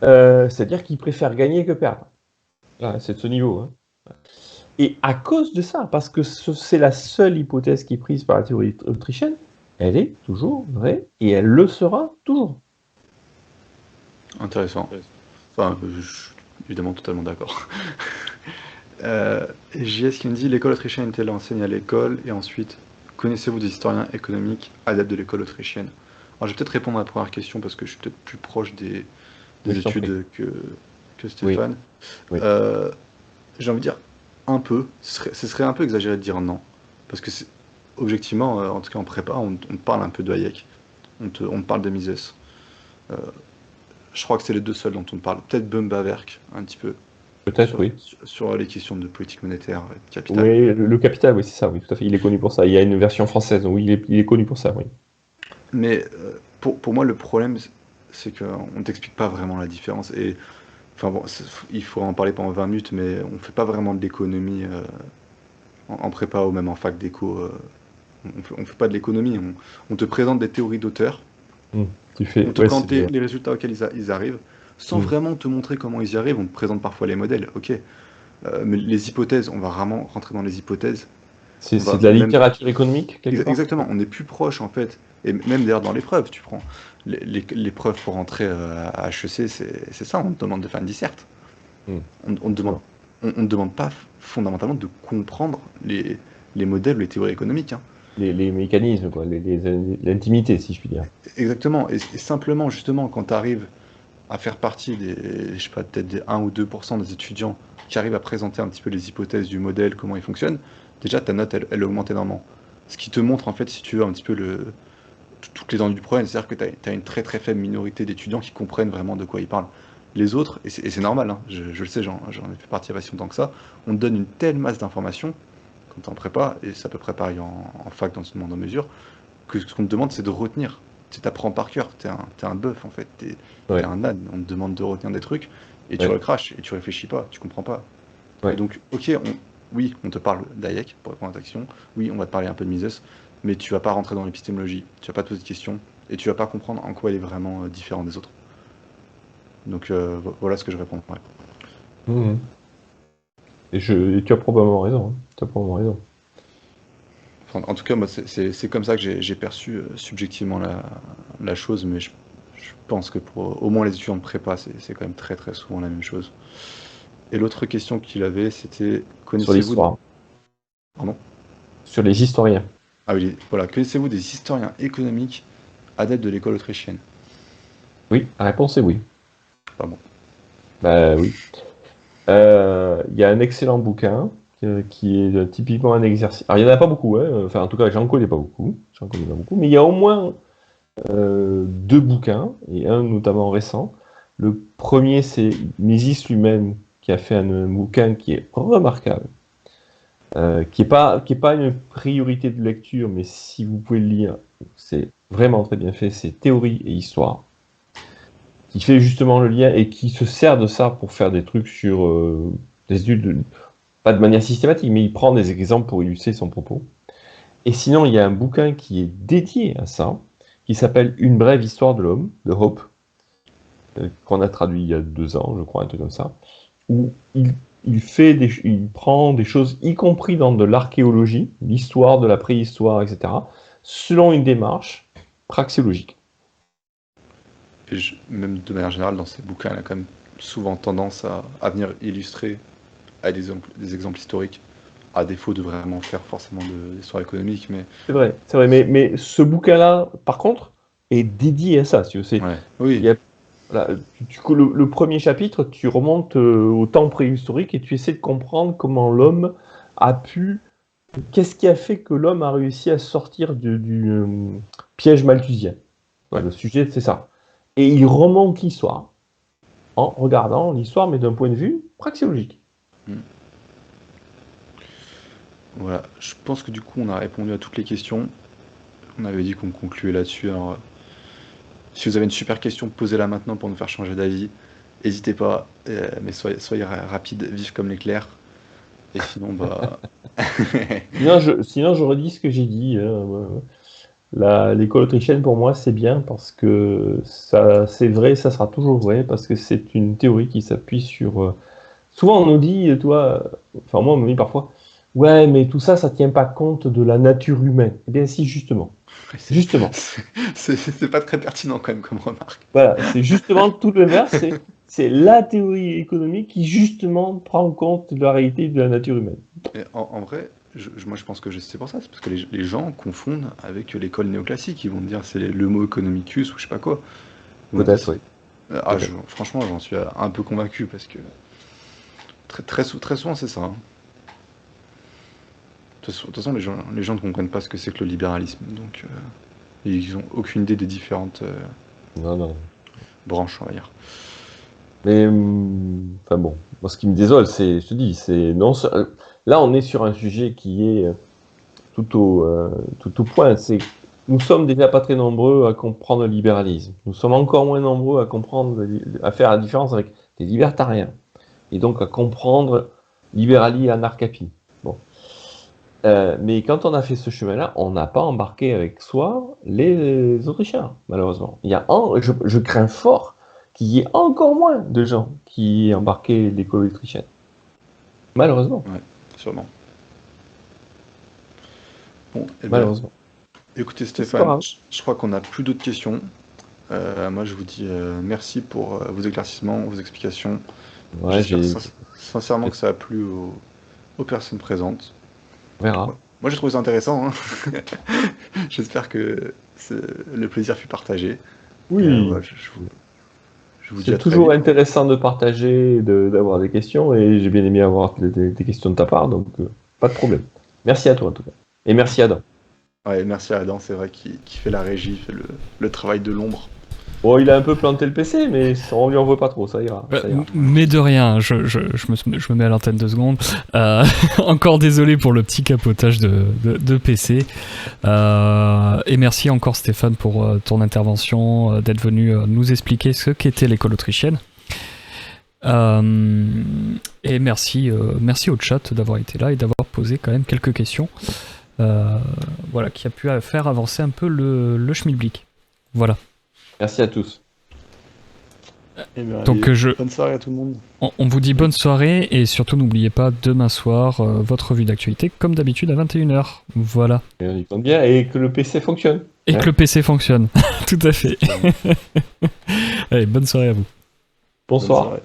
C'est-à-dire qu'ils préfèrent gagner que perdre. Là, c'est de ce niveau. Hein. Et à cause de ça, parce que c'est la seule hypothèse qui est prise par la théorie autrichienne, elle est toujours vraie et elle le sera toujours. Intéressant. Enfin, je suis évidemment totalement d'accord. JS qui me dit, l'école autrichienne est-elle enseignée à l'école? Et ensuite, connaissez-vous des historiens économiques adeptes de l'école autrichienne? Alors je vais peut-être répondre à la première question parce que je suis peut-être plus proche des études que Stéphane. Oui. J'ai envie de dire un peu. Ce serait un peu exagéré de dire non. Parce que objectivement, en tout cas en prépa, on te parle un peu de Hayek. On te parle de Mises. Je crois que c'est les deux seuls dont on parle. Peut-être Böhm-Bawerk, un petit peu. Peut-être, oui. Sur les questions de politique monétaire, de capital. Oui, le capital, oui, c'est ça, oui, tout à fait. Il est connu pour ça. Il y a une version française, oui, il est connu pour ça, oui. Mais pour moi, le problème, c'est qu'on ne t'explique pas vraiment la différence. Et enfin bon, il faudra en parler pendant 20 minutes, mais on ne fait pas vraiment de l'économie en prépa ou même en fac d'éco. On fait pas de l'économie. On te présente des théories d'auteurs. On te présente les résultats auxquels ils arrivent, sans vraiment te montrer comment ils y arrivent. On te présente parfois les modèles, ok. Mais les hypothèses, on va vraiment rentrer dans les hypothèses. C'est de la littérature économique, quelque part. Exactement, on est plus proche en fait. Et même d'ailleurs dans l'épreuve, tu prends l'épreuve pour rentrer à HEC, c'est ça, on te demande de faire une disserte. On ne demande pas fondamentalement de comprendre les modèles ou les théories économiques. Hein. Les mécanismes, quoi, l'intimité, si je puis dire. Exactement, et simplement, justement, quand tu arrives à faire partie je sais pas, peut-être des 1 ou 2% des étudiants qui arrivent à présenter un petit peu les hypothèses du modèle, comment il fonctionne, déjà ta note, elle augmente énormément. Ce qui te montre, en fait, si tu veux, un petit peu toutes les ennuis du problème, c'est-à-dire que tu as une très très faible minorité d'étudiants qui comprennent vraiment de quoi ils parlent. Les autres, et c'est normal, hein, je le sais, j'en ai fait partie il n'y a pas si longtemps que ça, on te donne une telle masse d'informations, quand tu en prépa, et c'est à peu près pareil en fac dans une moindre mesure, que ce qu'on te demande, c'est de retenir. Tu t'apprends par cœur, t'es un bœuf en fait, t'es un âne, on te demande de retenir des trucs, et tu recraches, et tu réfléchis pas, tu comprends pas. Et donc, ok, oui, on te parle d'Hayek pour répondre à ta question, oui, on va te parler un peu de Mises, mais tu vas pas rentrer dans l'épistémologie, tu vas pas te poser de questions, et tu vas pas comprendre en quoi elle est vraiment différente des autres. Donc voilà ce que je réponds. Ouais. Et tu as probablement raison. Enfin, en tout cas, moi, c'est comme ça que j'ai perçu subjectivement la chose, mais je pense que pour au moins les étudiants de prépa, c'est quand même très très souvent la même chose. Et l'autre question qu'il avait, c'était sur l'histoire. Pardon ? Sur les historiens. Ah oui, voilà. Connaissez-vous des historiens économiques adeptes de l'école autrichienne ? Oui, la réponse est oui. Pas bon. Bah oui. Il y a un excellent bouquin qui est typiquement un exercice. Alors il n'y en a pas beaucoup, hein. Enfin en tout cas j'en connais pas beaucoup, mais il y a au moins 2 bouquins, et un notamment récent. Le premier c'est Mises lui-même qui a fait un bouquin qui est remarquable, qui est pas une priorité de lecture, mais si vous pouvez le lire, c'est vraiment très bien fait, c'est Théorie et Histoire, qui fait justement le lien et qui se sert de ça pour faire des trucs sur des études pas de manière systématique, mais il prend des exemples pour illustrer son propos. Et sinon, il y a un bouquin qui est dédié à ça, qui s'appelle Une brève histoire de l'homme, de Hope, qu'on a traduit il y a 2 ans, je crois, un truc comme ça, où il prend des choses, y compris dans de l'archéologie, l'histoire de la préhistoire, etc., selon une démarche praxéologique. Et même de manière générale, dans ces bouquins, elle a quand même souvent tendance à venir illustrer avec des exemples historiques, à défaut de vraiment faire forcément de l'histoire économique. Mais C'est vrai, mais ce bouquin-là, par contre, est dédié à ça. Si tu veux. ouais, oui, Il y a- voilà, le premier chapitre, tu remontes au temps préhistorique et tu essaies de comprendre comment l'homme a pu... Qu'est-ce qui a fait que l'homme a réussi à sortir du piège malthusien. Ouais. Le sujet, c'est ça. Et il remonte l'histoire en regardant l'histoire, mais d'un point de vue praxéologique. voilà. Je pense que du coup, on a répondu à toutes les questions. On avait dit qu'on concluait là-dessus. Alors, si vous avez une super question, posez-la maintenant pour nous faire changer d'avis. N'hésitez pas, mais soyez rapide, vif comme l'éclair. Et sinon, bah. Sinon, je redis ce que j'ai dit. L'école autrichienne, pour moi, c'est bien parce que ça, c'est vrai, ça sera toujours vrai, parce que c'est une théorie qui s'appuie sur... Souvent, on nous dit, enfin moi, on me dit parfois, ouais, mais tout ça, ça tient pas compte de la nature humaine. Eh bien, si, justement. Justement. C'est pas très pertinent quand même comme remarque. Voilà, c'est justement tout l'inverse. C'est la théorie économique qui, justement, prend compte de la réalité de la nature humaine. Et en vrai, moi je pense que c'est pour ça, c'est parce que les gens confondent avec l'école néoclassique. Ils vont te dire c'est le mot economicus ou je sais pas quoi. Peut-être, oui. Franchement, j'en suis un peu convaincu parce que très souvent c'est ça. Hein. De toute façon, les gens ne comprennent pas ce que c'est que le libéralisme, donc ils n'ont aucune idée des différentes Non. branches, on va dire. Mais, enfin bon, moi ce qui me désole, c'est, je te dis, c'est non. Là, on est sur un sujet qui est tout au point. C'est, nous sommes déjà pas très nombreux à comprendre le libéralisme. Nous sommes encore moins nombreux à faire la différence avec les libertariens, et donc à comprendre libérali et anarchapi. Bon. Mais quand on a fait ce chemin-là, on n'a pas embarqué avec soi les Autrichiens, malheureusement. Je crains fort qu'il y ait encore moins de gens qui aient embarqué l'école autrichienne. Malheureusement. Ouais, sûrement. Bon, eh bien, Malheureusement. écoutez C'est pas Stéphane, grave. je crois qu'on n'a plus d'autres questions. Moi, je vous dis merci pour vos éclaircissements, vos explications. Ouais, J'espère sincèrement que ça a plu aux personnes présentes. on verra. Ouais. Moi, j'ai trouvé ça intéressant. Hein. J'espère que le plaisir fut partagé. Oui. Ouais, je vous dis à C'est très toujours vite. intéressant de partager, d'avoir des questions, et j'ai bien aimé avoir des questions de ta part, donc pas de problème. Merci à toi en tout cas. Et merci Adam. Ouais, merci à Adam, c'est vrai, qui fait la régie, fait le travail de l'ombre. Bon, il a un peu planté le PC, mais on lui en veut pas trop, ça ira. Ça ira. Mais de rien, je me mets à l'antenne 2 secondes. Encore désolé pour le petit capotage de PC. Et merci encore Stéphane pour ton intervention, d'être venu nous expliquer ce qu'était l'école autrichienne. Et merci au chat d'avoir été là et d'avoir posé quand même quelques questions. Voilà, qui a pu faire avancer un peu le schmilblick. Voilà. Merci à tous. Donc, bonne soirée à tout le monde. On vous dit bonne soirée et surtout n'oubliez pas demain soir votre revue d'actualité comme d'habitude à 21h. Voilà. Et on y compte bien, et que le PC fonctionne. Et que le PC fonctionne. Tout à fait. Allez, bonne soirée à vous. Bonsoir. Bonne soirée.